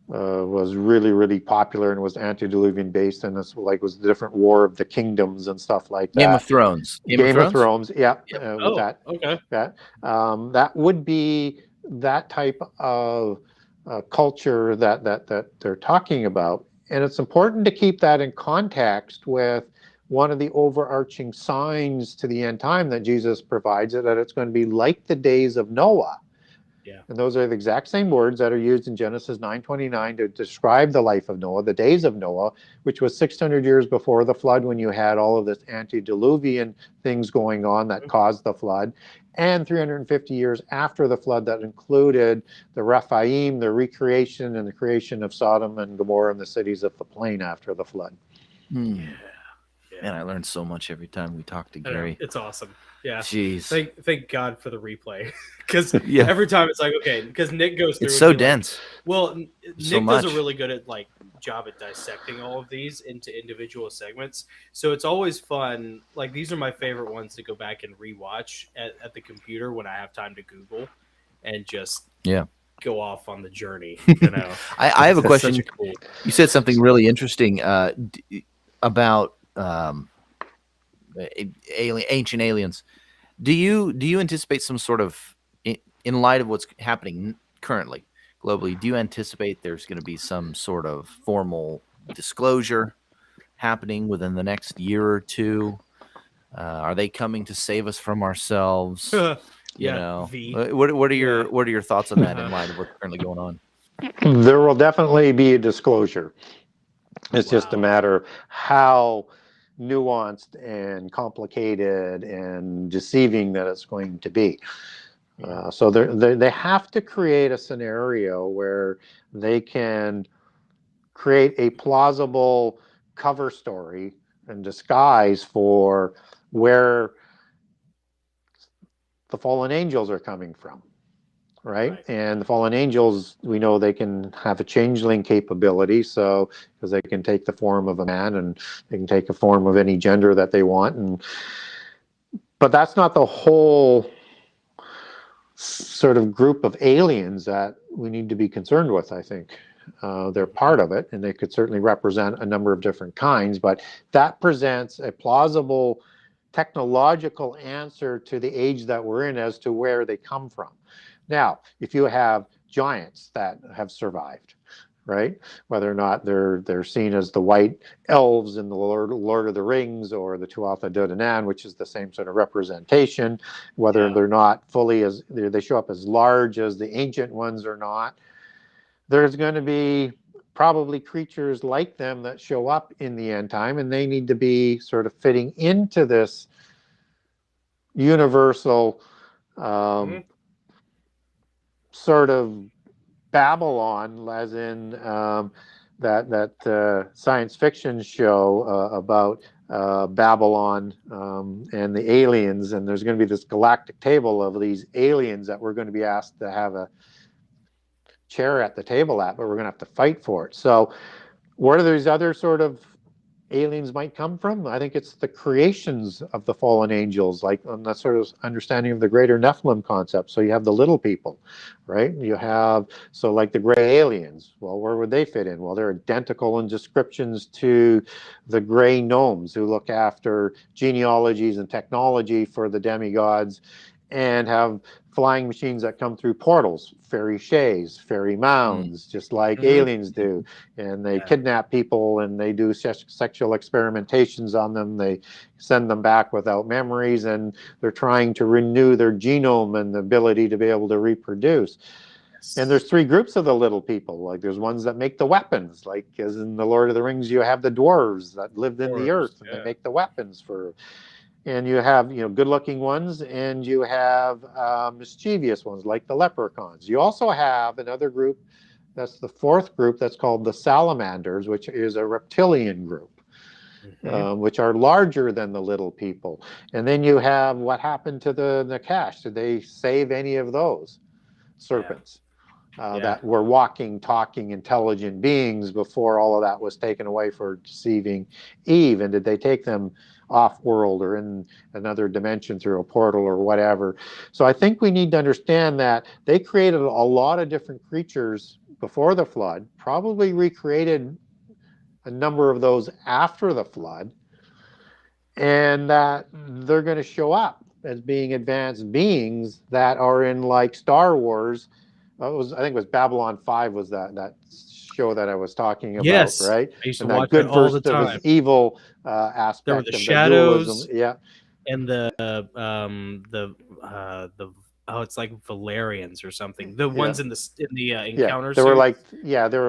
was really, really popular and was antediluvian based, and this was the different War of the Kingdoms and stuff like that. Game of Thrones. Game of Thrones, yeah. Yep. With that, okay. That would be that type of culture that they're talking about, and it's important to keep that in context with one of the overarching signs to the end time that Jesus provides, that it's going to be like the days of Noah. Yeah. And those are the exact same words that are used in Genesis 9:29 to describe the life of Noah, the days of Noah, which was 600 years before the flood, when you had all of this antediluvian things going on that caused the flood, and 350 years after the flood that included the Rephaim, the recreation and the creation of Sodom and Gomorrah and the cities of the plain after the flood. Yeah. Man, I learned so much every time we talk to Gary. It's awesome. Yeah. Jeez. Thank God for the replay, because every time it's like, okay, because Nick goes through. It's so dense. Nick so does a really good at job at dissecting all of these into individual segments. So it's always fun. Like, these are my favorite ones to go back and rewatch at the computer when I have time to Google and just go off on the journey. I have a question. You said something really interesting about ancient aliens. Do you anticipate some sort of, in light of what's happening currently globally, do you anticipate there's going to be some sort of formal disclosure happening within the next year or two? Are they coming to save us from ourselves? What are your thoughts on that in light of what's currently going on? There will definitely be a disclosure. It's just a matter of how nuanced and complicated and deceiving that it's going to be. So they have to create a scenario where they can create a plausible cover story and disguise for where the fallen angels are coming from. Right? And the fallen angels, we know they can have a changeling capability, so because they can take the form of a man and they can take a form of any gender that they want, but that's not the whole sort of group of aliens that we need to be concerned with. I think they're part of it, and they could certainly represent a number of different kinds, but that presents a plausible technological answer to the age that we're in as to where they come from. Now, if you have giants that have survived, right, whether or not they're seen as the white elves in the Lord of the Rings, or the Tuatha De Danann, which is the same sort of representation, whether they're not fully as they show up as large as the ancient ones or not, there's going to be probably creatures like them that show up in the end time, and they need to be sort of fitting into this universal sort of Babylon, as in that science fiction show about Babylon and the aliens, and there's going to be this galactic table of these aliens that we're going to be asked to have a chair at the table at, but we're going to have to fight for it. So where do these other sort of aliens might come from? I think it's the creations of the fallen angels, like on that sort of understanding of the greater Nephilim concept. So you have the little people, right? You have, so like the gray aliens, well, where would they fit in? Well, they're identical in descriptions to the gray gnomes, who look after genealogies and technology for the demigods, and have flying machines that come through portals, fairy shays, fairy mounds, just like aliens do. And they kidnap people, and they do sexual experimentations on them. They send them back without memories, and they're trying to renew their genome and the ability to be able to reproduce. And there's three groups of the little people. Like, there's ones that make the weapons, like as in the Lord of the Rings, you have the dwarves that lived in the earth, and they make the weapons for. And you have, good-looking ones, and you have mischievous ones like the leprechauns. You also have another group, that's the fourth group, that's called the salamanders, which is a reptilian group. Which are larger than the little people. And then you have what happened to the Nakash. Did they save any of those serpents that were walking, talking, intelligent beings before all of that was taken away for deceiving Eve? And did they take them off-world or in another dimension through a portal or whatever? So I think we need to understand that they created a lot of different creatures before the flood, probably recreated a number of those after the flood, and that they're going to show up as being advanced beings that are in, like, Star Wars. I think it was Babylon 5 was that show that I was talking about, Yes, right? I used to And watch that good it all the versus time. evil There aspect were the of shadows, the dualism. and the it's like Valerians or something. The ones in the encounter They were suits.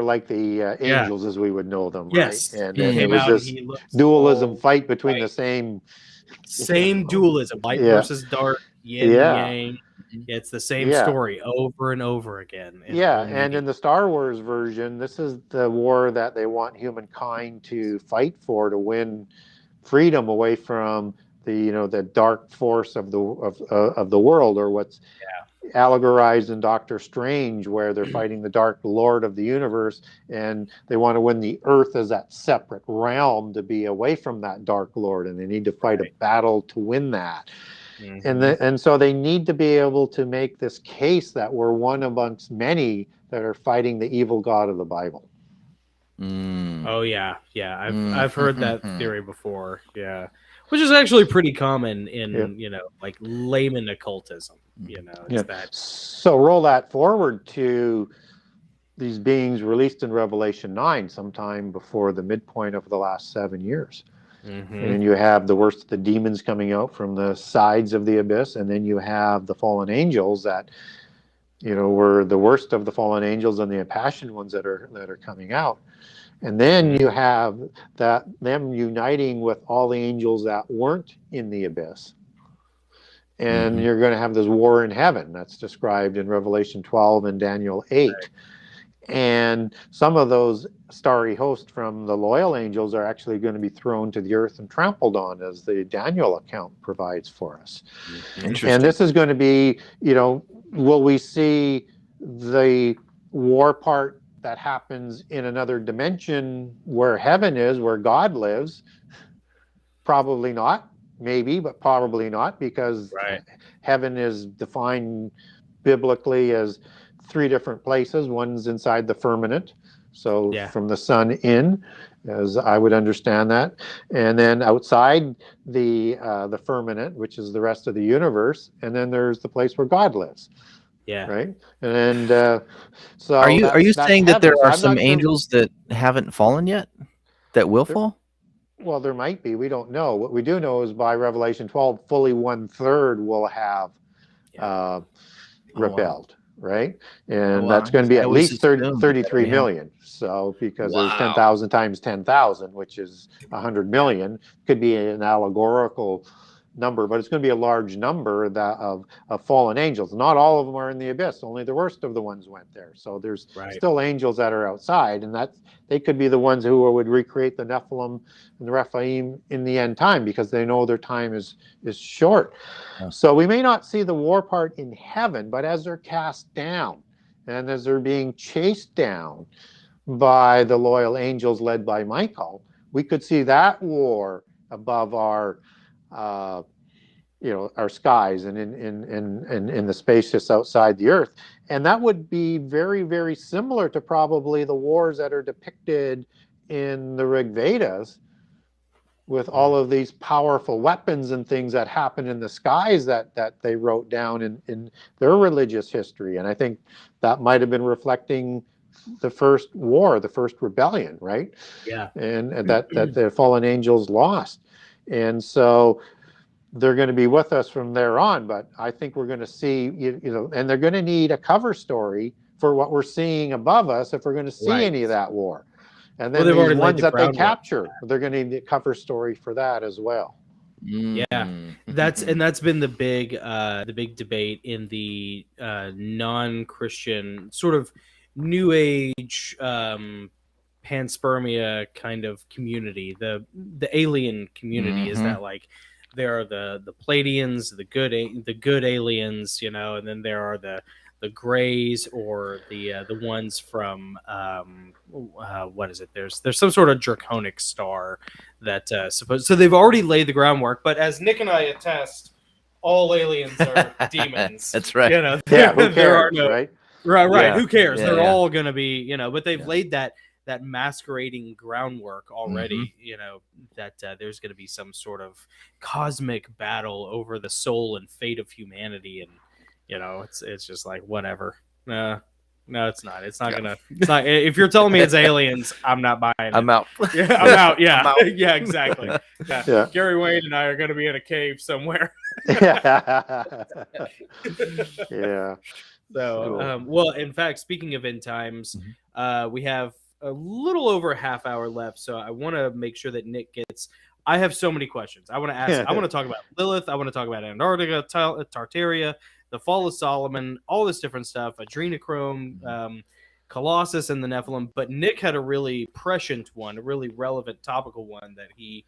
like the angels as we would know them, Yes, right? And he it came was out and this he looks dualism all fight between the white. same Dualism, light versus dark, yin yeah. yang. It's the same Yeah. story over and over again. And in the Star Wars version, this is the war that they want humankind to fight for, to win freedom away from the dark force of the world, or what's allegorized in Doctor Strange, where they're fighting the Dark Lord of the universe, and they want to win the Earth as that separate realm to be away from that Dark Lord, and they need to fight a battle to win that. And so they need to be able to make this case that we're one amongst many that are fighting the evil God of the Bible. Oh yeah, I've heard that theory before. Yeah, which is actually pretty common in like layman occultism. It's that. So roll that forward to these beings released in Revelation 9, sometime before the midpoint of the last 7 years. And you have the worst of the demons coming out from the sides of the abyss, and then you have the fallen angels that were the worst of the fallen angels and the impassioned ones that are coming out. And then you have them uniting with all the angels that weren't in the abyss. And you're going to have this war in heaven that's described in Revelation 12 and Daniel 8. Right. And some of those starry hosts from the loyal angels are actually going to be thrown to the earth and trampled on, as the Daniel account provides for us. Interesting. And this is going to be, will we see the war part that happens in another dimension where heaven is, where God lives? Probably not. Maybe, but probably not, because heaven is defined biblically as 3 different places. One's inside the firmament, so from the sun in, as I would understand that, and then outside the firmament, which is the rest of the universe, and then there's the place where God lives. Yeah. Right. And so are you saying that there are some angels that haven't fallen yet that will fall? Well, there might be. We don't know. What we do know is by Revelation 12, fully 1/3 will have rebelled. Right? And that's going to be at least 33 million. So, because there's 10,000 times 10,000, which is 100 million, could be an allegorical number, but it's going to be a large number of fallen angels. Not all of them are in the abyss. Only the worst of the ones went there. So there's still angels that are outside, and they could be the ones who would recreate the Nephilim and the Rephaim in the end time, because they know their time is short. So we may not see the war part in heaven, but as they're cast down and as they're being chased down by the loyal angels led by Michael, we could see that war above our our skies and in the space just outside the earth. And that would be very, very similar to probably the wars that are depicted in the Rig Vedas, with all of these powerful weapons and things that happen in the skies that they wrote down in their religious history. And I think that might have been reflecting the first war, the first rebellion, right? Yeah. And that the fallen angels lost. And so they're going to be with us from there on. But I think we're going to see, and they're going to need a cover story for what we're seeing above us if we're going to see any of that war. And then these ones that they capture, they're going to need a cover story for that as well. That's been the big debate in the non-Christian sort of new age panspermia kind of community, the alien community. Is that like there are the Pleiadians, the good aliens, and then there are the grays, or the ones from what is it? There's some sort of draconic star that so they've already laid the groundwork. But as Nick and I attest, all aliens are demons. That's right. Who cares, there are no right? right. Yeah. Who cares? Yeah, They're yeah. all gonna be, but they've laid that masquerading groundwork already. That there's gonna be some sort of cosmic battle over the soul and fate of humanity, and it's just like whatever. No, it's not. It's not gonna. It's not. If you're telling me it's aliens, I'm not buying it. I'm out. Yeah, I'm out. Yeah, I'm out. yeah, exactly. Yeah. Gary Wayne and I are gonna be in a cave somewhere. Yeah. So, well, in fact, speaking of end times, we have a little over a half hour left. So I want to make sure that Nick gets. I have so many questions. I want to ask. I want to talk about Lilith. I want to talk about Antarctica, Tartaria, the Fall of Solomon, all this different stuff. Adrenochrome, Colossus, and the Nephilim. But Nick had a really prescient one, a really relevant, topical one that he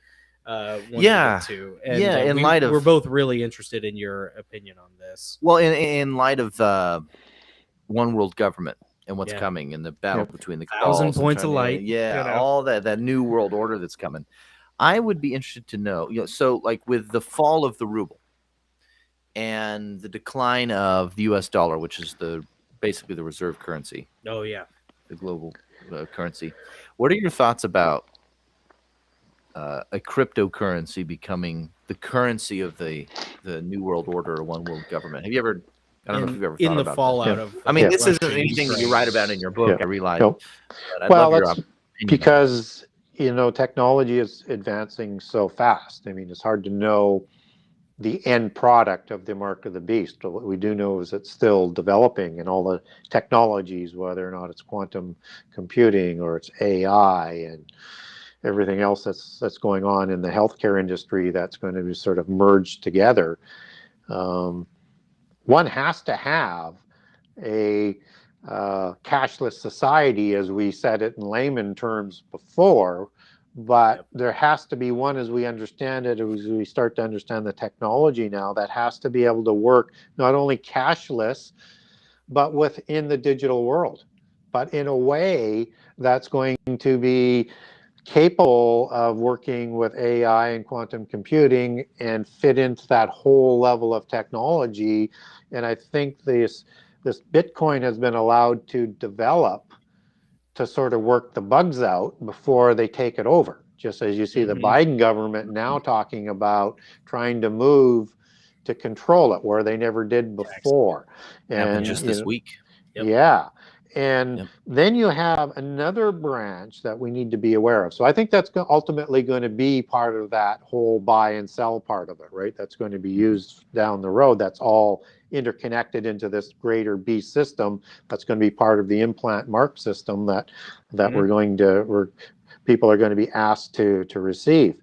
wanted to get to. And, in light of, we're both really interested in your opinion on this. Well, in light of one world government and what's coming, and the battle between the 1,000 points of light, all that new world order that's coming, I would be interested to know. So like with the fall of the ruble and the decline of the U.S. dollar, which is basically the reserve currency. Oh yeah, the global currency. What are your thoughts about a cryptocurrency becoming the currency of the new world order or one world government? Have you ever? I don't know if you've ever thought in the about fallout that. of. I mean, this isn't anything that you write about in your book. I realize. Nope. But I'd love your that's opinion because technology is advancing so fast. I mean, it's hard to know the end product of the mark of the beast. But what we do know is it's still developing, and all the technologies, whether or not it's quantum computing or it's AI and everything else that's going on in the healthcare industry, that's going to be sort of merged together. One has to have a cashless society, as we said it in layman terms before, but there has to be one, as we understand it, as we start to understand the technology now, that has to be able to work not only cashless, but within the digital world, but in a way that's going to be capable of working with AI and quantum computing and fit into that whole level of technology. And I think this Bitcoin has been allowed to develop to sort of work the bugs out before they take it over. Just as you see the Biden government now talking about trying to move to control it where they never did before. happened just this week. Yeah. And then you have another branch that we need to be aware of. So I think that's ultimately going to be part of that whole buy and sell part of it, right? That's going to be used down the road. That's all interconnected into this greater beast system. That's going to be part of the implant mark system that people are going to be asked to receive.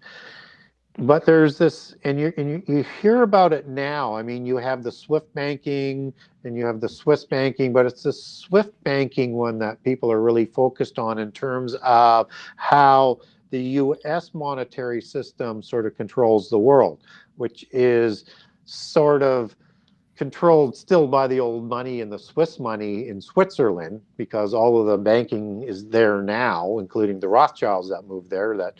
But there's this, and you hear about it now. I mean, you have the Swift banking and you have the Swiss banking, but it's the Swift banking one that people are really focused on in terms of how the U.S. monetary system sort of controls the world, which is sort of controlled still by the old money and the Swiss money in Switzerland, because all of the banking is there now, including the Rothschilds that moved there, that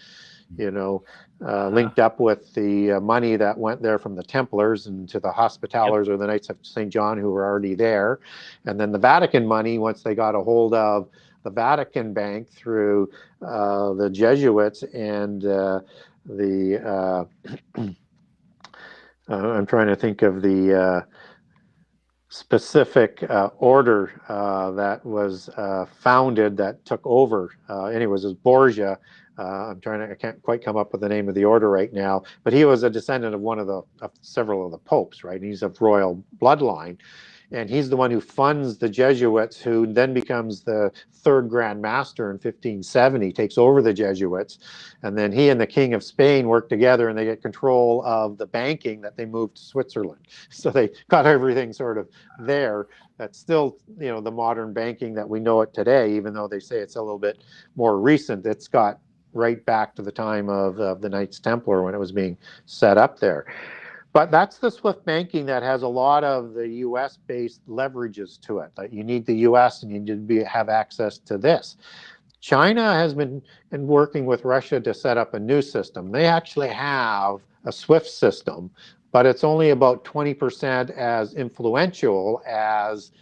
linked up with the money that went there from the Templars and to the Hospitallers or the Knights of St. John, who were already there. And then the Vatican money, once they got a hold of the Vatican Bank through the Jesuits and I'm trying to think of the specific order that was founded that took over. Anyways, it was Borgia. I can't quite come up with the name of the order right now, but he was a descendant of several of the popes, right? And he's of royal bloodline. and he's the one who funds the Jesuits, who then becomes the third Grand Master in 1570, takes over the Jesuits, and then he and the King of Spain work together, and they get control of the banking that they moved to Switzerland. So they got everything sort of there. That's still, the modern banking that we know it today, even though they say it's a little bit more recent. It's got right back to the time of the Knights Templar when it was being set up there. But that's the SWIFT banking that has a lot of the US-based leverages to it. Like, you need the US and you need to have access to this. China has been working with Russia to set up a new system. They actually have a SWIFT system, but it's only about 20% as influential as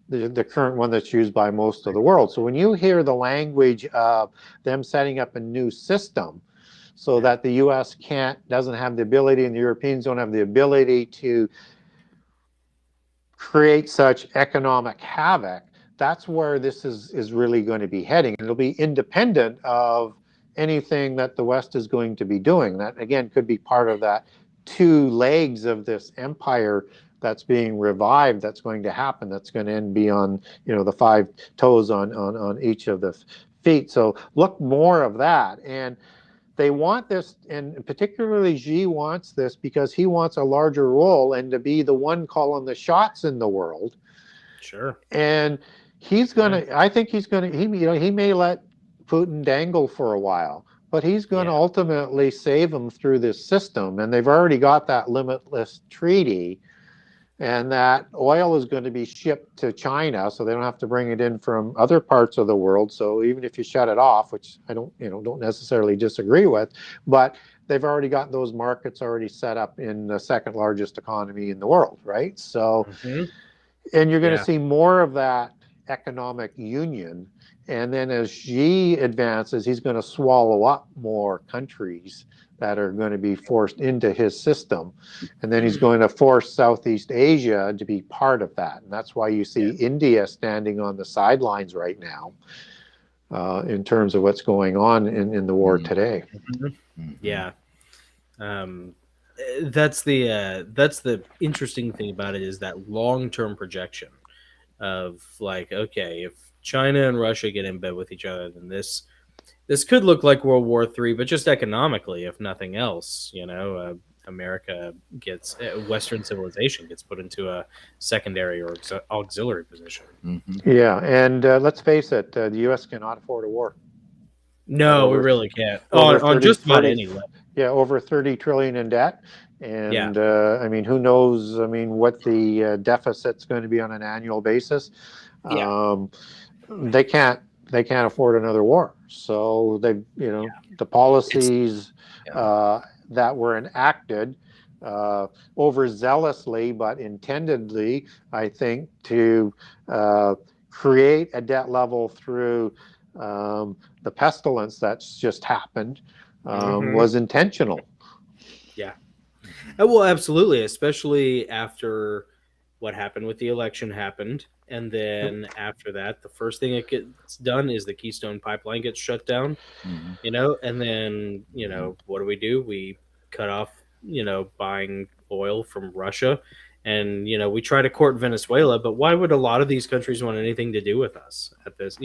the current one that's used by most of the world. So when you hear the language of them setting up a new system, so that the US doesn't have the ability, and the Europeans don't have the ability to create such economic havoc, that's where this is really going to be heading. It'll be independent of anything that the West is going to be doing. That, again, could be part of that two legs of this empire that's being revived, that's going to happen, that's going to be on, the 5 toes on each of the feet. So look more of that. And they want this, and particularly Xi wants this because he wants a larger role and to be the one calling the shots in the world. Sure. And he's gonna, I think he's gonna, he may let Putin dangle for a while, but he's going to ultimately save him through this system. And they've already got that limitless treaty, and that oil is going to be shipped to China, so they don't have to bring it in from other parts of the world. So even if you shut it off, which I don't necessarily disagree with, but they've already got those markets already set up in the second largest economy in the world, right? So, and you're going to see more of that economic union. And then as Xi advances, he's going to swallow up more countries that are going to be forced into his system. And then he's going to force Southeast Asia to be part of that. And that's why you see India standing on the sidelines right now in terms of what's going on in the war today. Yeah. That's the interesting thing about it, is that long-term projection of, like, okay, if China and Russia get in bed with each other, then this could look like World War III, but just economically, if nothing else. America gets, Western civilization gets put into a secondary or auxiliary position. Yeah, and let's face it, the U.S. cannot afford a war. No, we really can't. On just about any level. Yeah, over 30 trillion in debt. And I mean, who knows, what the deficit's going to be on an annual basis. They can't afford another war. So they, the policies that were enacted overzealously but intendedly, I think, to create a debt level through the pestilence that's just happened was intentional. Yeah. Well, absolutely, especially after what happened with the election happened. And then after that, the first thing that gets done is the Keystone Pipeline gets shut down, and then, what do? We cut off, buying oil from Russia. And, we try to court Venezuela, but why would a lot of these countries want anything to do with us at this,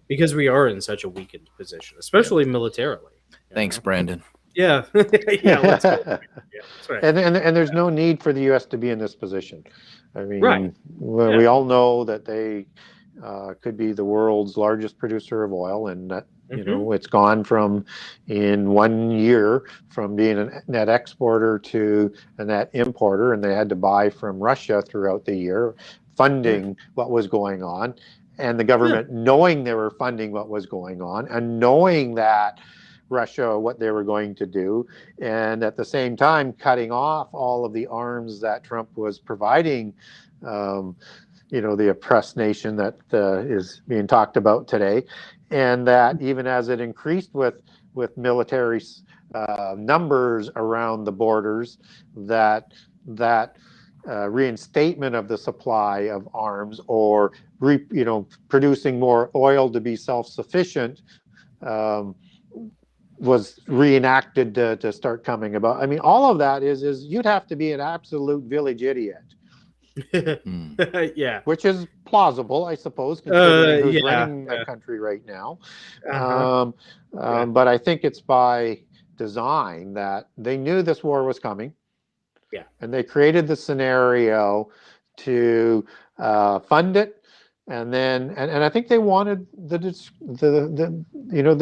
because we are in such a weakened position, especially militarily. Thanks, Brandon. Yeah. Let's go. That's right. And there's no need for the U.S. to be in this position. I mean, we all know that they could be the world's largest producer of oil, and that it's gone from, in 1 year, from being a net exporter to a net importer, and they had to buy from Russia throughout the year, funding what was going on, and the government knowing they were funding what was going on, and knowing that Russia, what they were going to do, and at the same time cutting off all of the arms that Trump was providing, the oppressed nation that is being talked about today, and that even as it increased with military numbers around the borders, that reinstatement of the supply of arms, or producing more oil to be self-sufficient, was reenacted to start coming about. I mean, all of that is you'd have to be an absolute village idiot Yeah. which is plausible, I suppose, considering who's yeah, running the country right now. Uh-huh. But I think it's by design that they knew this war was coming. Yeah. And they created the scenario to fund it, and then and I think they wanted the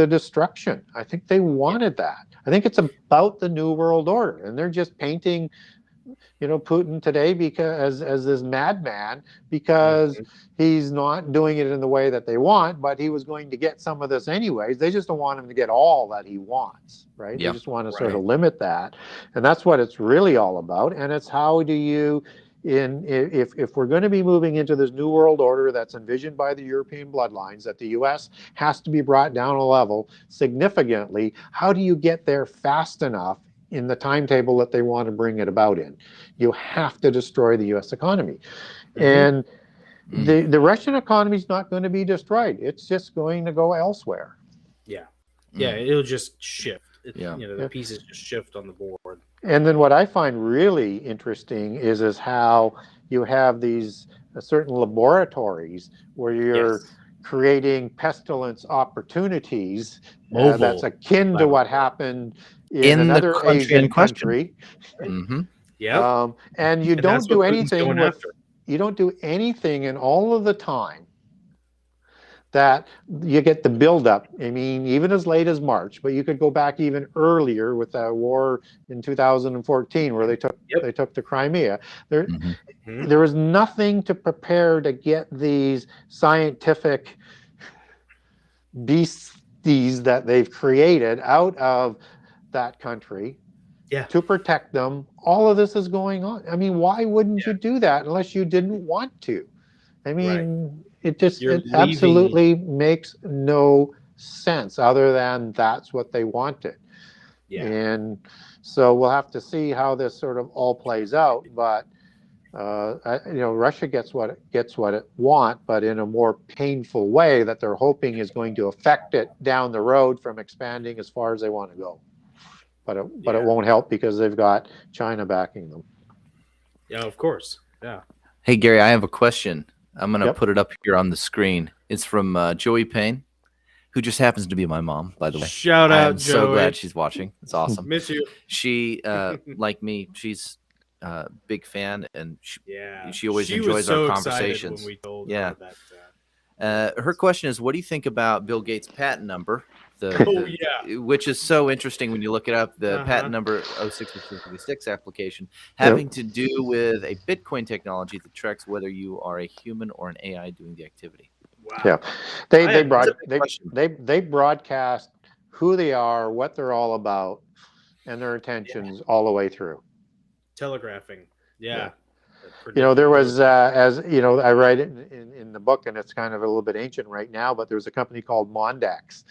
destruction. I think they wanted that. I think it's about the New World Order, and they're just painting Putin today because as this madman, because he's not doing it in the way that they want, but he was going to get some of this anyways. They just don't want him to get all that he wants, right? Yeah. They just want to sort of limit that, and that's what it's really all about. And it's how do you, if we're going to be moving into this new world order that's envisioned by the European bloodlines, that the U.S. has to be brought down a level significantly, how do you get there fast enough in the timetable that they want to bring it about in? You have to destroy the U.S. economy. And the Russian economy is not going to be destroyed. It's just going to go elsewhere. Yeah. It'll just shift. The pieces just shift on the board. And then what I find really interesting is how you have these certain laboratories where you're creating pestilence opportunities that's akin to what happened in another Asian country. Yeah. And you don't do anything you don't do anything in all of the time that you get the buildup. I mean, even as late as March, but you could go back even earlier with that war in 2014 where they took the Crimea. There was nothing to prepare to get these scientific beasties that they've created out of that country to protect them. All of this is going on. I mean, why wouldn't you do that unless you didn't want to? I mean, it absolutely makes no sense other than that's what they wanted. And so we'll have to see how this sort of all plays out. But Russia gets what it wants, but in a more painful way that they're hoping is going to affect it down the road from expanding as far as they want to go. But it won't help because they've got China backing them. Yeah, of course. Yeah. Hey, Gary, I have a question. I'm going to put it up here on the screen. It's from Joey Payne, who just happens to be my mom, by the way. Shout out, I'm so glad she's watching. It's awesome. Miss you. She, like me, she's a big fan, and she always enjoys our conversations. When we told her that, her question is, what do you think about Bill Gates' patent number? Which is so interesting when you look it up. The patent number 06666 application having to do with a Bitcoin technology that tracks whether you are a human or an AI doing the activity. Wow. Yeah, they broadcast who they are, what they're all about, and their intentions all the way through. Telegraphing. Yeah. There was, as I write it in the book, and it's kind of a little bit ancient right now, but there was a company called Mondex,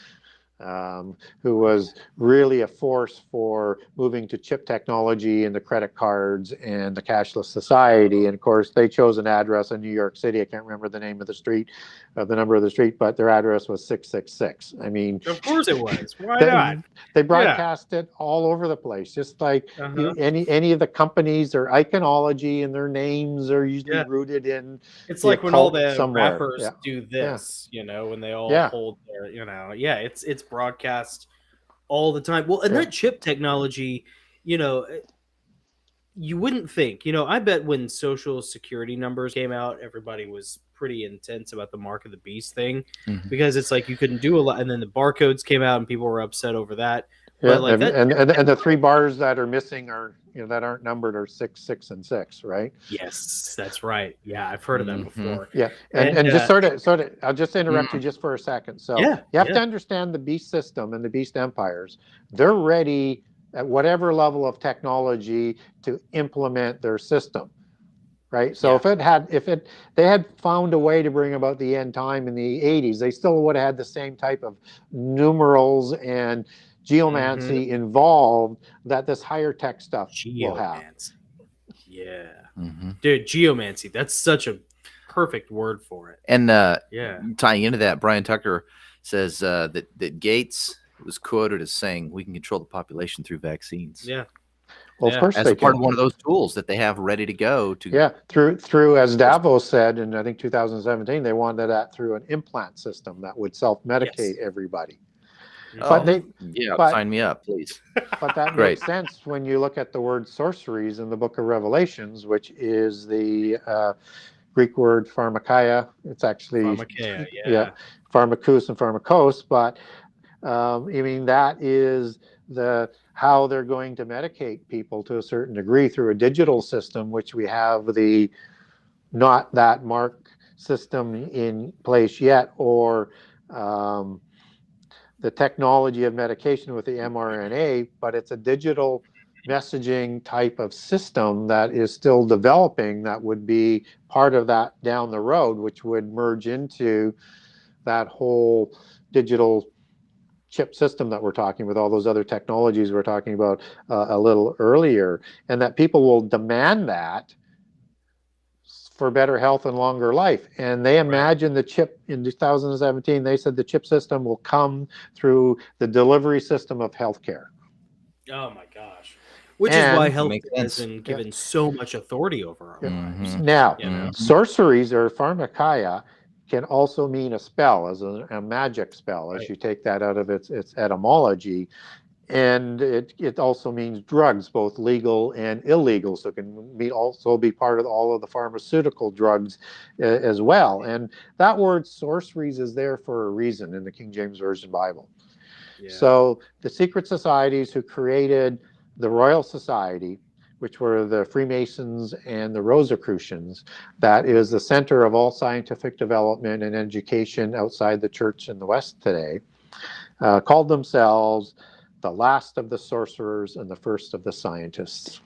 who was really a force for moving to chip technology and the credit cards and the cashless society. And of course, they chose an address in New York City. I can't remember the name of the street, the number of the street, but their address was 666. I mean, of course it was. Why not? They broadcast it all over the place, just like any of the companies. Their iconology and their names are usually rooted in. It's like when all the rappers do this, when they all hold their, it's broadcast all the time. Well, and that chip technology, you wouldn't think, I bet when social security numbers came out, everybody was pretty intense about the mark of the beast thing, because it's like you couldn't do a lot. And then the barcodes came out and people were upset over that. Yeah, but and the 3 bars that are missing are, that aren't numbered are 6, 6, and 6, right? Yes, that's right. Yeah, I've heard of that before. Yeah, and just sort of, I'll just interrupt you just for a second. So you have to understand the beast system and the beast empires. They're ready at whatever level of technology to implement their system, right? So if they had found a way to bring about the end time in the 80s, they still would have had the same type of numerals and geomancy involved that this higher tech stuff will have. Yeah. Dude, geomancy, that's such a perfect word for it. And tying into that, Brian Tucker says that Gates was quoted as saying, "We can control the population through vaccines." Yeah. Well, of course as they a part can. of one of those tools that they have ready to go to. Yeah, through as Davos said in I think 2017, they wanted that through an implant system that would self-medicate everybody. Oh, But sign me up, please. But that Great. makes sense when you look at the word sorceries in the book of Revelations, which is the Greek word pharmakeia. It's actually Pharmakeia, pharmakous and pharmakos, but I mean that is how they're going to medicate people to a certain degree through a digital system, which we have not that mark system in place yet, or the technology of medication with the mRNA, but it's a digital messaging type of system that is still developing that would be part of that down the road, which would merge into that whole digital chip system that we're talking with all those other technologies we're talking about a little earlier, and that people will demand that for better health and longer life. And they imagine the chip in 2017, they said the chip system will come through the delivery system of healthcare. Oh my gosh. Which is why health has been given so much authority over our lives. Now, sorceries or pharmakeia can also mean a spell, as a magic spell, as you take that out of its etymology. And it also means drugs, both legal and illegal. So it can also be part of all of the pharmaceutical drugs as well. And that word sorceries is there for a reason in the King James Version Bible. Yeah. So the secret societies who created the Royal Society, which were the Freemasons and the Rosicrucians, that is the center of all scientific development and education outside the church in the West today, called themselves the last of the sorcerers and the first of the scientists.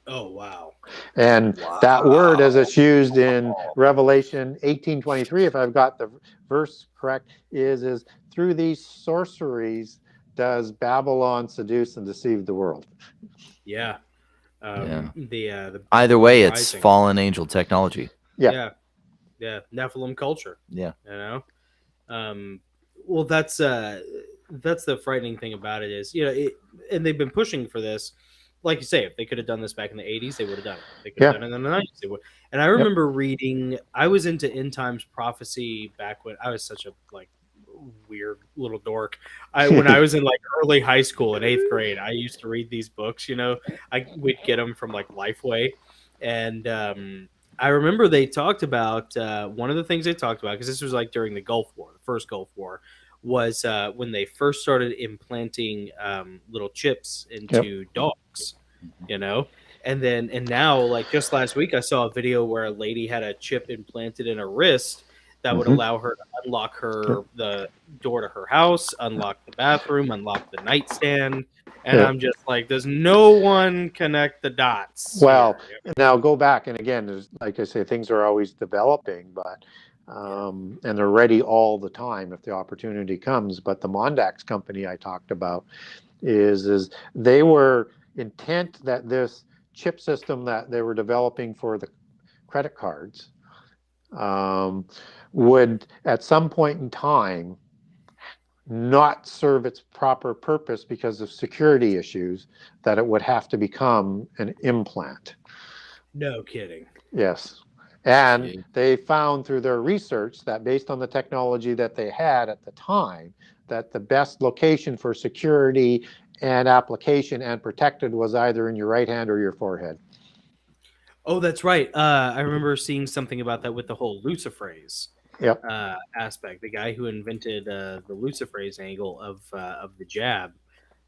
Oh, wow. And that word, as it's used in Revelation 18:23, if I've got the verse correct, is through these sorceries does Babylon seduce and deceive the world. Yeah. Either way, it's fallen angel technology. Yeah. Nephilim culture. Yeah. Well, that's the frightening thing about it is, and they've been pushing for this. Like you say, if they could have done this back in the 80s, they would have done it. If they could have done it in the 90s, they would. And I remember reading, I was into end times prophecy back when I was such a weird little dork. When I was in early high school in 8th grade, I used to read these books. We'd get them from Lifeway, and I remember they talked about one of the things they talked about, because this was during the Gulf War, the first Gulf War, was when they first started implanting little chips into dogs, and now just last week I saw a video where a lady had a chip implanted in her wrist that would allow her to unlock the door to her house, unlock the bathroom, unlock the nightstand. And I'm just does no one connect the dots? Well, now go back. And again, like I say, things are always developing, but and they're ready all the time if the opportunity comes. But the Mondax company I talked about is they were intent that this chip system that they were developing for the credit cards would at some point in time not serve its proper purpose because of security issues, that it would have to become an implant. No kidding. Yes. And they found through their research that based on the technology that they had at the time, that the best location for security and application and protected was either in your right hand or your forehead. Oh, that's right. I remember seeing something about that with the whole luciferase aspect. The guy who invented the luciferase angle of the jab,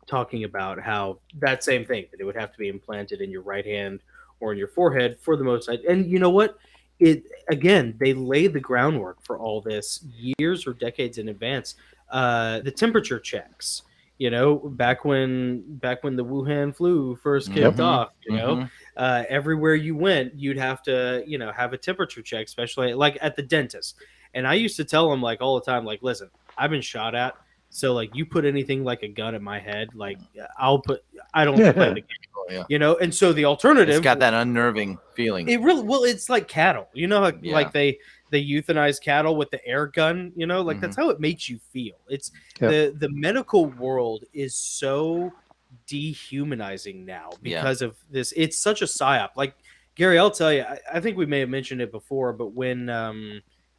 talking about how that same thing, that it would have to be implanted in your right hand or in your forehead for the most. And you know what? They laid the groundwork for all this years or decades in advance. The temperature checks, back when the Wuhan flu first kicked off, everywhere you went, you'd have to, have a temperature check, especially at the dentist. And I used to tell them all the time, listen, I've been shot at. So you put anything like a gun at my head, I don't plan to get it, and so the alternative, it's got that unnerving feeling. It really, it's like cattle, they euthanize cattle with the air gun, that's how it makes you feel. It's the medical world is so dehumanizing now because of this. It's such a psyop. Like, Gary, I'll tell you, I think we may have mentioned it before, but when,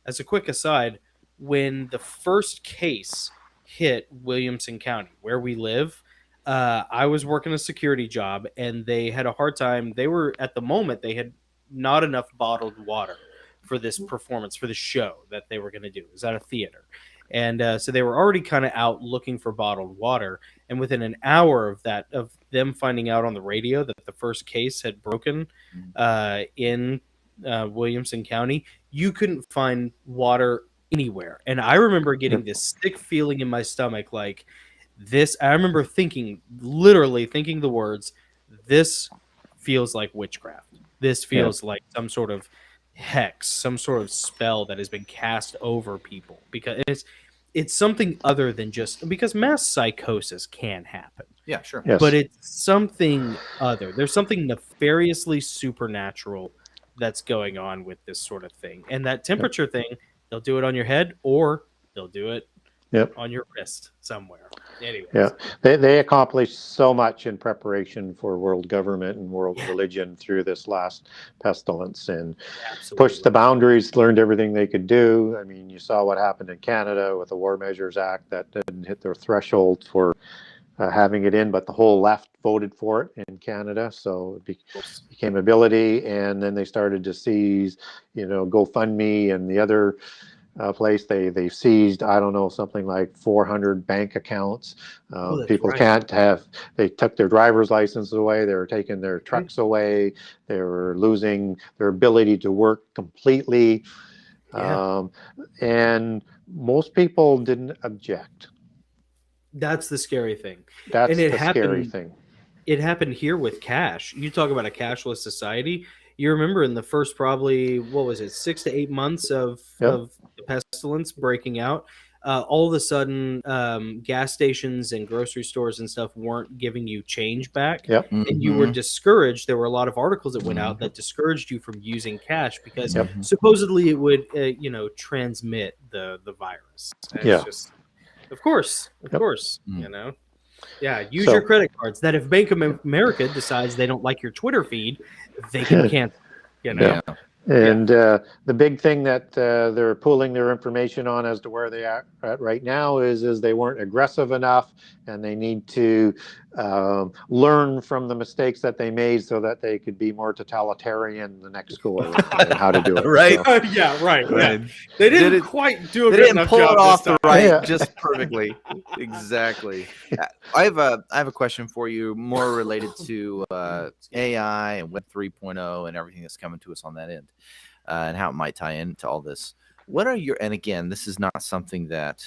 as a quick aside, when the first case hit Williamson County, where we live, I was working a security job, and they had a hard time. They were, at the moment, they had not enough bottled water for this performance, for the show that they were going to do. It was at a theater. And so they were already kind of out looking for bottled water. And within an hour of that, of them finding out on the radio that the first case had broken in Williamson County, you couldn't find water anywhere. And I remember getting this sick feeling in my stomach, like this. I remember literally thinking the words, "This feels like witchcraft. This feels like some sort of hex, some sort of spell that has been cast over people," because it's something other than just, because mass psychosis can happen. Yeah, sure. Yes. But it's something other. There's something nefariously supernatural that's going on with this sort of thing. And that temperature thing, they'll do it on your head, or they'll do it on your wrist somewhere. Anyways. Yeah, they accomplished so much in preparation for world government and world religion through this last pestilence, and pushed the boundaries, learned everything they could do. I mean, you saw what happened in Canada with the War Measures Act that didn't hit their threshold for having it in, but the whole left voted for it in Canada, so it became ability. And then they started to seize, GoFundMe and the other place. They seized, I don't know, something like 400 bank accounts. People can't have, they took their driver's licenses away, they were taking their trucks away, they were losing their ability to work completely. And most people didn't object. That's the scary thing. That's the scary thing. It happened here with cash. You talk about a cashless society. You remember in the first probably, 6 to 8 months of the pestilence breaking out, all of a sudden gas stations and grocery stores and stuff weren't giving you change back. And you were discouraged. There were a lot of articles that went out that discouraged you from using cash because supposedly it would transmit the virus. And it's just, of course, use your credit cards. That if Bank of America decides they don't like your Twitter feed, they can cancel. And the big thing that they're pooling their information on as to where they are at right now is they weren't aggressive enough, and they need to learn from the mistakes that they made so that they could be more totalitarian the next go around and how to do it. Right? So, They didn't quite do it. They didn't pull it off just perfectly. Exactly. I have a question for you, more related to AI and Web 3.0 and everything that's coming to us on that end, and how it might tie into all this. What are your, and again, this is not something that,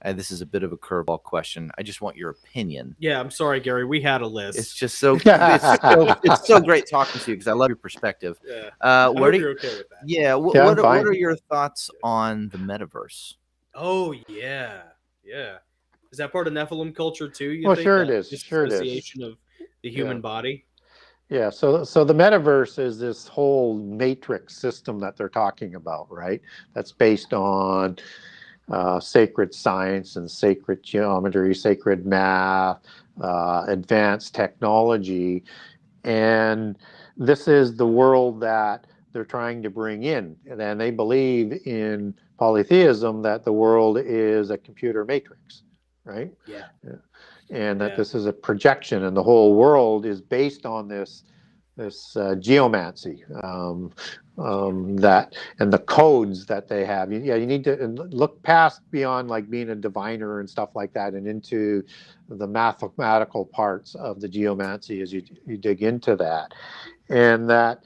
this is a bit of a curveball question. I just want your opinion. Yeah, I'm sorry, Gary. We had a list. It's just it's so great talking to you because I love your perspective. Yeah. I hope you're okay with that. Yeah. What are your thoughts on the metaverse? Oh yeah. Is that part of Nephilim culture too? You think? Sure it is. Association of the human body. Yeah, so the metaverse is this whole matrix system that they're talking about, right? That's based on sacred science and sacred geometry, sacred math, advanced technology. And this is the world that they're trying to bring in. And they believe in polytheism, that the world is a computer matrix, right? Yeah. And that this is a projection, and the whole world is based on this geomancy, that, and the codes that they have. You need to look past beyond like being a diviner and stuff like that, and into the mathematical parts of the geomancy as you dig into that. And that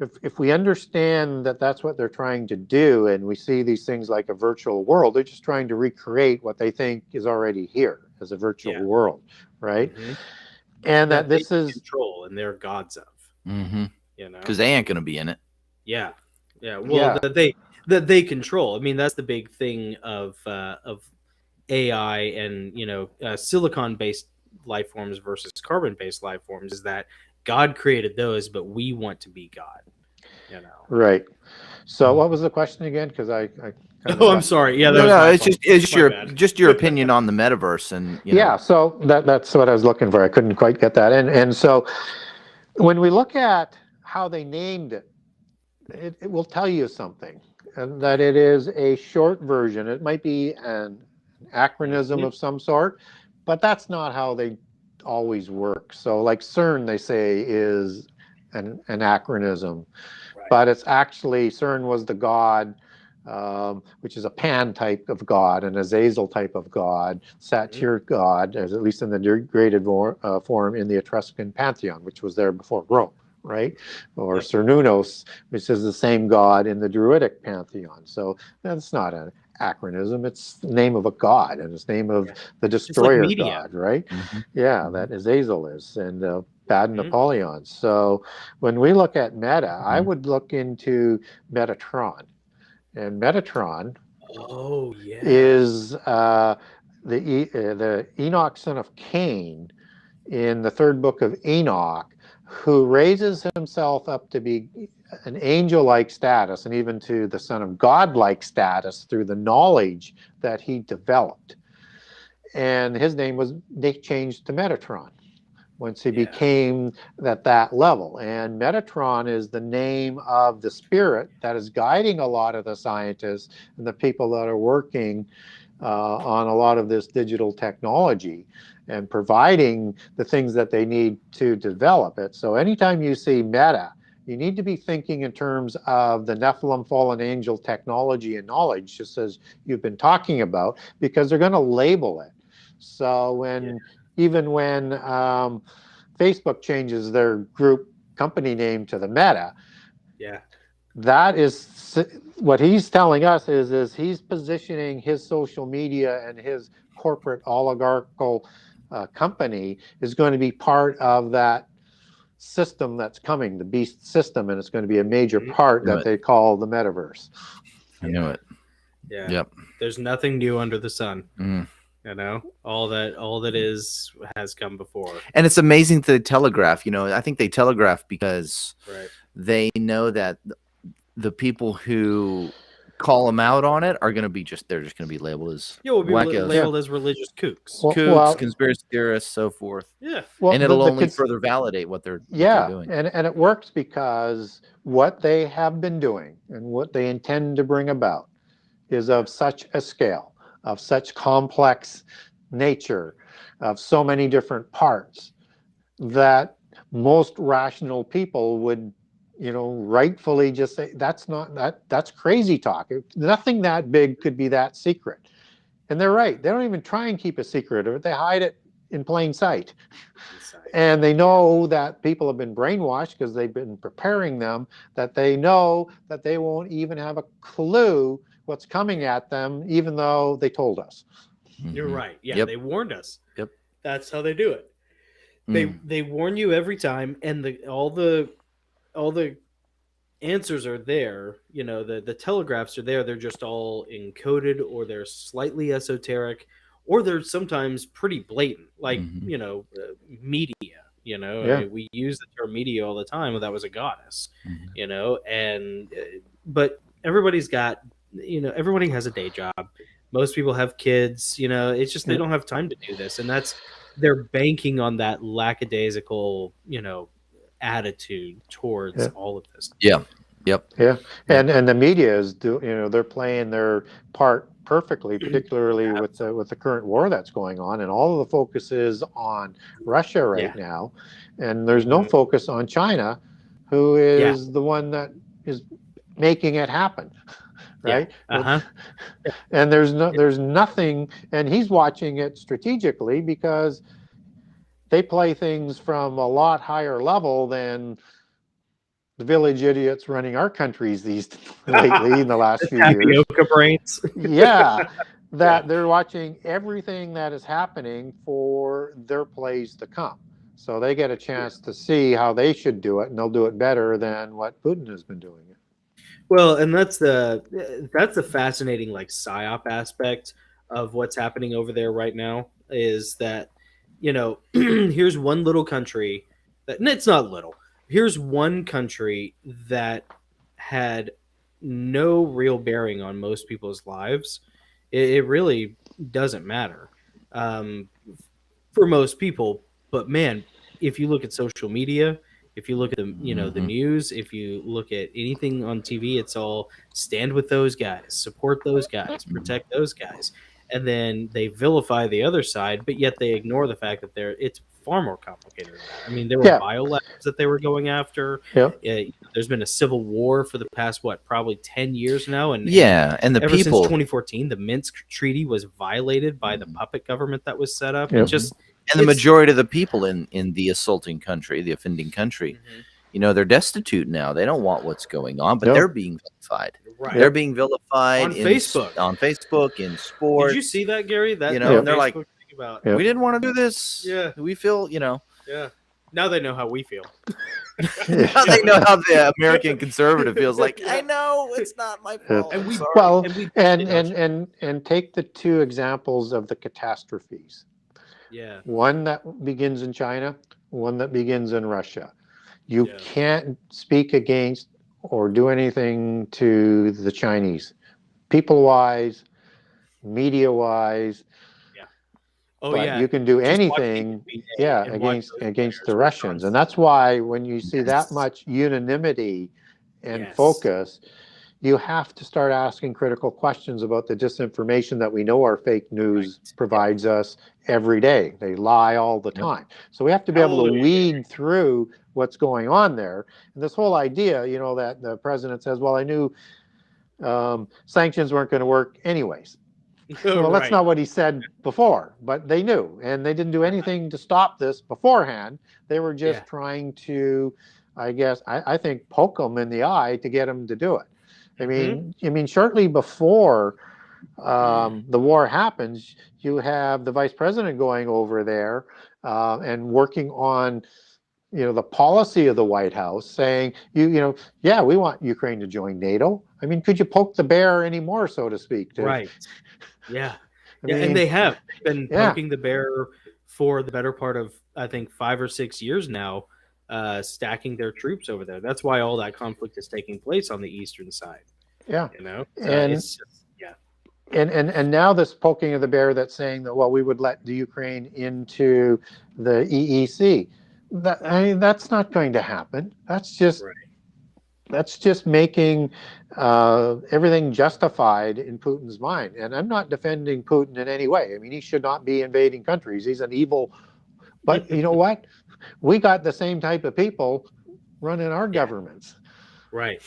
if we understand that that's what they're trying to do, and we see these things like a virtual world, they're just trying to recreate what they think is already here as a virtual world, right? And that this is control, and they're gods of, because they ain't gonna be in it. Well, that they control. I mean, that's the big thing of AI and silicon-based life forms versus carbon-based life forms, is that God created those, but we want to be God. Right. So what was the question again? Because I Oh, I'm sorry. Yeah, that was No, my it's fault. just My your bad. your opinion on the metaverse, and yeah. So that's what I was looking for. I couldn't quite get that. And so when we look at how they named it, it will tell you something, and that it is a short version. It might be an acronym of some sort, but that's not how they always work. So like CERN, they say is an acronym, but it's actually CERN was the god, which is a Pan type of god, an Azazel type of god, Satyr god, as at least in the degraded form in the Etruscan pantheon, which was there before Rome, right? Or Cernunnos, which is the same god in the Druidic pantheon. So that's not an acronym; it's the name of a god, and it's the name of the destroyer god, right? Yeah, that Azazel is, and bad Napoleon. So when we look at meta, I would look into Metatron. And Metatron is the Enoch son of Cain in the third book of Enoch, who raises himself up to be an angel-like status and even to the son of God-like status through the knowledge that he developed. And his name was, they changed to Metatron once he became at that level. And Metatron is the name of the spirit that is guiding a lot of the scientists and the people that are working on a lot of this digital technology and providing the things that they need to develop it. So anytime you see meta, you need to be thinking in terms of the Nephilim fallen angel technology and knowledge, just as you've been talking about, because they're going to label it. So when even when Facebook changes their group company name to the Meta, that is what he's telling us is he's positioning his social media and his corporate oligarchical company is going to be part of that system that's coming, the beast system, and it's going to be a major part that they call the metaverse. I know it. Yeah. Yep. There's nothing new under the sun. You know, all that is has come before. And it's amazing to telegraph. You know, I think they telegraph because they know that the people who call them out on it are going to be they're just going to be labeled as labeled as religious kooks. Kooks, conspiracy theorists, so forth. Yeah. Well, and it'll only further validate what they're doing. And it works because what they have been doing and what they intend to bring about is of such a scale, of such complex nature, of so many different parts that most rational people would, rightfully just say that's crazy talk. Nothing that big could be that secret. And they're right. They don't even try and keep a secret, or they hide it in plain sight. And they know that people have been brainwashed because they've been preparing them, that they know that they won't even have a clue what's coming at them, even though they told us. You're right. Yeah, they warned us. Yep. That's how they do it. They warn you every time, and all the answers are there. You know, the telegraphs are there. They're just all encoded, or they're slightly esoteric, or they're sometimes pretty blatant, like media. I mean, we use the term media all the time. Well, that was a goddess, and but everybody's got, everybody has a day job. Most people have kids. It's just they don't have time to do this, and they're banking on that lackadaisical, attitude towards all of this. Yeah. Yep. Yeah. And the media is they're playing their part perfectly, particularly with the current war that's going on, and all of the focus is on Russia right now, and there's no focus on China, who is the one that is making it happen. Right. And there's nothing, and he's watching it strategically because they play things from a lot higher level than the village idiots running our countries lately in the last few years. Brains. They're watching everything that is happening for their plays to come. So they get a chance to see how they should do it, and they'll do it better than what Putin has been doing. Well, and that's the fascinating psyop aspect of what's happening over there right now, is that here's one little country that, and it's not little. Here's one country that had no real bearing on most people's lives. It really doesn't matter um, for most people. But man, if you look at social media, if you look at the news, if you look at anything on TV, it's all stand with those guys, support those guys, protect those guys, and then they vilify the other side, but yet they ignore the fact that it's far more complicated than that. I mean, there were Yeah. biolabs that they were going after. Yeah. There's been a civil war for the past probably 10 years now, and the ever since people 2014, the Minsk Treaty was violated by the puppet government that was set up. Yep. And the majority of the people in the assaulting country, the offending country, they're destitute now. They don't want what's going on, but they're being vilified. Right. They're being vilified on Facebook. On Facebook, in sports. Did you see that, Gary? That and they're like, about, we didn't want to do this. Yeah. We feel, Yeah. Now they know how we feel. Now they know how the American conservative feels like. I know it's not my fault. And and take the two examples of the catastrophes. Yeah. One that begins in China, one that begins in Russia. You can't speak against or do anything to the Chinese, people-wise, media-wise. Oh, but you can do anything, against the Russians, and that's why when you see that much unanimity and focus, you have to start asking critical questions about the disinformation that we know our fake news provides us every day. They lie all the time, so we have to be able to weed through what's going on there. And this whole idea, that the president says, "Well, I knew sanctions weren't going to work anyways." Well, that's not what he said before, but they knew, and they didn't do anything to stop this beforehand. They were just trying to, I think, poke them in the eye to get them to do it. I mean, shortly before the war happens, you have the vice president going over there and working on, the policy of the White House, saying, we want Ukraine to join NATO. I mean, could you poke the bear anymore, so to speak? Right. Yeah. And they have been poking the bear for the better part of, I think, 5 or 6 years now, stacking their troops over there. That's why all that conflict is taking place on the eastern side. Yeah. And it's just, And now this poking of the bear that's saying that, well, we would let the Ukraine into the EEC. That's not going to happen. That's just making everything justified in Putin's mind. And I'm not defending Putin in any way. I mean, he should not be invading countries. He's an evil. But you know what? We got the same type of people running our governments. Right.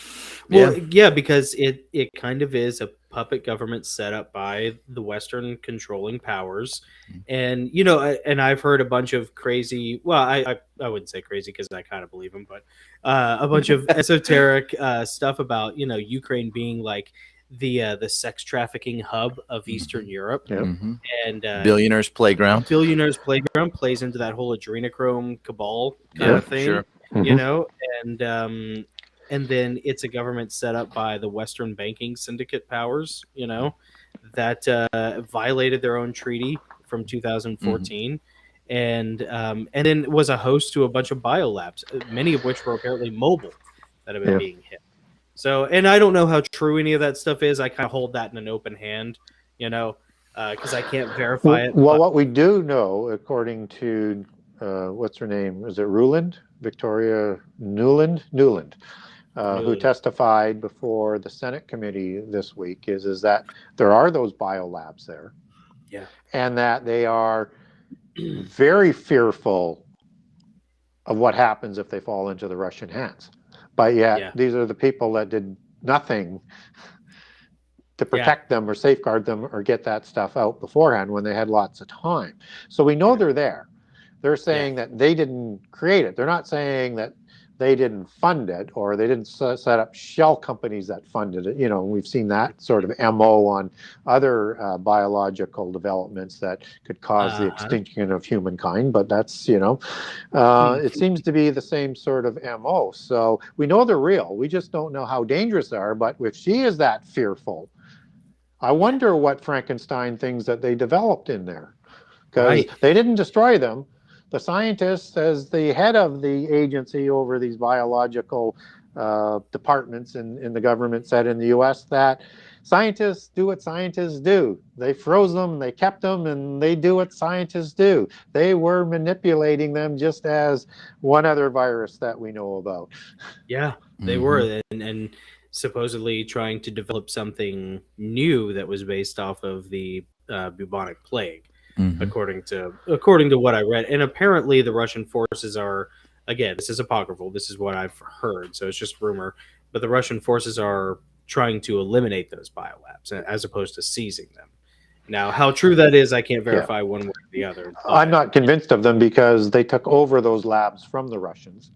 Well, because it kind of is a puppet government set up by the Western controlling powers. And, and I've heard a bunch of crazy, well, I wouldn't say crazy because I kind of believe them, but a bunch of esoteric stuff about, Ukraine being like the sex trafficking hub of Eastern Europe. And Billionaires Playground. Billionaires Playground plays into that whole adrenochrome cabal kind of thing, sure. And then it's a government set up by the Western banking syndicate powers, that violated their own treaty from 2014, and then was a host to a bunch of biolabs, many of which were apparently mobile, that have been being hit. So, and I don't know how true any of that stuff is. I kind of hold that in an open hand, because I can't verify it. Well, what we do know, according to what's her name? Is it Ruland? Victoria Newland, who testified before the Senate committee this week, is that there are those biolabs there, and that they are very fearful of what happens if they fall into the Russian hands. But yet, these are the people that did nothing to protect them or safeguard them or get that stuff out beforehand when they had lots of time. So we know they're there. They're saying that they didn't create it. They're not saying that they didn't fund it, or they didn't set up shell companies that funded it. We've seen that sort of MO on other biological developments that could cause the extinction of humankind. But that's, it seems to be the same sort of MO. So we know they're real. We just don't know how dangerous they are. But if she is that fearful, I wonder what Frankenstein things that they developed in there, because they didn't destroy them. The scientist, as the head of the agency over these biological departments in the government said in the U.S. that scientists do what scientists do. They froze them, they kept them, and they do what scientists do. They were manipulating them just as one other virus that we know about. Yeah, they were, and supposedly trying to develop something new that was based off of the bubonic plague, according to what I read. And apparently, the Russian forces are, again, this is apocryphal. This is what I've heard, so it's just rumor. But the Russian forces are trying to eliminate those biolabs as opposed to seizing them. Now, how true that is, I can't verify one way or the other. I'm not convinced of them because they took over those labs from the Russians.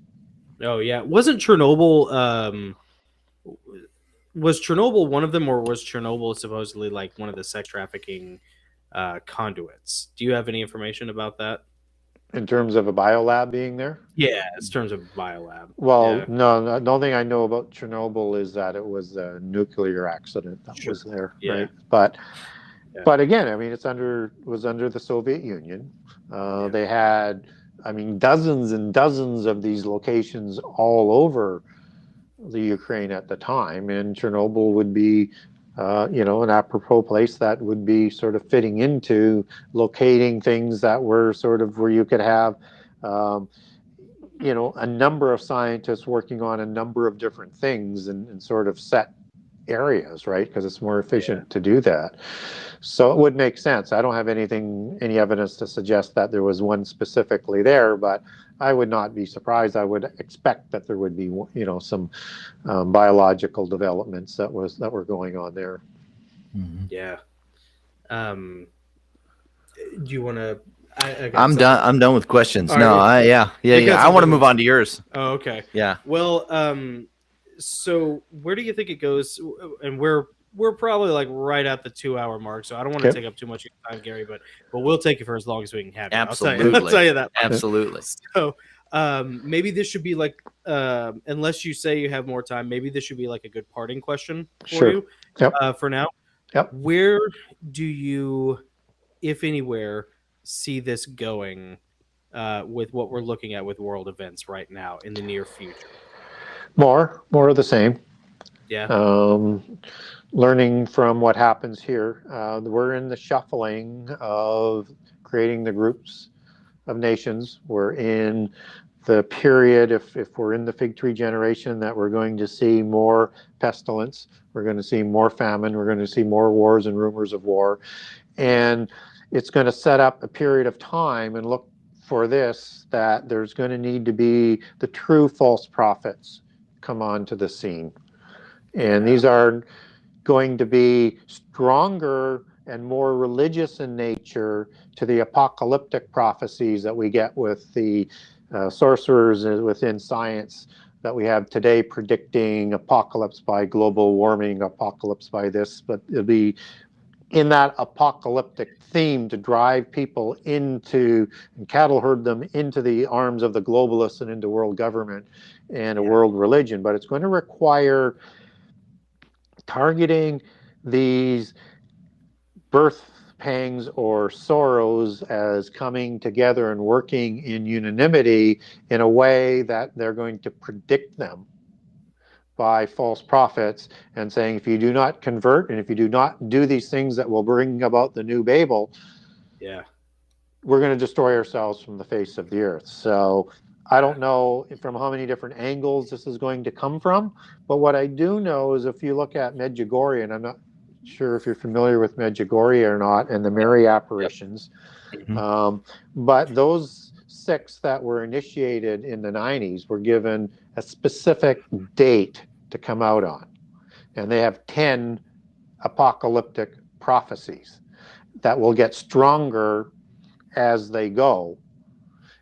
Oh yeah, wasn't Chernobyl? Was Chernobyl one of them, or was Chernobyl supposedly like one of the sex trafficking conduits? Do you have any information about that? In terms of a biolab being there? Yeah, in terms of biolab. Well, yeah. no, the only thing I know about Chernobyl is that it was a nuclear accident that was there, right? But again, I mean, was under the Soviet Union. They had, I mean, dozens and dozens of these locations all over the Ukraine at the time, and Chernobyl would be, an apropos place that would be sort of fitting into locating things that were sort of where you could have, a number of scientists working on a number of different things and sort of set areas, right? Because it's more efficient to do that. So it would make sense. I don't have any evidence to suggest that there was one specifically there, but I would not be surprised. I would expect that there would be, some biological developments that were going on there. Yeah. Do you want to? I'm done. I'm done with questions. Are no, you? I want to move on to yours. Oh, okay. Yeah. Well, so where do you think it goes? And we're probably like right at the 2-hour mark, so I don't want to take up too much of your time, Gary, but we'll take you for as long as we can have you. Absolutely. I'll tell you that. Absolutely. So maybe this should be like, unless you say you have more time, maybe this should be like a good parting question for you. Yep. For now. Yep. Where do you, if anywhere, see this going with what we're looking at with world events right now in the near future? More of the same. Yeah. Learning from what happens here. We're in the shuffling of creating the groups of nations. We're in the period, if we're in the fig tree generation, that we're going to see more pestilence. We're going to see more famine. We're going to see more wars and rumors of war. And it's going to set up a period of time and look for this, that there's going to need to be the true false prophets come onto the scene. And these are going to be stronger and more religious in nature to the apocalyptic prophecies that we get with the sorcerers within science that we have today, predicting apocalypse by global warming, apocalypse by this, but it'll be in that apocalyptic theme to drive people into and cattle herd them into the arms of the globalists and into world government and a world religion. But it's going to require targeting these birth pangs or sorrows as coming together and working in unanimity in a way that they're going to predict them by false prophets and saying, if you do not convert and if you do not do these things that will bring about the new Babel, we're going to destroy ourselves from the face of the earth. So I don't know from how many different angles this is going to come from, but what I do know is if you look at Medjugorje, and I'm not sure if you're familiar with Medjugorje or not, and the Mary apparitions, but those 6 that were initiated in the 90s were given a specific date to come out on. And they have 10 apocalyptic prophecies that will get stronger as they go.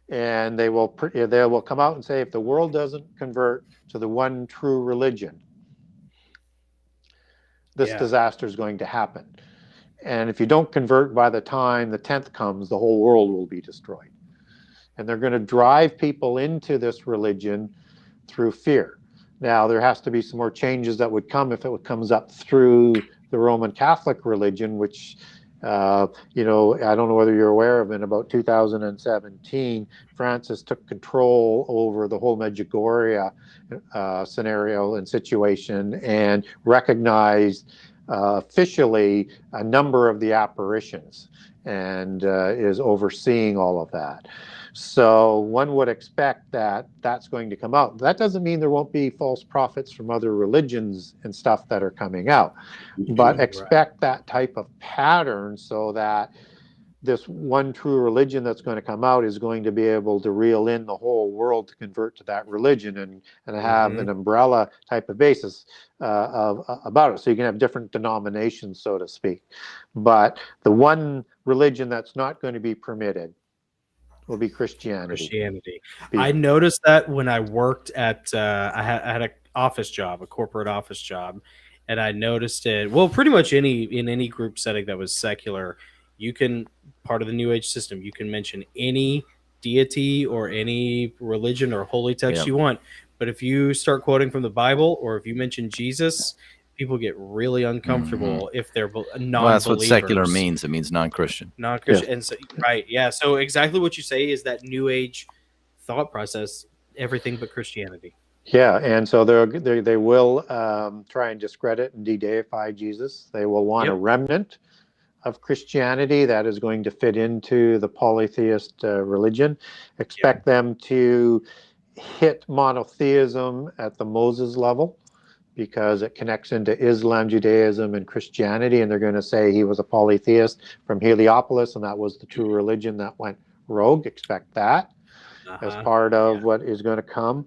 And they will come out and say, if the world doesn't convert to the one true religion, this disaster is going to happen. And if you don't convert by the time the 10th comes, the whole world will be destroyed. And they're going to drive people into this religion through fear. Now, there has to be some more changes that would come if it comes up through the Roman Catholic religion, which You know, I don't know whether you're aware of, in about 2017, Francis took control over the whole Medjugorje scenario and situation, and recognized officially a number of the apparitions, and is overseeing all of that. So one would expect that that's going to come out. That doesn't mean there won't be false prophets from other religions and stuff that are coming out, but expect that type of pattern, so that this one true religion that's going to come out is going to be able to reel in the whole world to convert to that religion, and have an umbrella type of basis about it. So you can have different denominations, so to speak. But the one religion that's not going to be permitted will be Christianity. I noticed that when I worked at, I had an office job, a corporate office job, and I noticed it. Well, pretty much in any group setting that was secular, you can, part of the New Age system, you can mention any deity or any religion or holy text you want. But if you start quoting from the Bible, or if you mention Jesus, people get really uncomfortable if they're non-believers. Well, that's what secular means. It means non-Christian. Non-Christian, and so, right, yeah. So exactly what you say is that New Age thought process, everything but Christianity. Yeah, and so they will try and discredit and de-deify Jesus. They will want a remnant of Christianity that is going to fit into the polytheist religion. Expect them to hit monotheism at the Moses level, because it connects into Islam, Judaism, and Christianity, and they're going to say he was a polytheist from Heliopolis, and that was the true religion that went rogue. Expect that as part of what is going to come.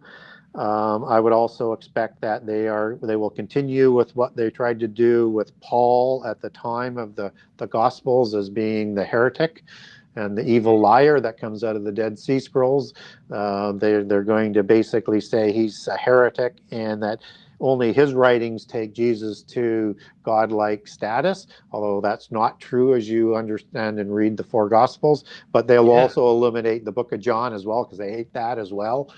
I would also expect that they will continue with what they tried to do with Paul at the time of the Gospels, as being the heretic and the evil liar that comes out of the Dead Sea Scrolls. They're going to basically say he's a heretic, and that only his writings take Jesus to godlike status, although that's not true as you understand and read the four Gospels. But they'll also eliminate the book of John as well, because they hate that as well.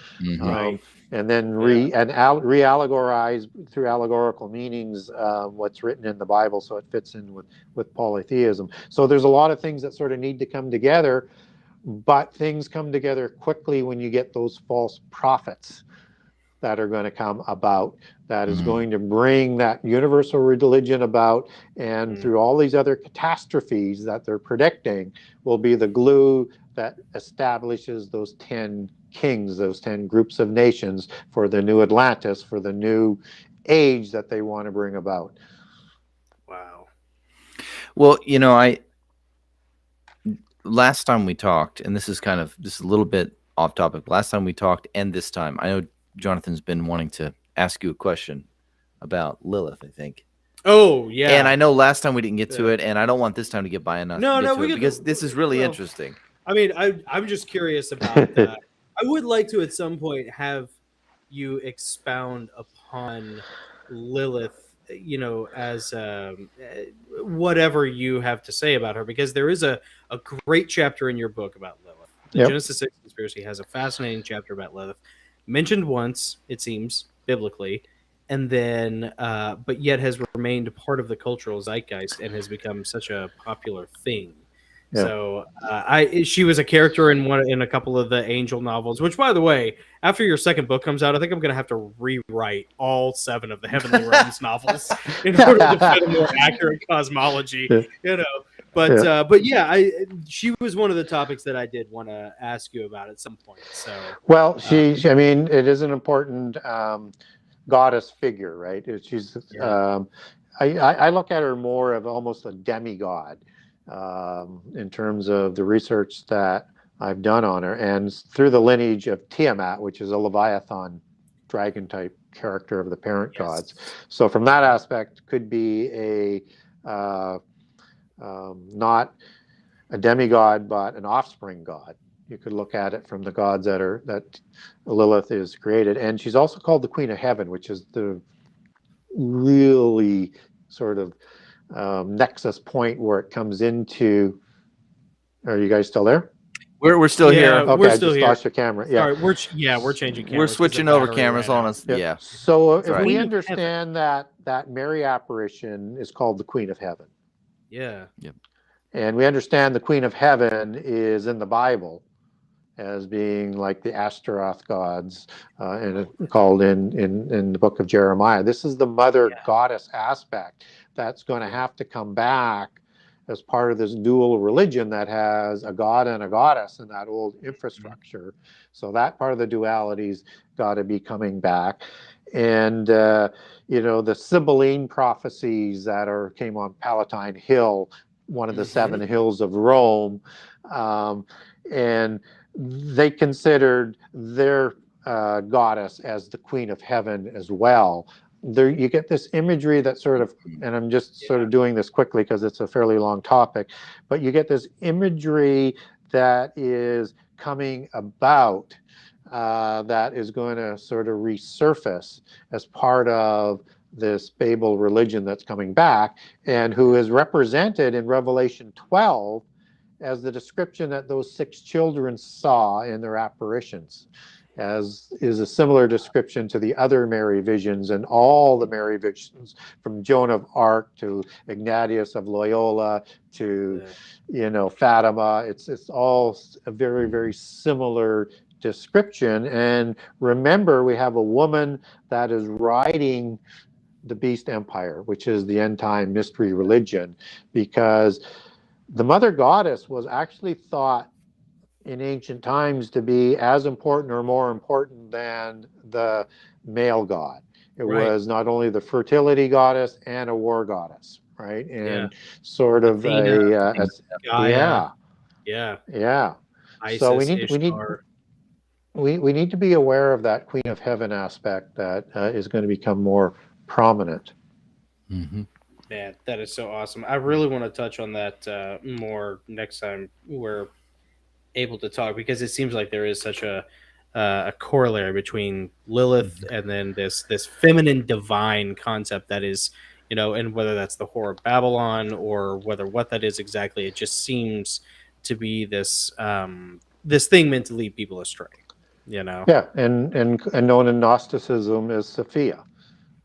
And then re-allegorize through allegorical meanings what's written in the Bible, so it fits in with polytheism. So there's a lot of things that sort of need to come together, but things come together quickly when you get those false prophets that are going to come about, that is going to bring that universal religion about, and through all these other catastrophes that they're predicting, will be the glue that establishes those 10 kings, those 10 groups of nations, for the new Atlantis, for the new age that they want to bring about. Wow. Well, you know, last time we talked, and this is a little bit off topic. Last time we talked, and this time, I know Jonathan's been wanting to ask you a question about Lilith, I think. Oh, yeah. And I know last time we didn't get to it, and I don't want this time to get by enough because this is really interesting. I mean, I'm just curious about that. I would like to, at some point, have you expound upon Lilith, you know, as whatever you have to say about her, because there is a great chapter in your book about Lilith. The Genesis 6 Conspiracy has a fascinating chapter about Lilith, mentioned once, it seems, biblically, and then but yet has remained part of the cultural zeitgeist and has become such a popular thing. So she was a character in a couple of the Angel novels, which, by the way, after your second book comes out, I think I'm going to have to rewrite all 7 of the Heavenly Realms novels in order to fit a more accurate cosmology, you know. But she was one of the topics that I did want to ask you about at some point. So, well, I mean, it is an important goddess figure, right? She's I look at her more of almost a demigod in terms of the research that I've done on her, and through the lineage of Tiamat, which is a Leviathan dragon type character of the parent gods. So from that aspect, could be a not a demigod, but an offspring god. You could look at it from the gods that Lilith is created. And she's also called the Queen of Heaven, which is the really sort of nexus point where it comes into. Are you guys still there? We're still here. Okay, we're still I just lost your camera. Sorry, we're changing cameras. We're switching over cameras on us. Yeah. So if we understand that Mary apparition is called the Queen of Heaven. Yeah. Yep. And we understand the Queen of Heaven is in the Bible as being like the Ashtaroth gods, called in the book of Jeremiah. This is the mother goddess aspect that's going to have to come back as part of this dual religion that has a god and a goddess in that old infrastructure. So that part of the duality's got to be coming back. And the Sibylline prophecies that came on Palatine Hill, one of the seven hills of Rome, and they considered their goddess as the Queen of Heaven as well. There, you get this imagery that sort of, and I'm just sort of doing this quickly because it's a fairly long topic, but you get this imagery that is coming about that is going to sort of resurface as part of this Babel religion that's coming back, and who is represented in Revelation 12 as the description that those 6 children saw in their apparitions, as is a similar description to the other Mary visions and all the Mary visions, from Joan of Arc to Ignatius of Loyola to Fatima. It's all a very, very similar description. And remember, we have a woman that is riding the beast empire, which is the end time mystery religion, because the mother goddess was actually thought in ancient times to be as important or more important than the male god. It was not only the fertility goddess and a war goddess, right? And sort of Athena, yeah. Isis, so we need to be aware of that Queen of Heaven aspect that is going to become more prominent. Man, that is so awesome. I really want to touch on that more next time we're able to talk, because it seems like there is such a corollary between Lilith and then this feminine divine concept that is, and whether that's the Whore of Babylon or what that is exactly, it just seems to be this thing meant to lead people astray. Yeah, and known in Gnosticism as Sophia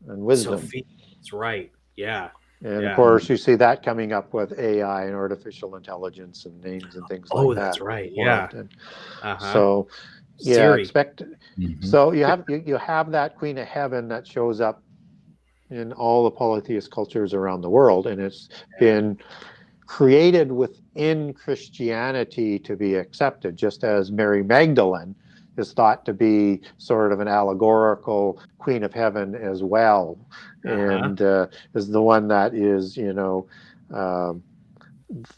and wisdom. Sophia, that's right. Yeah. And of course, you see that coming up with AI and artificial intelligence and names and things like that. Oh, that's right. Yeah. So, Siri. expect. So you have that Queen of Heaven that shows up in all the polytheist cultures around the world, and it's been created within Christianity to be accepted, just as Mary Magdalene is thought to be sort of an allegorical Queen of Heaven as well, and is the one that is,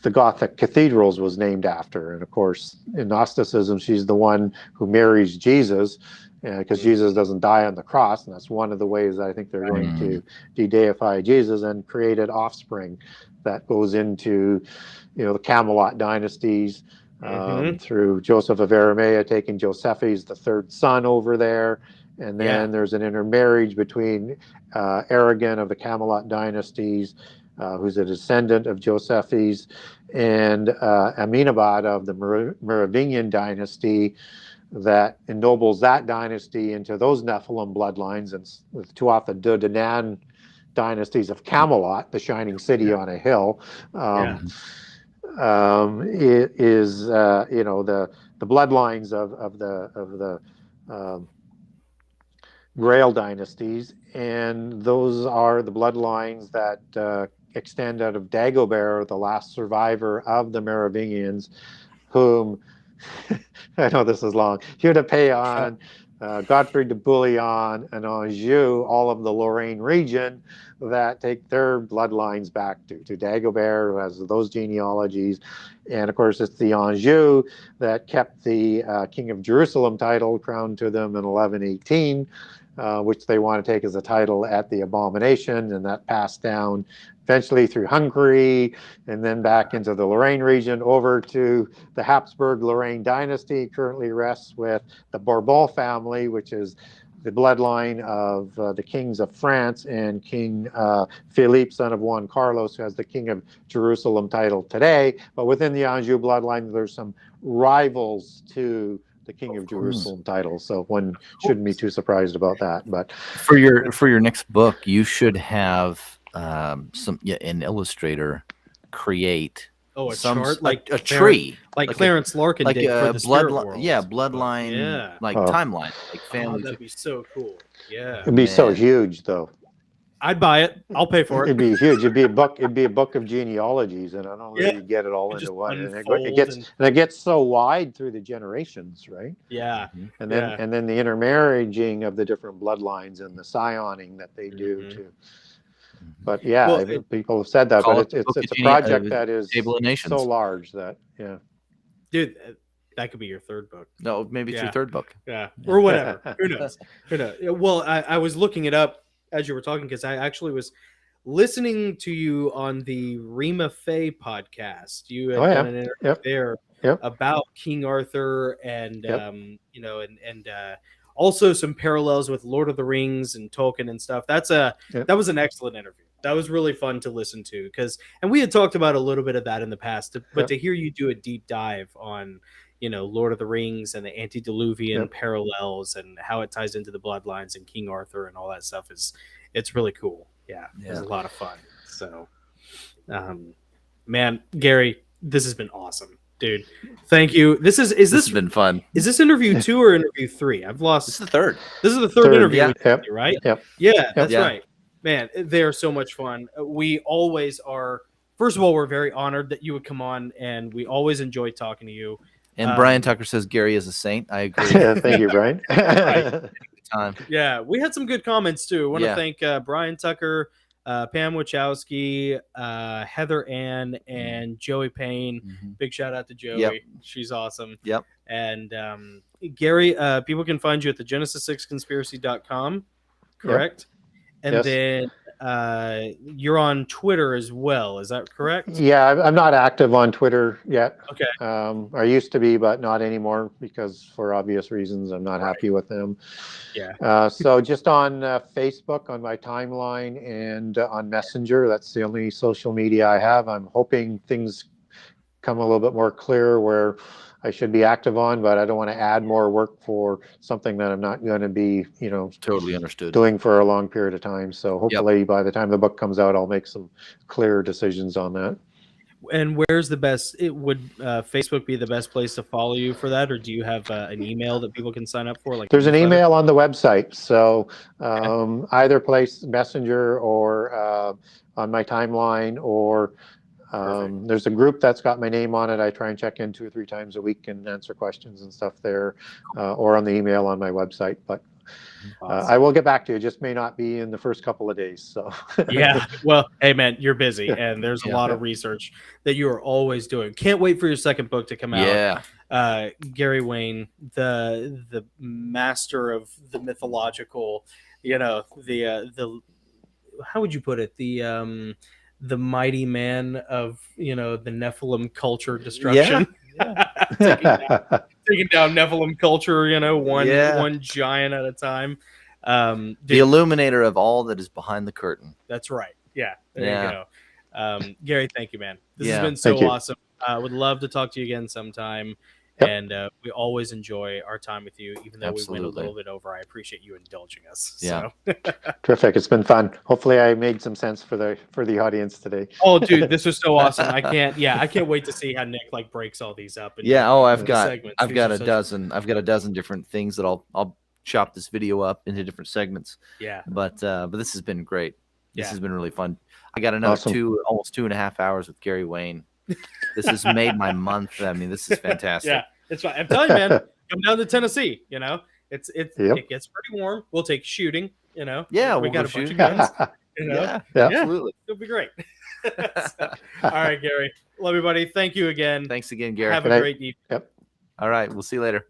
the Gothic cathedrals was named after. And of course, in Gnosticism, she's the one who marries Jesus, because Jesus doesn't die on the cross, and that's one of the ways I think they're going to de-deify Jesus and created offspring that goes into, the Camelot dynasties. Through Joseph of Arimathea taking Josephus, the third son, over there. And then there's an intermarriage between Aragon of the Camelot dynasties, who's a descendant of Josephus, and Amenemhat of the Merovingian dynasty, that ennobles that dynasty into those Nephilim bloodlines, and with two off the Dodonan dynasties of Camelot, the shining city on a hill. It is the bloodlines of the Grail dynasties, and those are the bloodlines that extend out of Dagobert, the last survivor of the Merovingians, whom I know this is long. Hugh de Payon, Godfrey de Bouillon, and Anjou, all of the Lorraine region, that take their bloodlines back to Dagobert, who has those genealogies. And of course, it's the Anjou that kept the King of Jerusalem title crowned to them in 1118, which they want to take as a title at the Abomination, and that passed down eventually through Hungary, and then back into the Lorraine region, over to the Habsburg Lorraine dynasty. Currently rests with the Bourbon family, which is the bloodline of the kings of France, and King Philippe, son of Juan Carlos, who has the King of Jerusalem title today. But within the Anjou bloodline, there's some rivals to the King of Jerusalem title, so one shouldn't be too surprised about that. But for your next book, you should have an illustrator create Oh, a chart like a tree, like Clarence Larkin did for the Spirit World. Yeah, bloodline, Yeah. timeline, like Oh, family. that'd be so cool. Yeah, It'd be so Man. huge, though. I'd buy it. I'll pay for it. It'd be huge. It'd be a book. It'd be a book of genealogies, and I don't know Yeah. if you get it all It into just one. And it unfolds gets and- and it gets so wide through the generations, right? Yeah. And then the intermarrying of the different bloodlines and the scioning that they do too. But yeah, Well, people have said that, Call but it it's Book a of project that is Table of Nations. so large that dude, that could be your third book. No, maybe it's your Yeah. third book. Yeah, or whatever. Who knows? Who knows? Well, I was looking it up as you were talking because I actually was listening to you on the Rima Faye podcast. You had done an interview there about King Arthur and and also some parallels with Lord of the Rings and Tolkien and stuff. That was an excellent interview. That was really fun to listen to and we had talked about a little bit of that in the past, but to hear you do a deep dive on Lord of the Rings and the antediluvian parallels and how it ties into the bloodlines and King Arthur and all that stuff it's really cool. Yeah, it was a lot of fun. So, man, Gary, this has been awesome, dude. Thank you. This has been fun. Is this interview 2 or interview 3? I've lost. This is the third. This is the third interview, yeah. right? Yep. Yeah, that's right. Man, they are so much fun. We always are. First of all, we're very honored that you would come on, and we always enjoy talking to you. And Brian Tucker says Gary is a saint. I agree. Thank you, Brian. Time. Yeah, we had some good comments too. I want to thank Brian Tucker, Pam Wachowski, Heather Ann, and Joey Payne. Big shout out to Joey. Yep. She's awesome. Yep. And Gary, people can find you at the Genesis6conspiracy.com, correct? And then you're on Twitter as well. Is that correct? Yeah, I'm not active on Twitter yet. Okay. I used to be, but not anymore because for obvious reasons, I'm not happy with them. Yeah. So just on Facebook, on my timeline, and on Messenger. That's the only social media I have. I'm hoping things come a little bit more clear where I should be active on, but I don't want to add more work for something that I'm not going to be, totally understood, doing for a long period of time. So hopefully by the time the book comes out, I'll make some clear decisions on that. And where's the best? Would Facebook be the best place to follow you for that, or do you have an email that people can sign up for? Like there's an email on the website, so either place, Messenger or on my timeline, or there's a group that's got my name on it. I try and check in 2 or 3 times a week and answer questions and stuff there, or on the email on my website. But I will get back to you. It just may not be in the first couple of days. So yeah, well, hey man, you're busy, and there's a lot of research that you are always doing. Can't wait for your second book to come out. Yeah, Gary Wayne, the master of the mythological, the how would you put it, the mighty man of the Nephilim culture destruction. Taking down Nephilim culture, one giant at a time. The illuminator of all that is behind the curtain. That's right. Yeah, there you go. Gary, thank you, man. This has been so awesome. Would love to talk to you again sometime. And we always enjoy our time with you, even though we went a little bit over. I appreciate you indulging us. Yeah, so. Terrific. It's been fun. Hopefully, I made some sense for the audience today. Oh, dude, this was so awesome. I can't wait to see how Nick breaks all these up. And, I've got a dozen. I've got a dozen different things that I'll chop this video up into different segments. Yeah, but this has been great. This has been really fun. I got another almost 2.5 hours with Gary Wayne. This has made my month. I mean, this is fantastic. Yeah, it's fine. I'm telling you, man, come down to Tennessee. It gets pretty warm. We'll take shooting. Yeah, we got a bunch of guns. Yeah, absolutely. It'll be great. All right, Gary. Love you, buddy. Thank you again. Thanks again, Gary. Have a great evening. Yep. All right, we'll see you later.